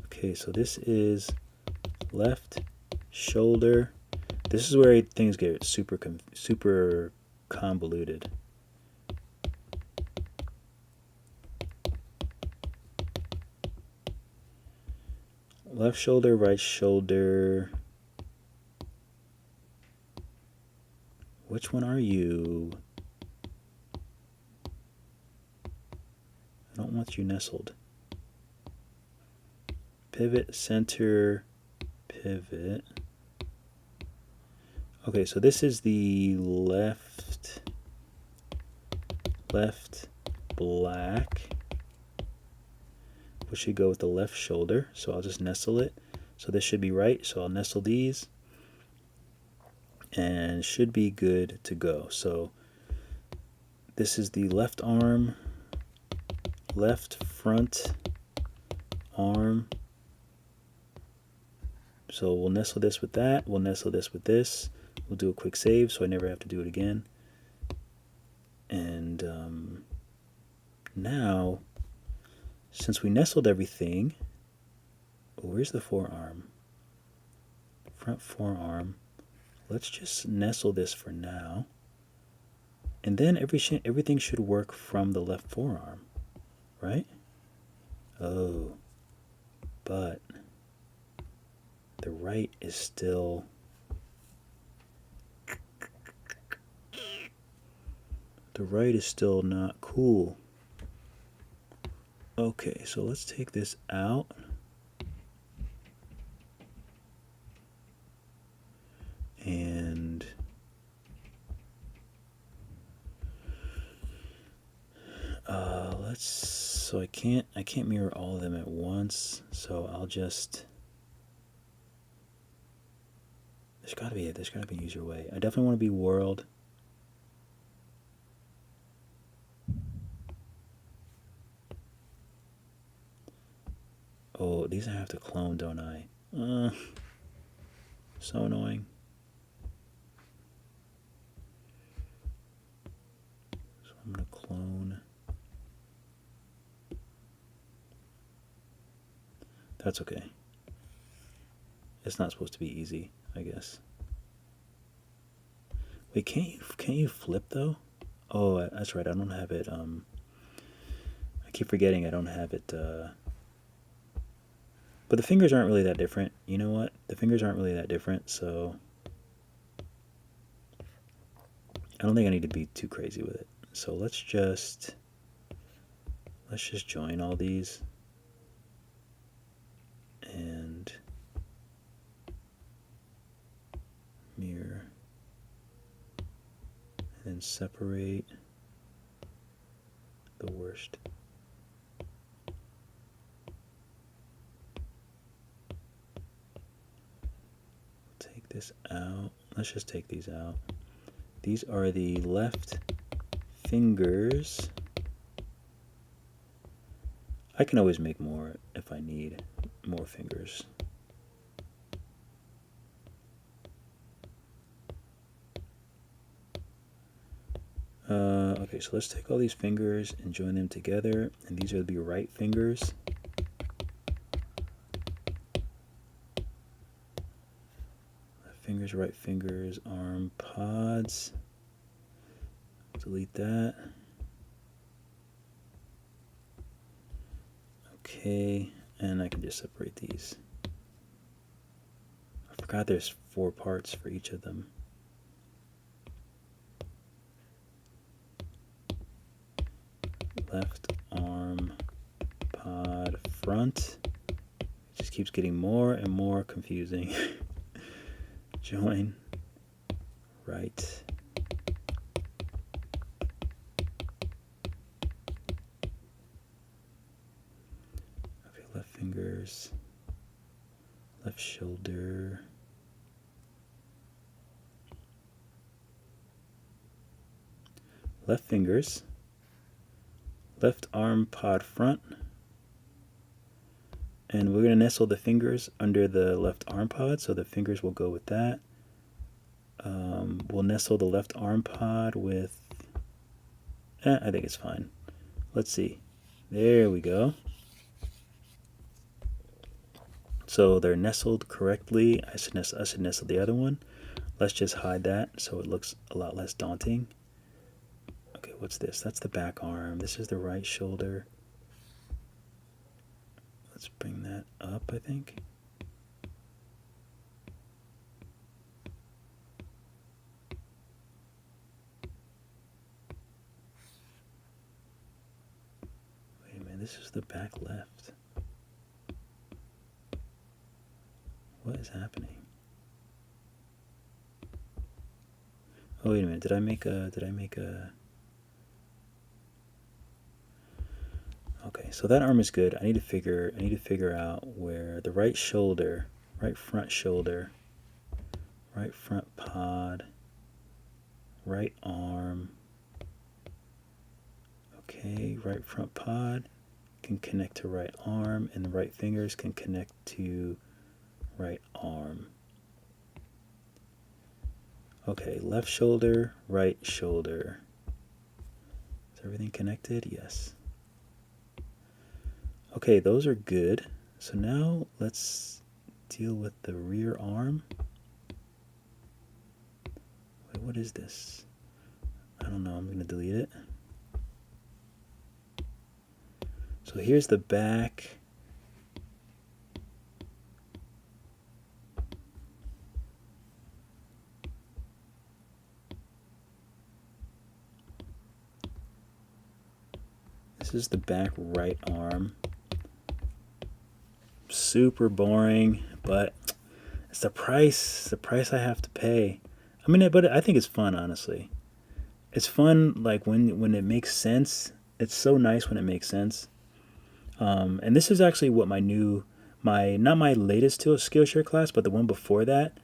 Okay, so this is left shoulder. This is where things get super convoluted. Left shoulder, right shoulder. Which one are you? I don't want you nestled. Pivot, center, pivot. Okay, so this is the left black, which should go with the left shoulder. So I'll just nestle it. So this should be right. So I'll nestle these and should be good to go. So this is the left arm, left front arm. So we'll nestle this with that. We'll nestle this with this. We'll do a quick save so I never have to do it again. And now, since we nestled everything, where's the forearm? front forearm. Let's just nestle this for now. And then everything should work from the left forearm, right? Oh, but the right is still... The right is still not cool. Okay, so let's take this out. And so I can't mirror all of them at once, so I'll just... There's gotta be an easier way. I definitely want to be world. Oh, these I have to clone, don't I? So annoying. So I'm gonna clone. That's okay. It's not supposed to be easy, I guess. Wait, can't you flip though? Oh, that's right. I don't have it. I keep forgetting I don't have it. But the fingers aren't really that different. You know what? The fingers aren't really that different, so I don't think I need to be too crazy with it. So let's just join all these and mirror and then separate the worst. Take this out. Let's just take these out. These are the left fingers. I can always make more if I need more fingers. Okay, so let's take all these fingers and join them together, and these are the right fingers. Left fingers, right fingers, arm pods. Delete that. Okay, and I can just separate these. I forgot there's 4 parts for each of them. Left arm pod front. It just keeps getting more and more confusing. Join right. Okay, left fingers, left shoulder. Left fingers, left arm pod front, and we're going to nestle the fingers under the left arm pod, so the fingers will go with that. We'll nestle the left arm pod with, I think it's fine. Let's see. There we go. So they're nestled correctly. I should nestle the other one. Let's just hide that so it looks a lot less daunting. Okay, what's this? That's the back arm. This is the right shoulder. Let's bring that up, I think. Wait a minute, this is the back left. What is happening? Oh, wait a minute. Did I make a... Okay, so that arm is good. I need to figure out where the right shoulder, right front shoulder, right front pod, right arm. Okay, right front pod can connect to right arm, and the right fingers can connect to right arm. Okay, left shoulder, right shoulder. Is everything connected? Yes. Okay, those are good. So now let's deal with the rear arm. what is this? I don't know. I'm going to delete it. So here's the back. This is the back right arm. Super boring, but it's the price I have to pay. I mean, but I think it's fun, honestly. It's fun, like when it makes sense. It's so nice when it makes sense. And this is actually what not my latest Skillshare class, but the one before that,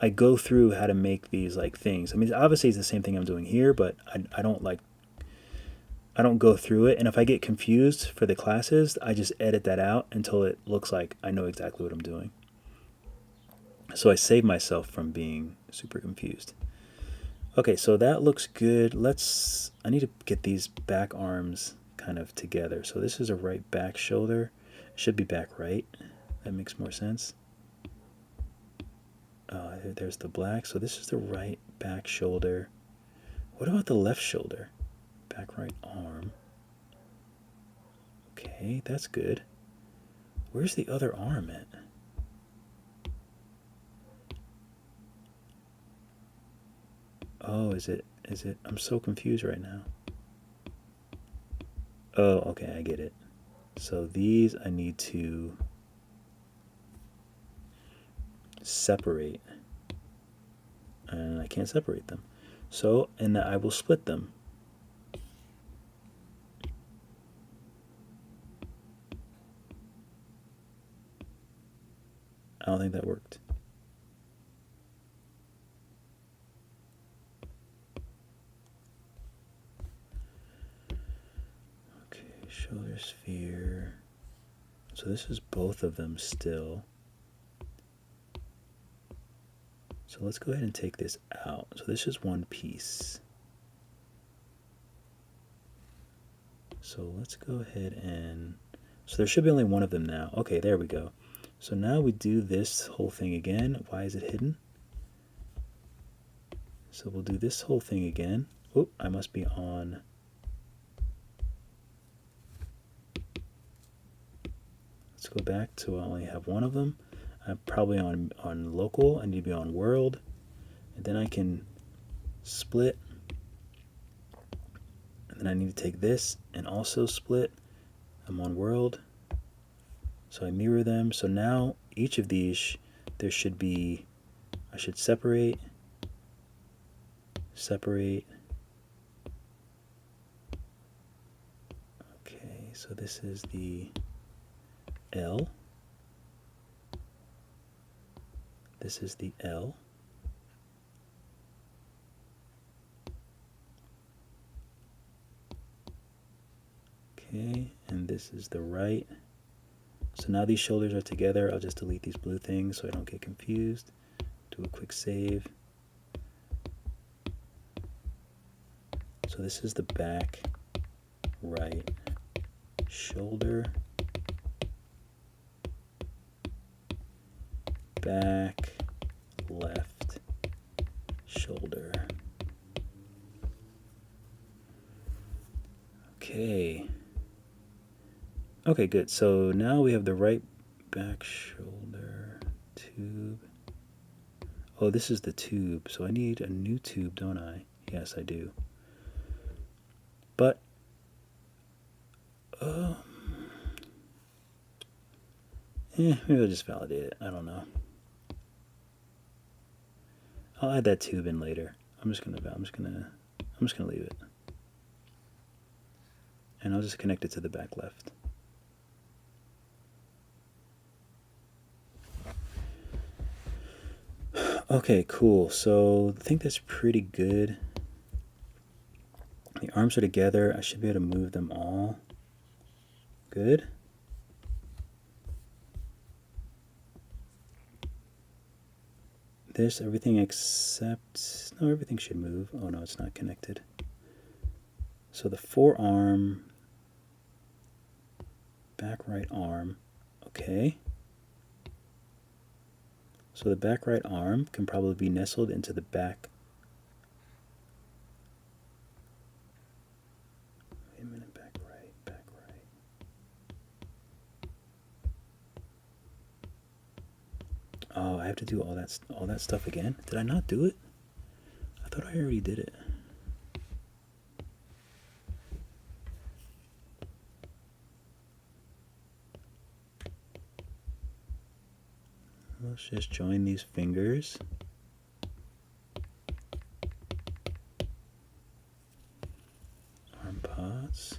I go through how to make these like things. I mean, obviously it's the same thing I'm doing here, but I don't go through it. And if I get confused for the classes, I just edit that out until it looks like I know exactly what I'm doing. So I save myself from being super confused. Okay, so that looks good. I need to get these back arms kind of together. So this is a right back shoulder. It should be back right. That makes more sense. There's the black. So this is the right back shoulder. What about the left shoulder? Back right arm. Okay, that's good. Where's the other arm at? Oh, is it? I'm so confused right now. Oh, okay, I get it. So these I need to separate. And I can't separate them. So, and I will split them. I don't think that worked. Okay, shoulder sphere. So this is both of them still. So let's go ahead and take this out. So this is one piece. So let's go ahead and, so there should be only one of them now. Okay, there we go. So now we do this whole thing again. Why is it hidden? So we'll do this whole thing again. Oh, I must be on. Let's go back to I only have one of them. I'm probably on local. I need to be on world. And then I can split. And then I need to take this and also split. I'm on world. So I mirror them. So now each of these, there should be, I should separate. Okay, so this is the L. This is the L. Okay, and this is the right. So now these shoulders are together. I'll just delete these blue things so I don't get confused. Do a quick save. So this is the back right shoulder. Back left shoulder. Okay. Okay, good. So now we have the right back shoulder tube. Oh, this is the tube. So I need a new tube, don't I? Yes, I do. But maybe I'll just validate it. I don't know. I'll add that tube in later. I'm just gonna leave it. And I'll just connect it to the back left. Okay, cool. So I think that's pretty good. The arms are together. I should be able to move them all. Good. This, everything except, no, everything should move. Oh no, it's not connected. So the forearm, back right arm, okay. So the back right arm can probably be nestled into the back have to do all that stuff again? Did I not do it? I thought I already did it. Let's just join these fingers. Arm pots.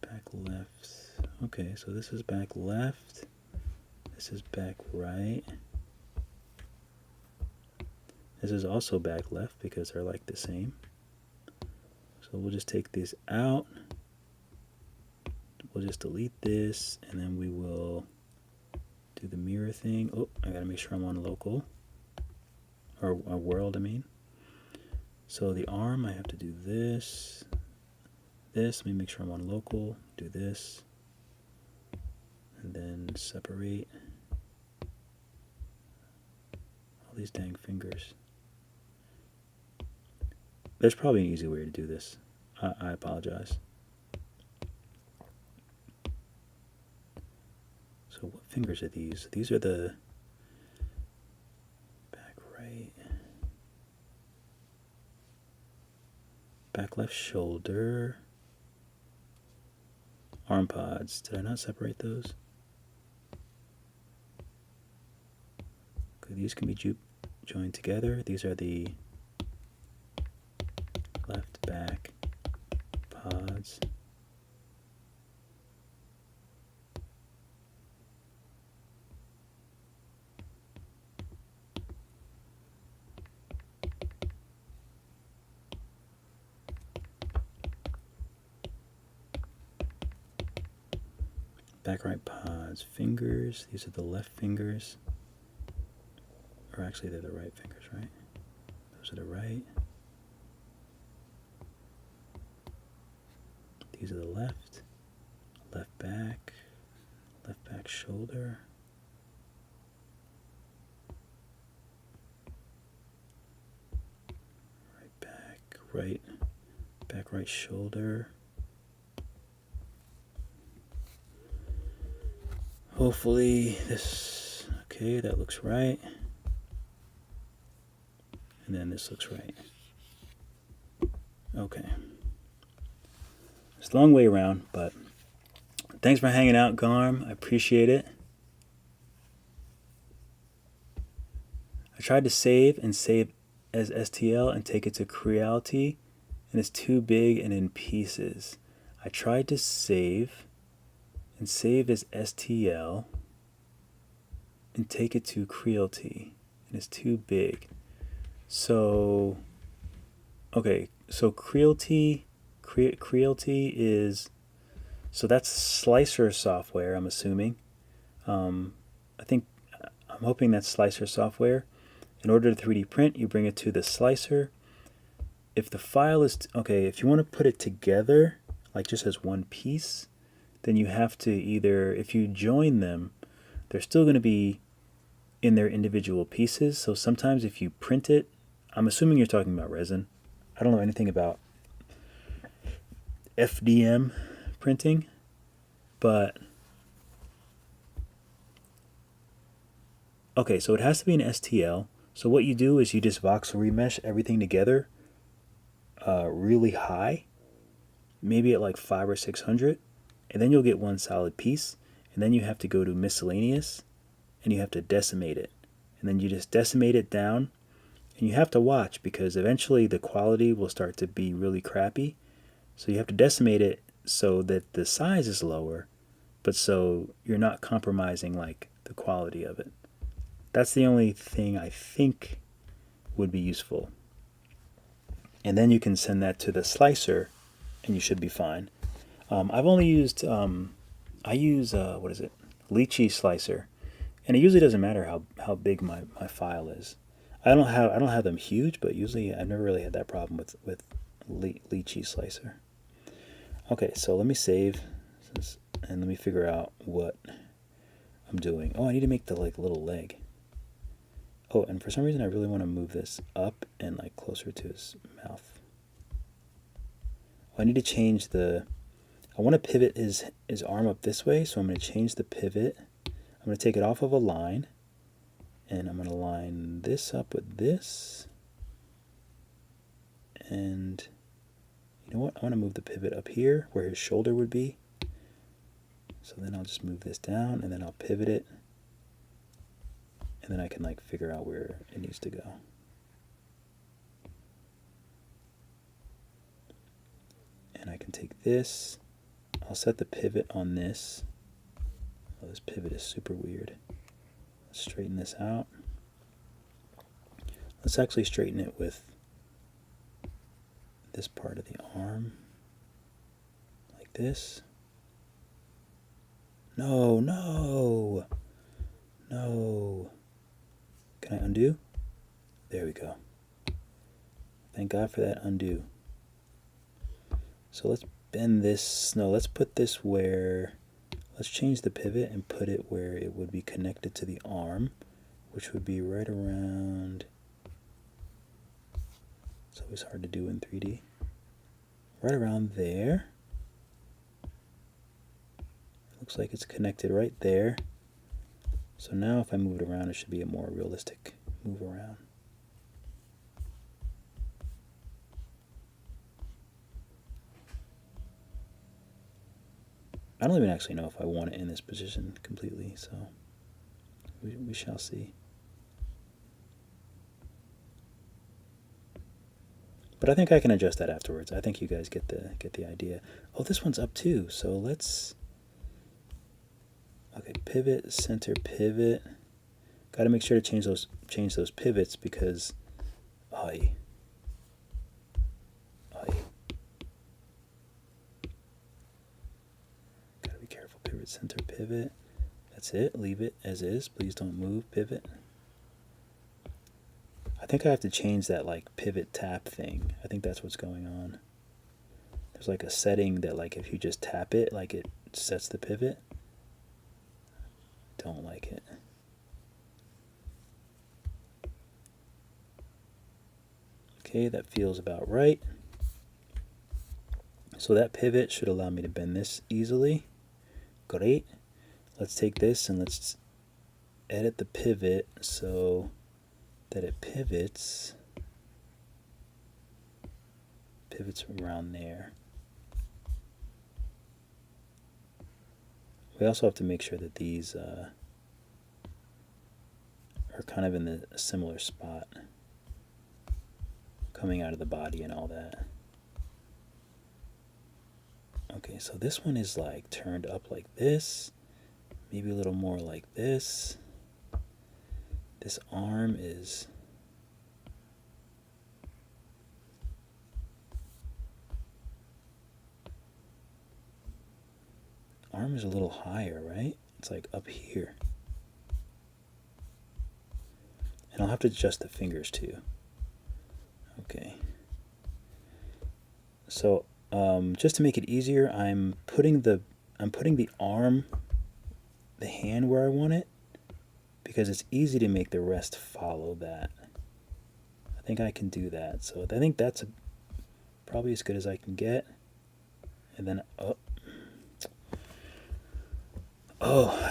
Back left. Okay, so this is back left. This is back right. This is also back left because they're like the same. So we'll just take this out. We'll just delete this, and then we will do the mirror thing. Oh, I gotta make sure I'm on local. Or world, I mean. So the arm, I have to do this. This, let me make sure I'm on local. Do this. And then separate. All these dang fingers. There's probably an easy way to do this. I apologize. So what fingers are these? These are the back right, back left shoulder, arm pods. Did I not separate those? Okay, these can be joined together. These are the left back pods. Back right pods, fingers. These are the left fingers. Or actually they're the right fingers, right? Those are the right. These are the left. Left back shoulder. Back right shoulder. Hopefully this, okay, that looks right. And then this looks right. Okay. It's a long way around, but thanks for hanging out, Garm. I appreciate it. I tried to save as STL and take it to Creality, and it's too big and in pieces. I tried to save and save as STL and take it to Creality, and it's too big. So, okay, so Creality is, so that's slicer software, I'm assuming. I'm hoping that's slicer software. In order to 3D print, you bring it to the slicer. If the file is, okay, if you want to put it together, like just as one piece, then you have to either, if you join them, they're still going to be in their individual pieces. So sometimes if you print it, I'm assuming you're talking about resin. I don't know anything about FDM printing, but okay, so it has to be an STL. So what you do is you just voxel remesh everything together really high, maybe at like 500 or 600, and then you'll get one solid piece. And then you have to go to miscellaneous and you have to decimate it, and then you just decimate it down. And you have to watch because eventually the quality will start to be really crappy. So you have to decimate it so that the size is lower, but so you're not compromising like the quality of it. That's the only thing I think would be useful. And then you can send that to the slicer and you should be fine. I've only used, I use, what is it? Lychee slicer. And it usually doesn't matter how big my file is. I don't have them huge, but usually I've never really had that problem with Lychee slicer. Okay, so let me save and let me figure out what I'm doing. Oh, I need to make the like little leg. Oh, and for some reason I really want to move this up and like closer to his mouth. I need to change I want to pivot his arm up this way, so I'm going to change the pivot. I'm going to take it off of a line, and I'm going to line this up with this. And you know what? I want to move the pivot up here where his shoulder would be. So then I'll just move this down, and then I'll pivot it. And then I can like figure out where it needs to go. And I can take this. I'll set the pivot on this. Oh, this pivot is super weird. Let's straighten this out. Let's actually straighten it with this part of the arm. Like this. No, no, no. Can I undo? There we go. Thank God for that undo. So let's bend this. No, let's put this where, let's change the pivot and put it where it would be connected to the arm, which would be right around, it's always hard to do in 3D, right around there. Looks like it's connected right there. So now if I move it around, it should be a more realistic move around. I don't even actually know if I want it in this position completely, so we shall see. But I think I can adjust that afterwards. I think you guys get the idea. Oh, this one's up too, so let's, okay, pivot, center, pivot. Got to make sure to change those pivots because, gotta be careful. Pivot, center, pivot. That's it. Leave it as is. Please don't move. Pivot. I think I have to change that like pivot tap thing. I think that's what's going on. There's like a setting that like if you just tap it, like it sets the pivot. Don't like it. Okay, that feels about right. So that pivot should allow me to bend this easily. Great. Let's take this and let's edit the pivot so that it pivots around there. We also have to make sure that these are kind of in a similar spot, coming out of the body and all that. Okay, so this one is like turned up like this, maybe a little more like this. This arm is a little higher, right? It's like up here. And I'll have to adjust the fingers too. Okay. So just to make it easier, I'm putting the arm, the hand where I want it, because it's easy to make the rest follow that. I think I can do that. So I think that's probably as good as I can get. And then, I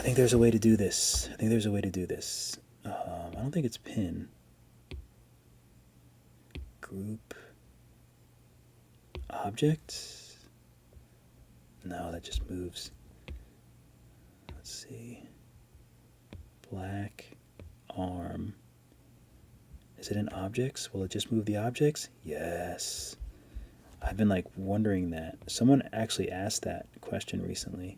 think there's a way to do this. I don't think it's pin. Group. Object. No, that just moves. Let's see. Black arm. Is it in objects? Will it just move the objects? Yes. I've been like wondering that. Someone actually asked that question recently.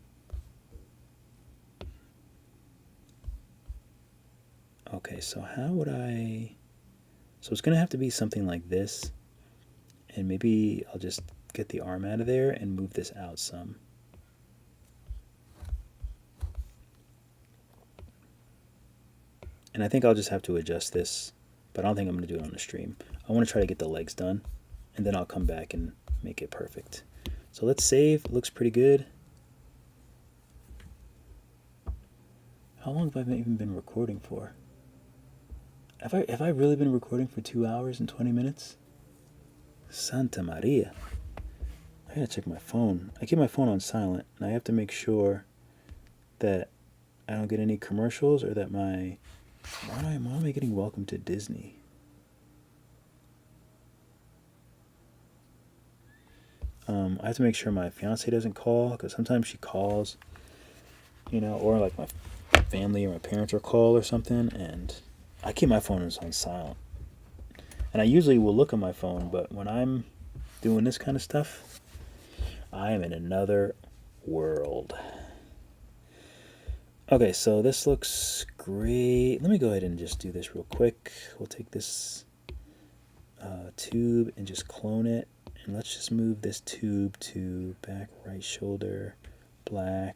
Okay, so how would I... So it's going to have to be something like this. And maybe I'll just get the arm out of there and move this out some. And I think I'll just have to adjust this, but I don't think I'm going to do it on the stream. I want to try to get the legs done, and then I'll come back and make it perfect. So let's save. It looks pretty good. How long have I even been recording for? Have I really been recording for 2 hours and 20 minutes? Santa Maria. I I gotta check my phone. I keep my phone on silent, and I have to make sure that I don't get any commercials or that my... Why am I getting Welcome to Disney? I have to make sure my fiance doesn't call, because sometimes she calls, you know, or like my family or my parents will call or something, and I keep my phone on silent. And I usually will look at my phone, but when I'm doing this kind of stuff, I am in another world. Okay, so this looks great. Let me go ahead and just do this real quick. We'll take this tube and just clone it. And let's just move this tube to back right shoulder, black,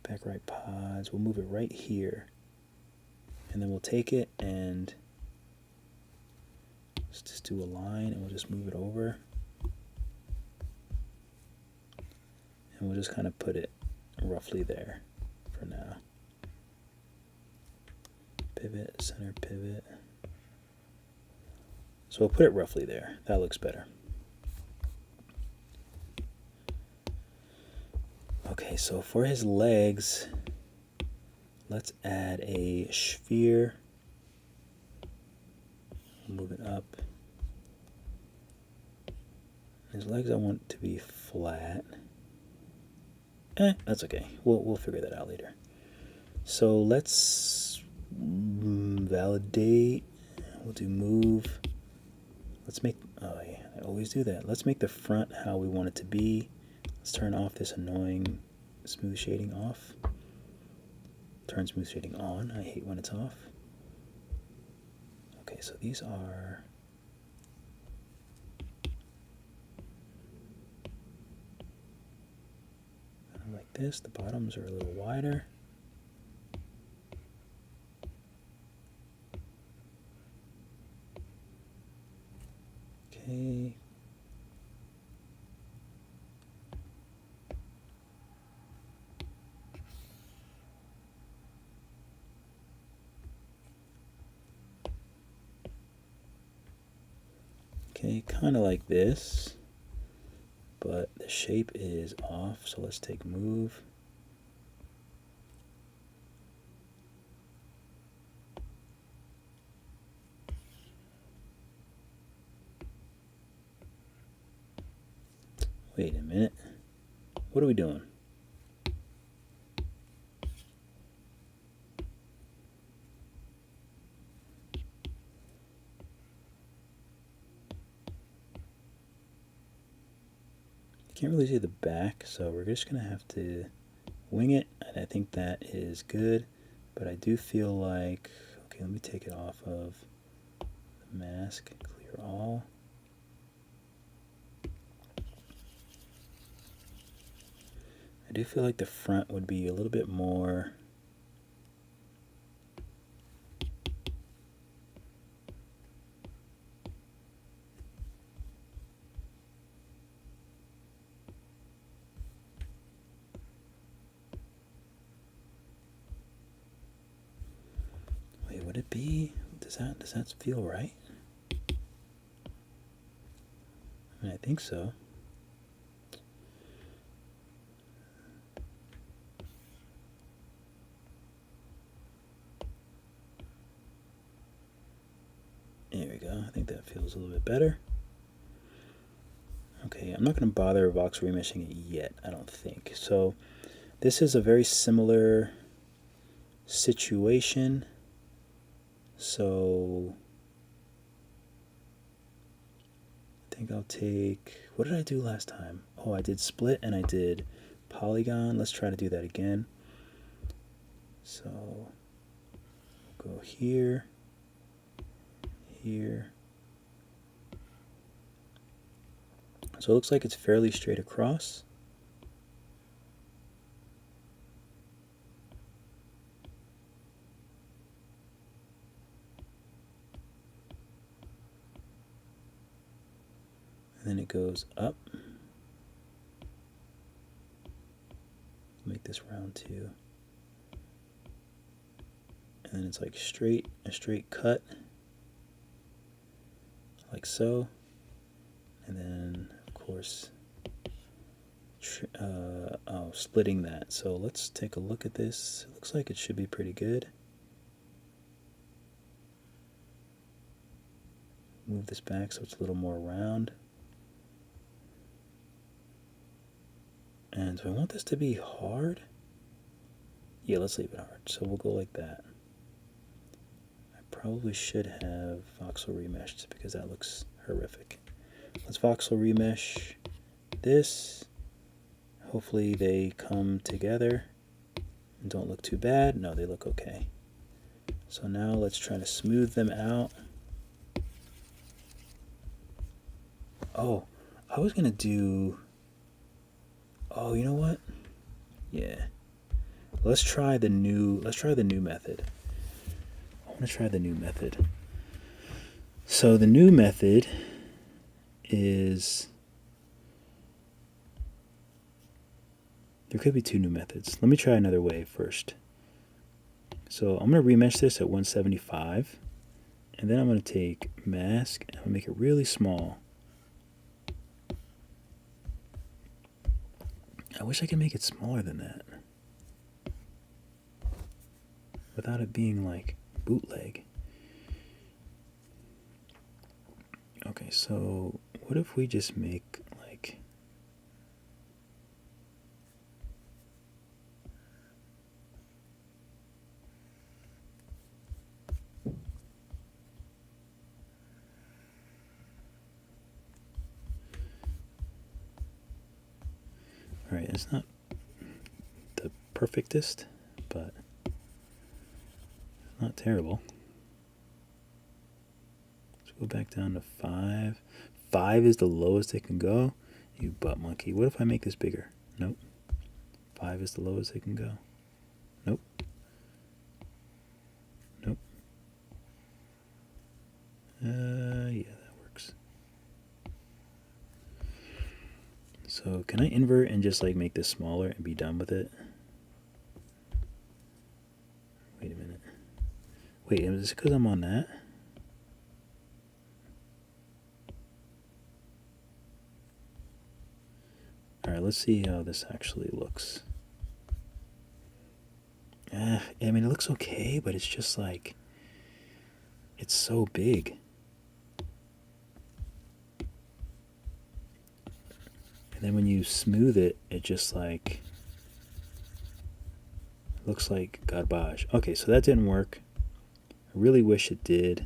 back right pods. We'll move it right here. And then we'll take it and let's just do a line and we'll just move it over. And we'll just kind of put it roughly there for now. Pivot, center pivot. So we'll put it roughly there. That looks better. Okay, so for his legs, let's add a sphere. Move it up. His legs I want to be flat. That's okay. We'll figure that out later. So let's validate. We'll do move. Let's make, oh yeah, I always do that. Let's make the front how we want it to be. Let's turn off this annoying smooth shading off. Turn smooth shading on. I hate when it's off. Okay, so these are like this. The bottoms are a little wider. Okay. Okay, kind of like this, but the shape is off, so let's take move. Wait a minute. What are we doing? Can't really see the back, so we're just gonna have to wing it, and I think that is good, but I do feel like, okay, let me take it off of the mask, clear all. I do feel like the front would be a little bit more would it be? Does that feel right? I mean, I think so. There we go. I think that feels a little bit better. Okay, I'm not going to bother box remeshing it yet, I don't think. So this is a very similar situation. So I think I'll take, what did I do last time? Oh, I did split and I did polygon. Let's try to do that again. So we'll go here, here. So it looks like it's fairly straight across. And then it goes up. Make this round too. And then it's like straight, a straight cut, like so. And then, of course, splitting that. So let's take a look at this. It looks like it should be pretty good. Move this back so it's a little more round. And do I want this to be hard? Yeah, let's leave it hard. So we'll go like that. I probably should have voxel remeshed because that looks horrific. Let's voxel remesh this. Hopefully they come together and don't look too bad. No, they look okay. So now let's try to smooth them out. Oh, I was gonna do, oh, you know what? Yeah. Let's try the new method. I want to try the new method. So the new method is, there could be two new methods. Let me try another way first. So I'm going to remesh this at 175, and then I'm going to take mask and I'm going to make it really small. I wish I could make it smaller than that without it being like bootleg. Okay, so what if we just make like, all right, it's not the perfectest, but not terrible. Let's go back down to 5. 5 is the lowest it can go. You butt monkey. What if I make this bigger? Nope. 5 is the lowest it can go. Nope. Nope. Yeah, that works. So can I invert and just like make this smaller and be done with it? Wait a minute. Wait, is it because I'm on that? Alright, let's see how this actually looks. I mean, it looks okay, but it's just like, it's so big. And then when you smooth it, it just like, looks like garbage. Okay, so that didn't work. I really wish it did.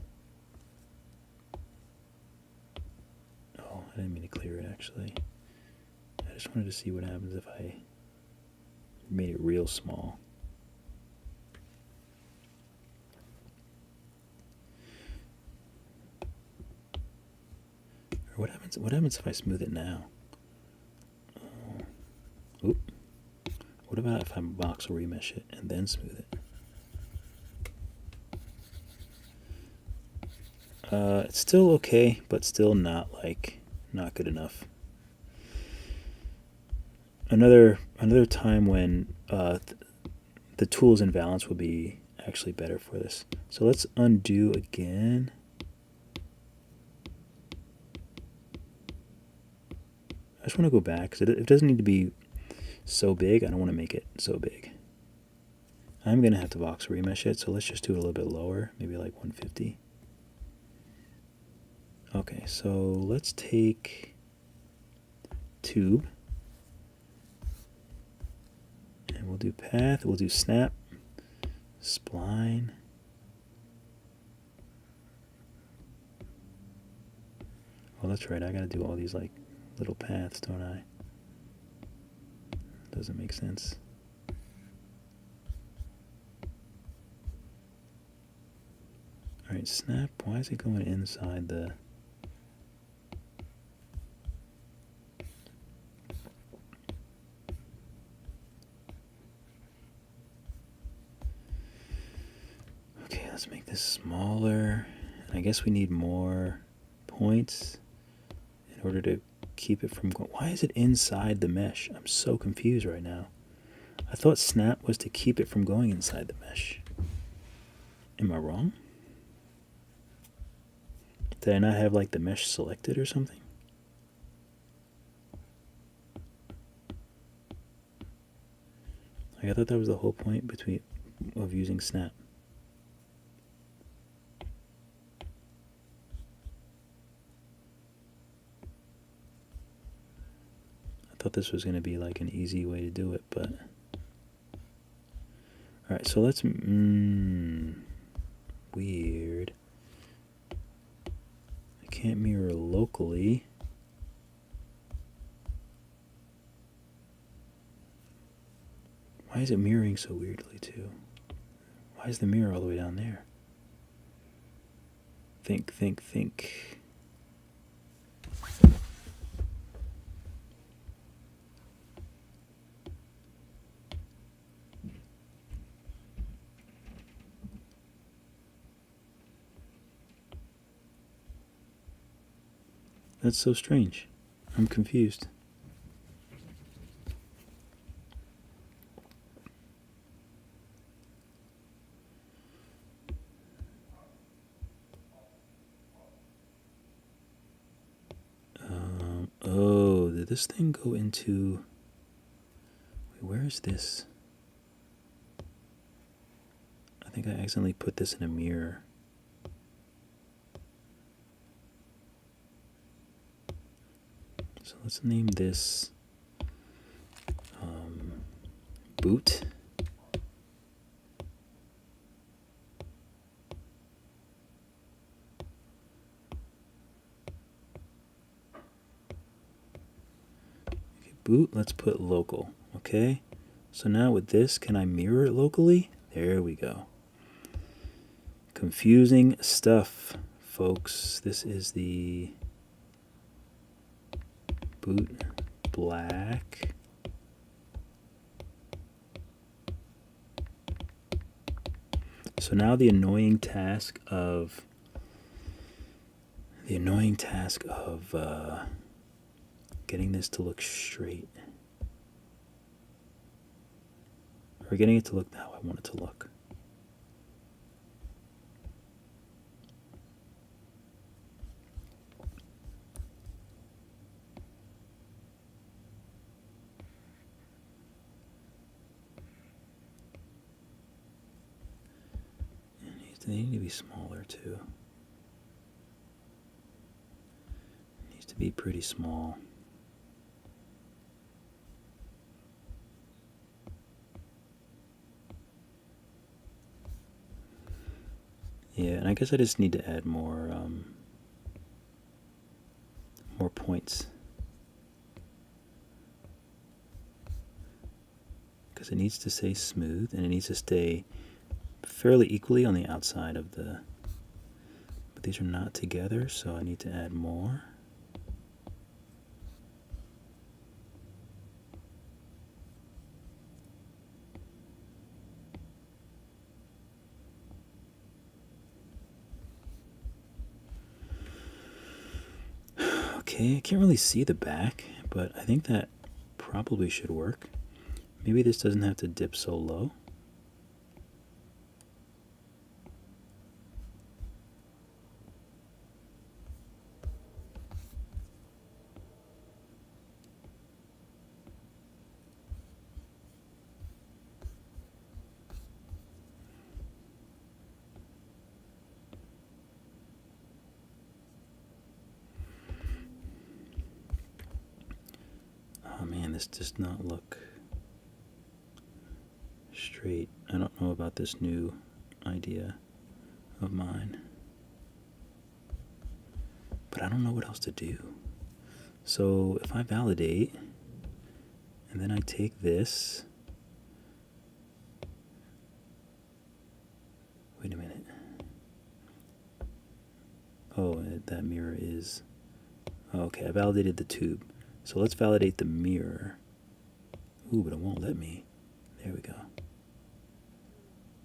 Oh, I didn't mean to clear it actually. I just wanted to see what happens if I made it real small. Or what happens if I smooth it now? Oop. What about if I voxel remesh it and then smooth it? It's still okay, but still not good enough. Another time when the tools in balance will be actually better for this. So let's undo again. I just want to go back because it doesn't need to be so big. I don't want to make it so big. I'm going to have to voxel remesh it, so let's just do it a little bit lower, maybe like 150. Okay, so let's take tube, and we'll do path, we'll do snap, spline, oh that's right, I gotta do all these like little paths, don't I? Doesn't make sense. Alright, snap, why is it going inside the... Okay, let's make this smaller. I guess we need more points in order to keep it from going. Why is it inside the mesh? I'm so confused right now. I thought snap was to keep it from going inside the mesh. Am I wrong? Did I not have like the mesh selected or something? I thought that was the whole point of using snap. I thought this was going to be like an easy way to do it, but... Alright, so let's... weird. I can't mirror locally. Why is it mirroring so weirdly, too? Why is the mirror all the way down there? Think. That's so strange. I'm confused. Oh, did this thing go into... Wait, where is this? I think I accidentally put this in a mirror. So let's name this boot. Okay, boot, let's put local, okay? So now with this, can I mirror it locally? There we go. Confusing stuff, folks. This is the boot black. So now the annoying task of getting this to look straight, or getting it to look how I want it to look. They need to be smaller too. It needs to be pretty small. Yeah, and I guess I just need to add more points, because it needs to stay smooth and it needs to stay fairly equally on the outside of the, but these are not together, so I need to add more. Okay, I can't really see the back, but I think that probably should work. Maybe this doesn't have to dip so low. Oh man, this does not look straight. I don't know about this new idea of mine, but I don't know what else to do. So if I validate, and then I take this, wait a minute. Oh, that mirror is, okay, I validated the tube. So let's validate the mirror. Ooh, but it won't let me. There we go.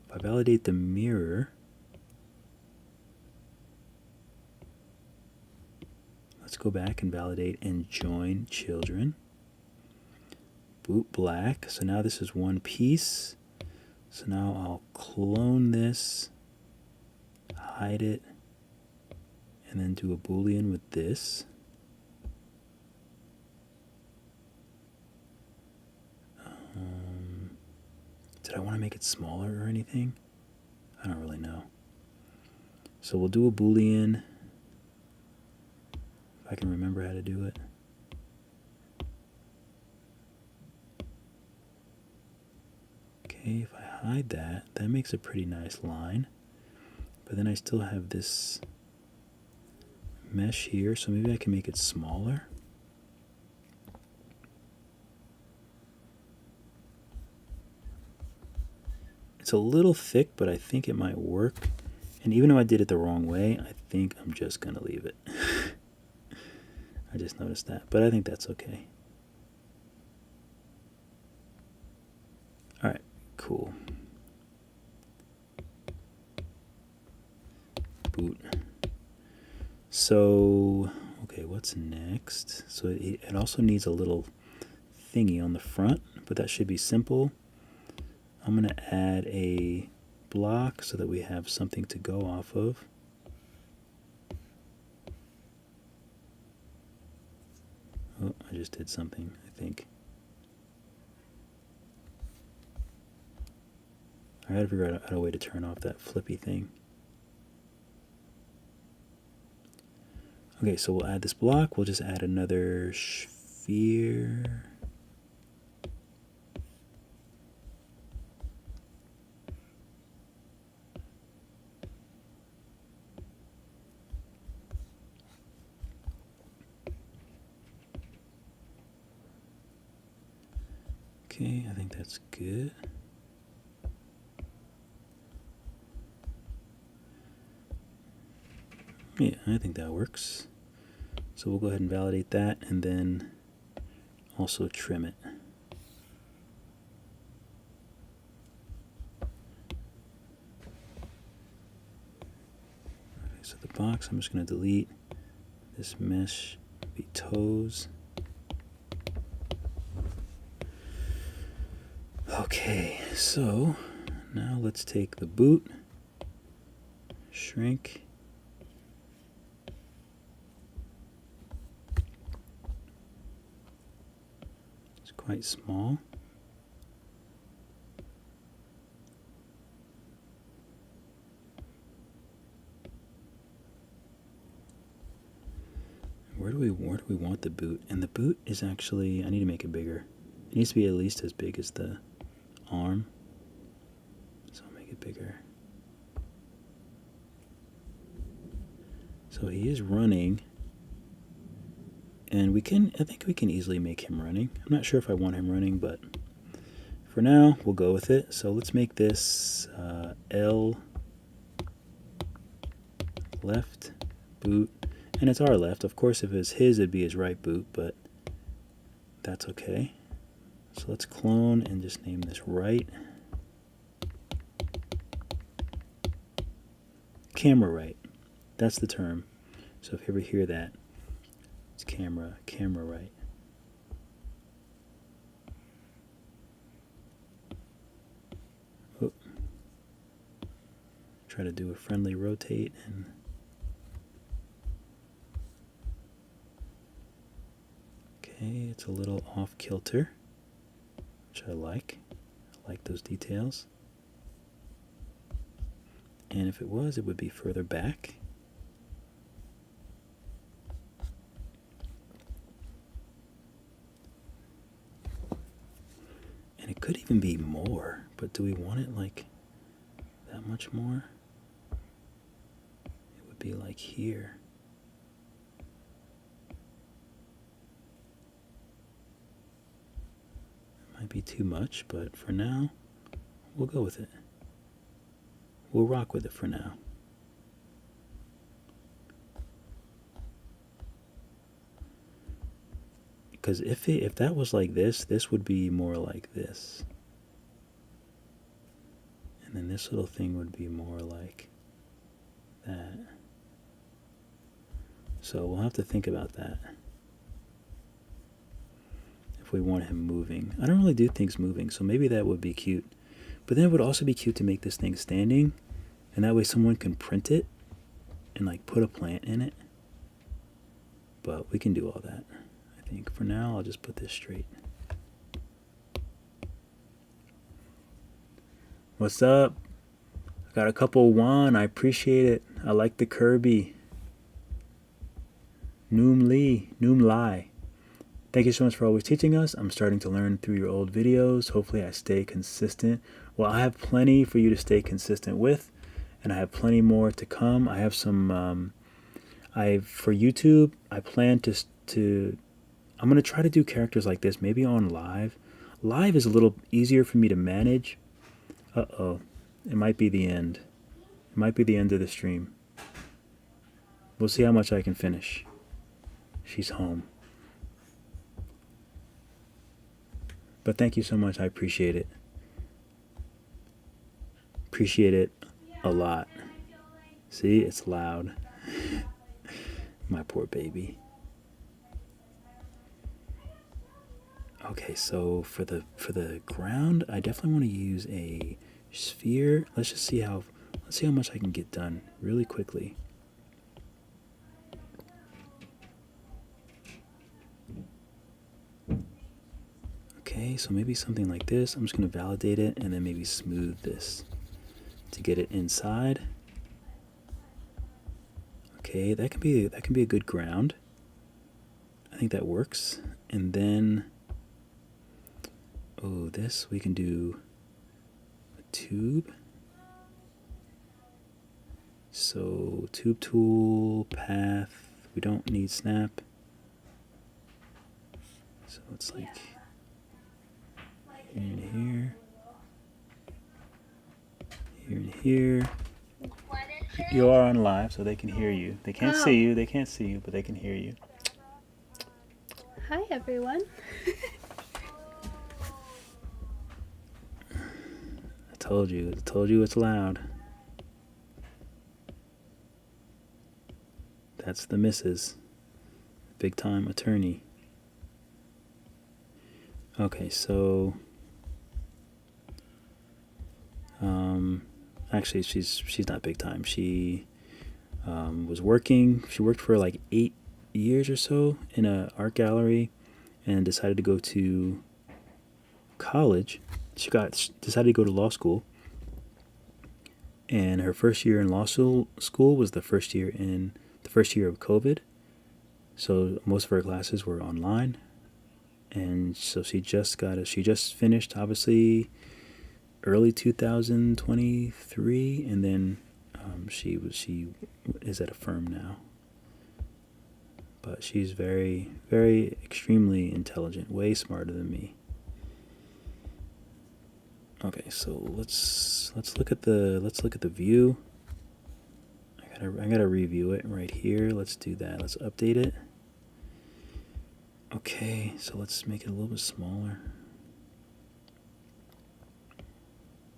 If I validate the mirror, let's go back and validate and join children. Boot black. So now this is one piece. So now I'll clone this, hide it, and then do a Boolean with this. Did I want to make it smaller or anything? I don't really know. So we'll do a Boolean, if I can remember how to do it. Okay, if I hide that, that makes a pretty nice line. But then I still have this mesh here, so maybe I can make it smaller. It's a little thick, but I think it might work. And even though I did it the wrong way, I think I'm just going to leave it. I just noticed that, but I think that's okay. All right, cool. Boot. So, okay, what's next? So it also needs a little thingy on the front, but that should be simple. I'm going to add a block so that we have something to go off of. Oh, I just did something, I think. I gotta figure out a way to turn off that flippy thing. Okay, so we'll add this block. We'll just add another sphere. Okay, I think that's good. Yeah, I think that works. So we'll go ahead and validate that and then also trim it. Okay, so the box, I'm just going to delete this mesh, be toes. Okay, so now let's take the boot, shrink. It's quite small. Where do we want the boot? And the boot is actually, I need to make it bigger. It needs to be at least as big as the arm. So I'll make it bigger. So he is running. And I think we can easily make him running. I'm not sure if I want him running, but for now, we'll go with it. So let's make this L left boot. And it's our left. Of course, if it's his, it'd be his right boot, but that's okay. So let's clone and just name this right. Camera right. That's the term. So if you ever hear that, it's camera right. Oh. Try to do a friendly rotate and okay, it's a little off kilter, which I like. I like those details. And if it was, it would be further back. And it could even be more, but do we want it like that much more? It would be like here. It might be too much, but for now, we'll go with it. We'll rock with it for now. Because if that was like this would be more like this. And then this little thing would be more like that. So we'll have to think about that. If we want him moving. I don't really do things moving, so maybe that would be cute. But then it would also be cute to make this thing standing. And that way someone can print it and like put a plant in it. But we can do all that. I think for now I'll just put this straight. What's up? I got a couple Juan. I appreciate it. I like the Kirby. Noom Lai. Thank you so much for always teaching us. I'm starting to learn through your old videos. Hopefully I stay consistent. Well, I have plenty for you to stay consistent with, and I have plenty more to come. I have some, for YouTube, I plan I'm going to try to do characters like this, maybe on live. Live is a little easier for me to manage. Uh-oh. It might be the end. It might be the end of the stream. We'll see how much I can finish. She's home. But thank you so much. I appreciate it. Appreciate it a lot. See, it's loud. My poor baby. Okay, so for the ground, I definitely want to use a sphere. Let's see how much I can get done really quickly. Okay, so maybe something like this. I'm just going to validate it and then maybe smooth this to get it inside. Okay, that can be a good ground. I think that works. And then, oh, this we can do a tube. So tube tool, path. We don't need snap. So it's like here and here, here and here. You are on live, so they can hear you. They can't see you. They can't see you, but they can hear you. Hi, everyone. I told you it's loud. That's the missus. Big time attorney. Okay, so actually she's not big time. She was working. She worked for like 8 years or so in an art gallery and decided to go to college. She decided to go to law school. And her first year in law school was the first year of COVID. So most of her classes were online. And so she just finished, obviously, early 2023, and then she is at a firm now. But she's very, very extremely intelligent, way smarter than me. Okay, so let's look at the view. I gotta review it right here. Let's do that. Let's update it. Okay, so let's make it a little bit smaller.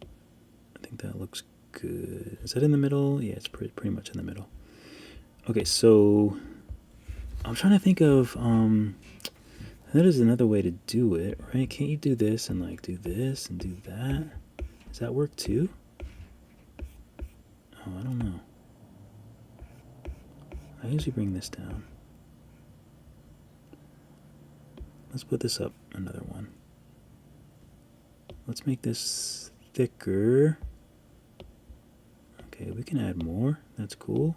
I think that looks good. Is that in the middle? Yeah, it's pretty much in the middle. Okay, so I'm trying to think of that is another way to do it, right? Can't you do this and like do this and do that? Does that work too? Oh, I don't know. I usually bring this down. Let's put this up another one. Let's make this thicker. Okay, we can add more. That's cool.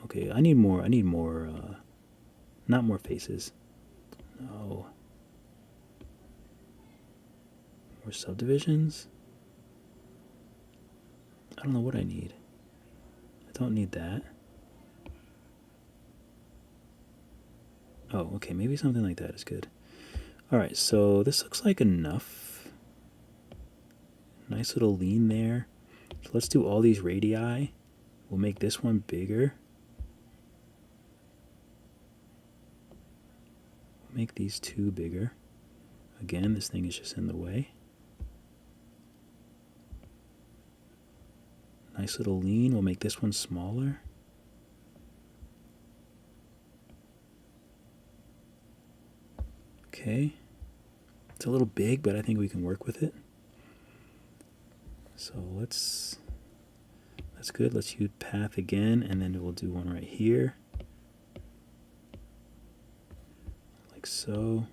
Okay, I need more, not more faces. No. More subdivisions? I don't know what I need. I don't need that. Oh, okay, maybe something like that is good. Alright, so this looks like enough. Nice little lean there. So let's do all these radii. We'll make this one bigger. We'll make these two bigger. Again, this thing is just in the way. Nice little lean. We'll make this one smaller. Okay. It's a little big, but I think we can work with it. So that's good. Let's use path again, and then we'll do one right here. Like so.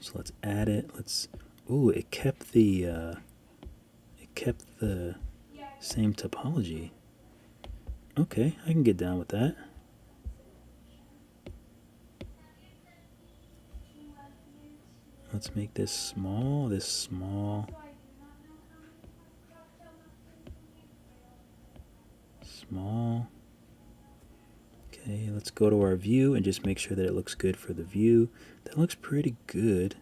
So let's add it. Ooh, it kept the kept the same topology. Okay, I can get down with that. Let's make this small, small. Okay, let's go to our view and just make sure that it looks good for the view. That looks pretty good.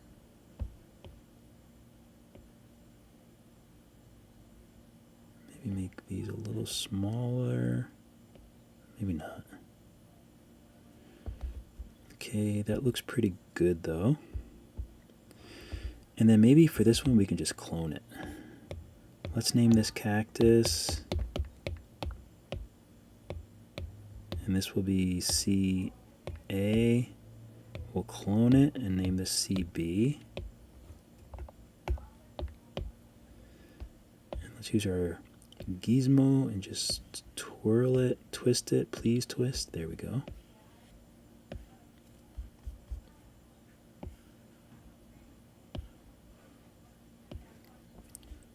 Maybe make these a little smaller. Maybe not. Okay, that looks pretty good though. And then maybe for this one we can just clone it. Let's name this Cactus. And this will be CA. We'll clone it and name this CB. And let's use our gizmo and just twirl it, twist it, please twist. There we go.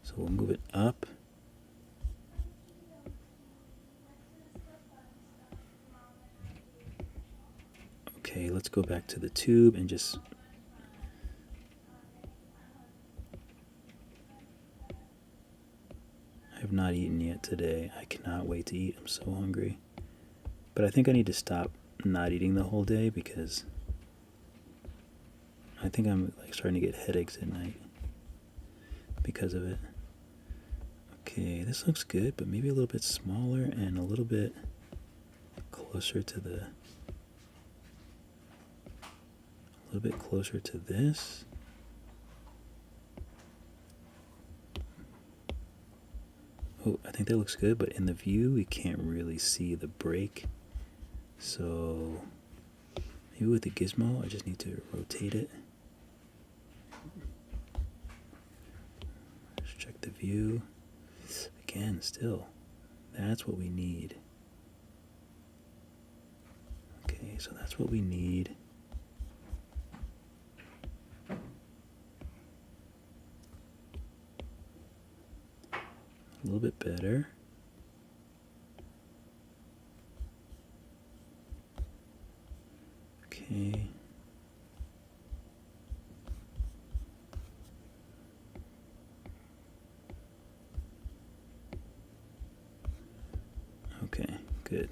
So we'll move it up. Okay, let's go back to the tube and just I have not eaten yet today. I cannot wait to eat. I'm so hungry. But I think I need to stop not eating the whole day because I think I'm like starting to get headaches at night because of it. Okay, this looks good, but maybe a little bit smaller and a little bit closer to the this. Oh, I think that looks good, but in the view we can't really see the break. So maybe with the gizmo I just need to rotate it. Let's check the view. Again, still, that's what we need. Okay, so that's what we need. A little bit better. Okay. Okay, good.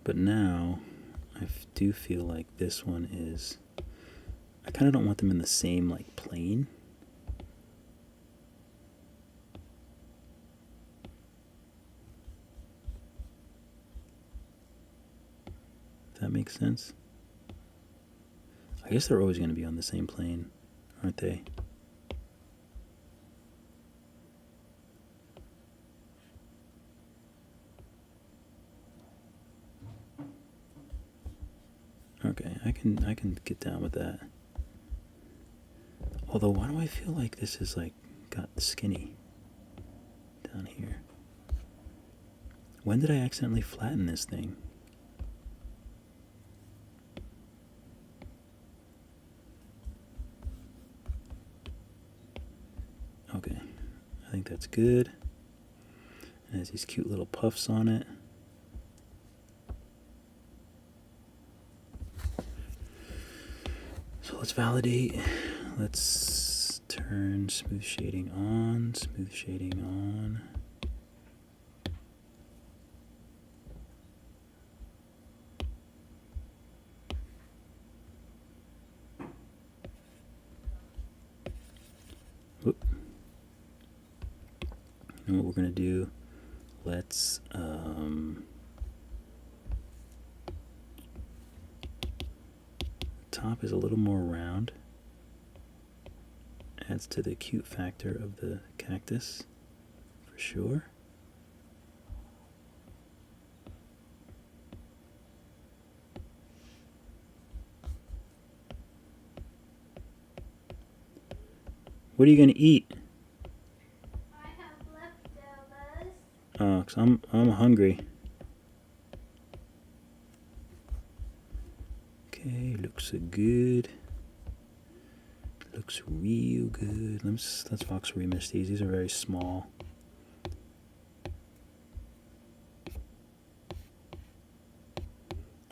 But now I do feel like this one is, I kind of don't want them in the same like plane. If that makes sense. I guess they're always going to be on the same plane, aren't they? Okay, I can get down with that. Although, why do I feel like this is like got skinny down here? When did I accidentally flatten this thing? Okay, I think that's good. It has these cute little puffs on it. So let's validate. Let's turn smooth shading on, smooth shading on. Whoop. You know what we're gonna do? Let's top is a little more round. Adds to the cute factor of the cactus, for sure. What are you gonna eat? I have leftovers. Oh, 'cause I'm hungry. Okay, looks looks real good. Let's voxel remesh these. These are very small.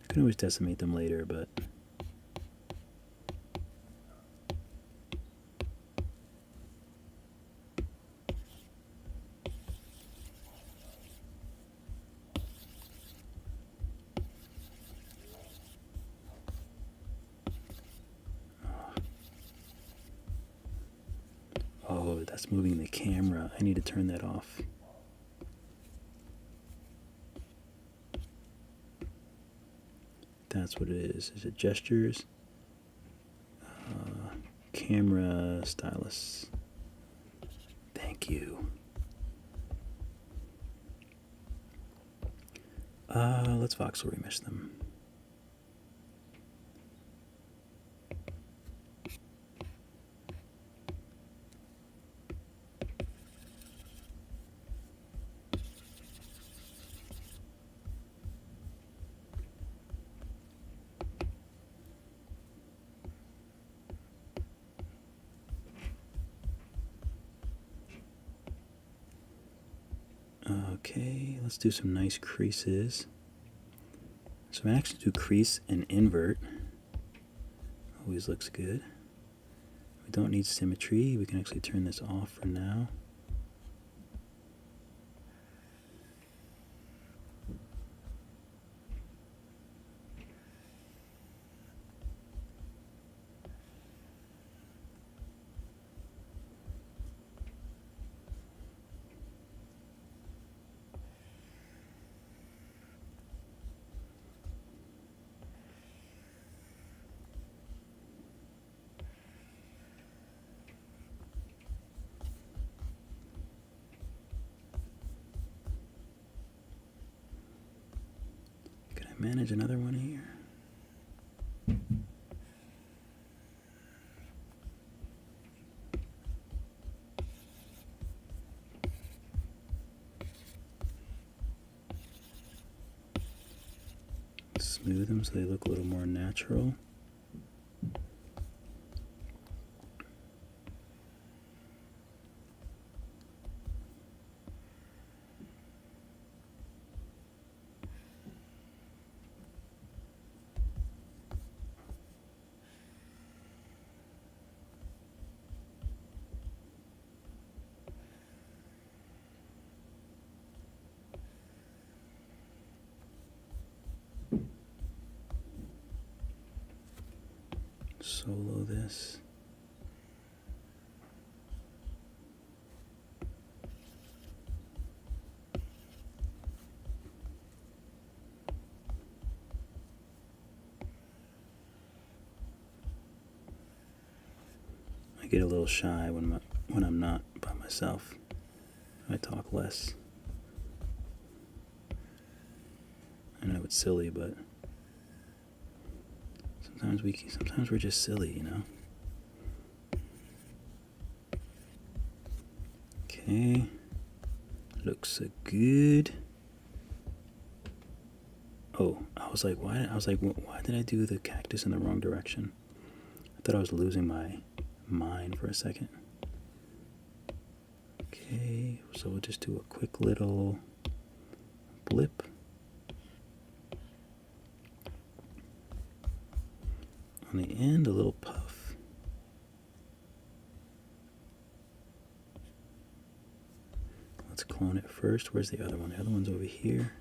I can always decimate them later, but oh, that's moving the camera. I need to turn that off. That's what it is. Is it gestures? Camera stylus. Thank you. Let's voxel remesh them. Okay, let's do some nice creases. So I actually do crease and invert. Always looks good. We don't need symmetry. We can actually turn this off for now. Manage another one here. Smooth them so they look a little more natural. Solo this. I get a little shy when I'm not by myself. I talk less. I know it's silly, but sometimes we're just silly, you know. Okay, looks good. Oh, I was like, why did I do the cactus in the wrong direction? I thought I was losing my mind for a second. Okay, so we'll just do a quick little blip. On the end, a little puff. Let's clone it first. Where's the other one? The other one's over here.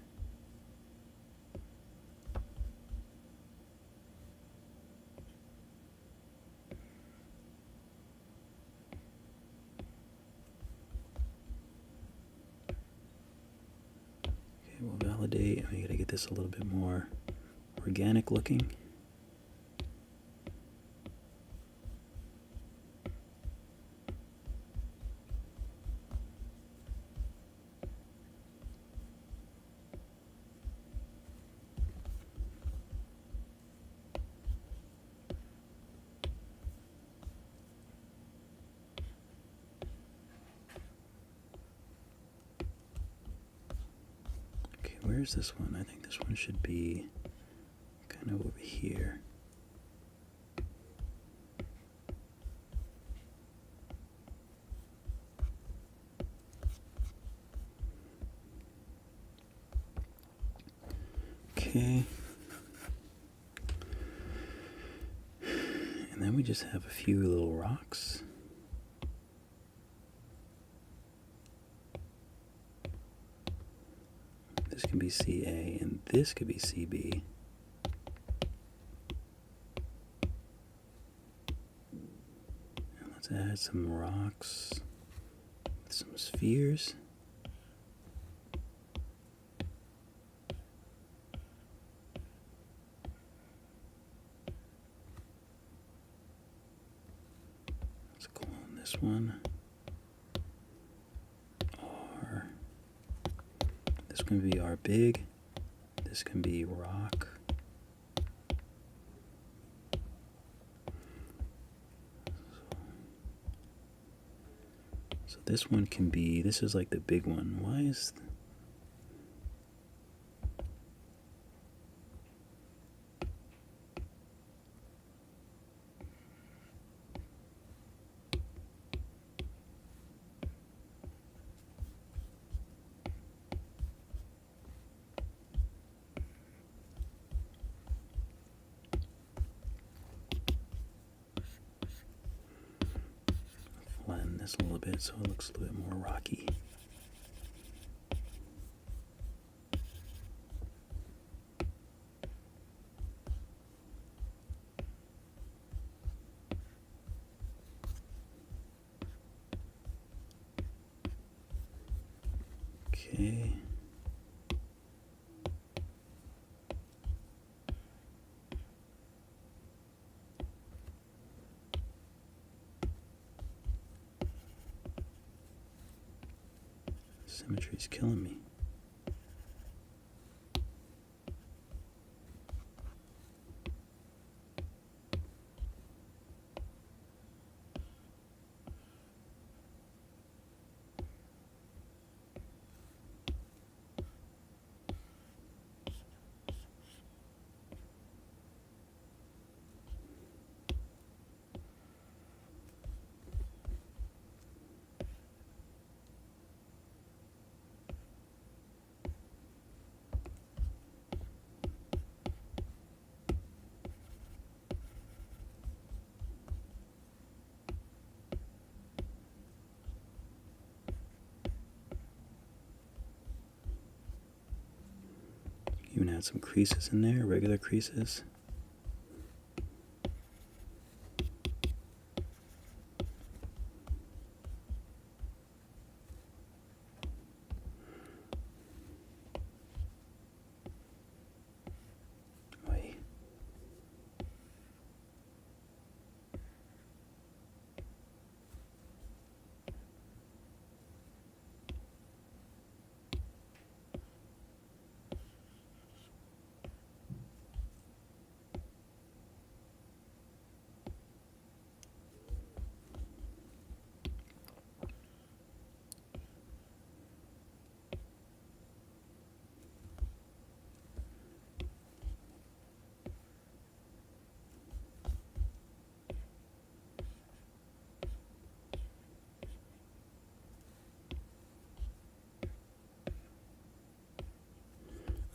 Okay, we'll validate. We gotta get this a little bit more organic looking. Where's this one? I think this one should be kind of over here. Okay. And then we just have a few little rocks. This can be CA and this could be CB. And let's add some rocks with some spheres. Let's clone this one. This can be our big. This can be rock. So this one can be, this is like the big one. Why is flatten this a little bit so it looks a little bit more rocky. Okay. Symmetry's killing me. Even add some creases in there, regular creases. Wait.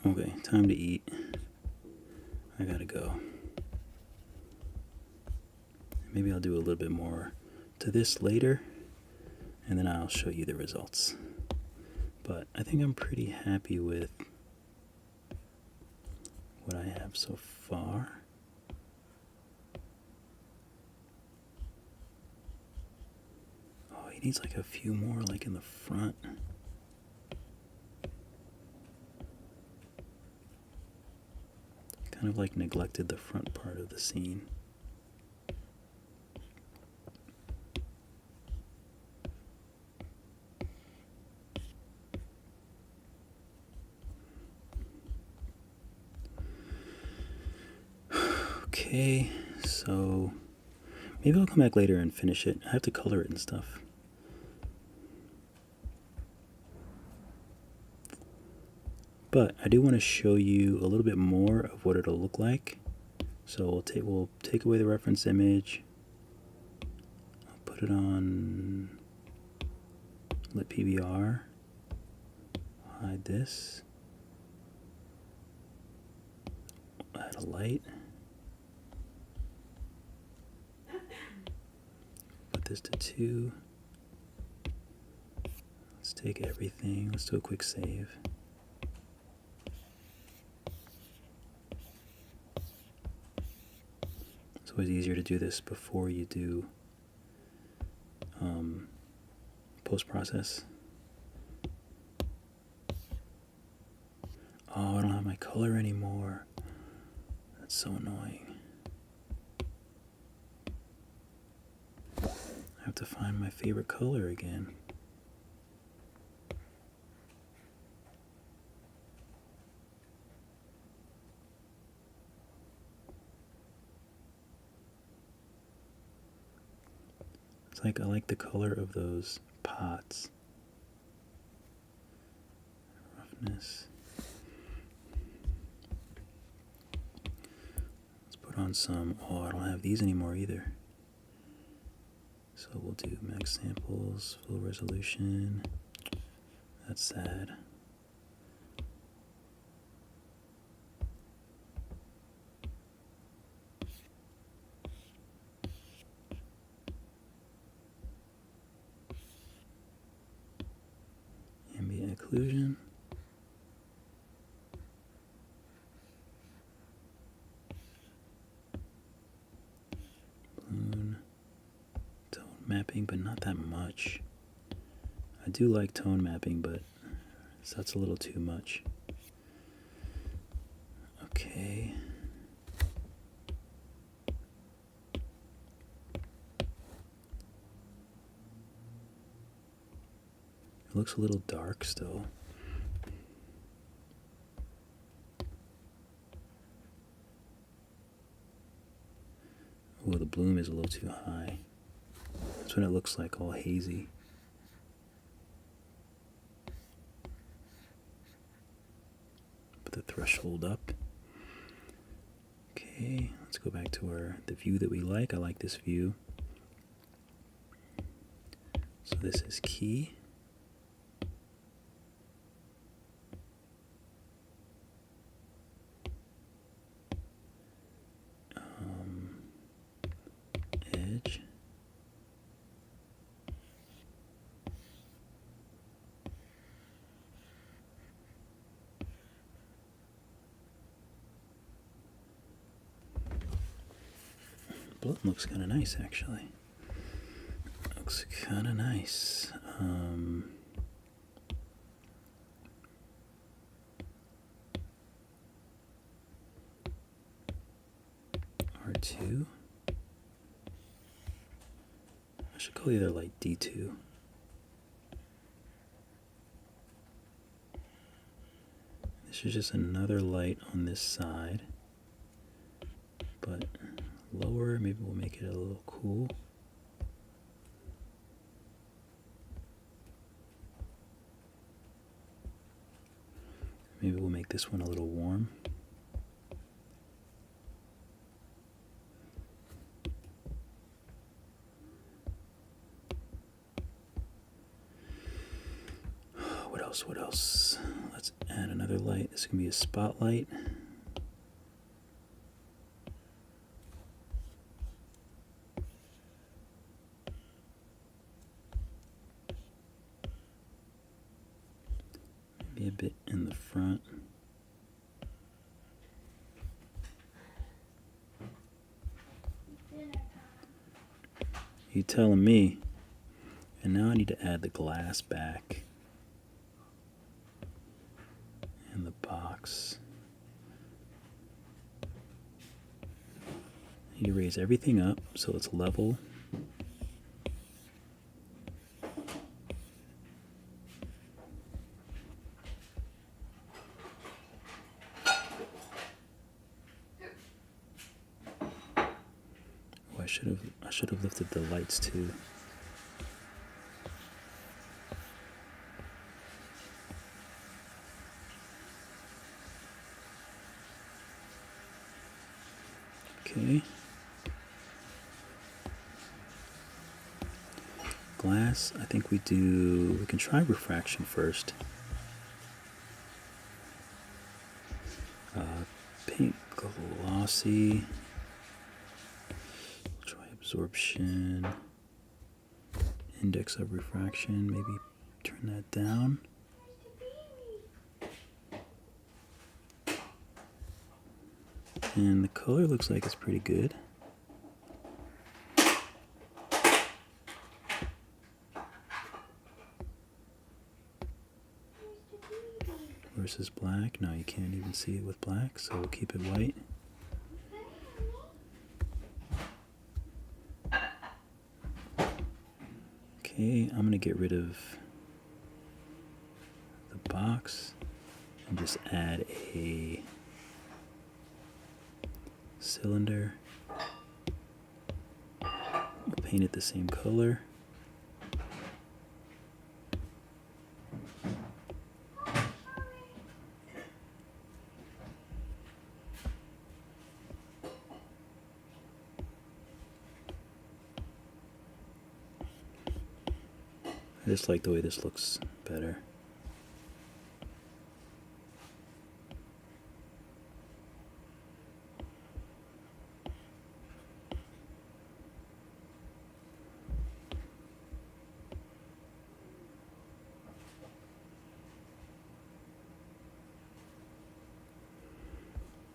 Okay, time to eat. I gotta go. Maybe I'll do a little bit more to this later, and then I'll show you the results. But I think I'm pretty happy with what I have so far. Oh, he needs like a few more like in the front. Kind of like neglected the front part of the scene. Okay, so maybe I'll come back later and finish it. I have to color it and stuff. But I do want to show you a little bit more of what it'll look like. So we'll take away the reference image. I'll put it on lit PBR. Hide this. add a light. Put this to 2. Let's take everything. Let's do a quick save. It's always easier to do this before you do post-process. Oh, I don't have my color anymore. That's so annoying. I have to find my favorite color again. It's like I like the color of those pots. Roughness. Let's put on some. Oh, I don't have these anymore either. So we'll do max samples, full resolution. That's sad. Ambient occlusion. Balloon. Tone mapping, but not that much. I do like tone mapping, but that's a little too much. Okay. It looks a little dark still. Oh, the bloom is a little too high. That's when it looks like all hazy. Put the threshold up. Okay, let's go back to the view that we like. I like this view. So this is key. Edge. Blood looks kind of nice, actually. Looks kind of nice. R2. I should call the other light D2. This is just another light on this side, but lower. Maybe we'll make it a little cool. Maybe we'll make this one a little warm. What else? Let's add another light. This is going to be a spotlight. Maybe a bit in the front. You telling me. And now I need to add the glass back. And the box. You raise everything up so it's level. Oh, I should have lifted the lights too. Okay. Glass, I think we can try refraction first. Paint glossy. Try absorption. Index of refraction, maybe turn that down. And the color looks like it's pretty good. Versus black. No, you can't even see it with black, so we'll keep it white. Okay, I'm gonna get rid of the box and just add a cylinder. We'll paint it the same color. I just like the way this looks better.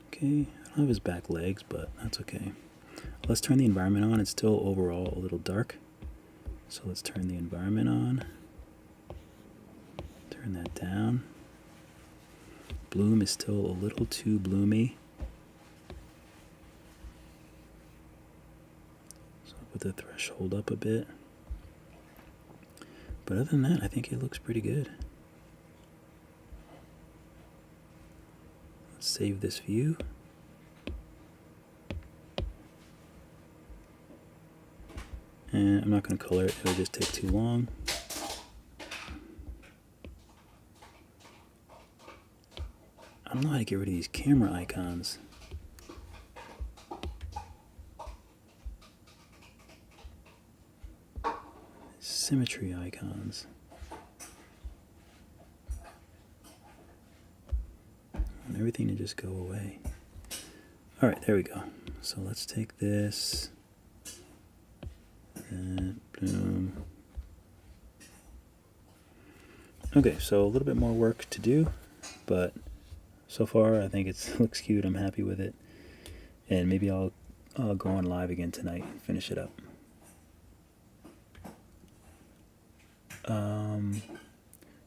Okay, I don't have his back legs, but that's okay. Let's turn the environment on. It's still overall a little dark. So let's turn the environment on. Turn that down. Bloom is still a little too bloomy. So I'll put the threshold up a bit. But other than that, I think it looks pretty good. Let's save this view. And I'm not going to color it, it'll just take too long. I don't know how to get rid of these camera icons. Symmetry icons. And everything to just go away. Alright, there we go. So let's take this. And boom. Okay, so a little bit more work to do, but so far I think it looks cute. I'm happy with it, and maybe I'll go on live again tonight and finish it up.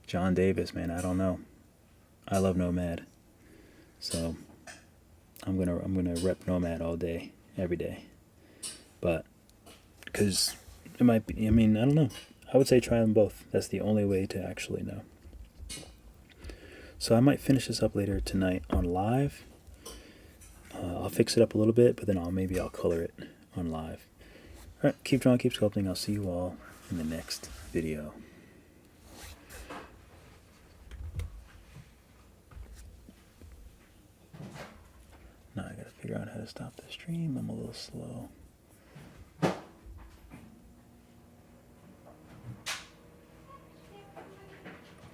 John Davis, man, I don't know. I love Nomad, so I'm gonna rep Nomad all day, every day, but. Because it might be, I mean, I don't know. I would say try them both. That's the only way to actually know. So I might finish this up later tonight on live. I'll fix it up a little bit, but then maybe I'll color it on live. Alright, keep drawing, keep sculpting. I'll see you all in the next video. Now I gotta figure out how to stop the stream. I'm a little slow.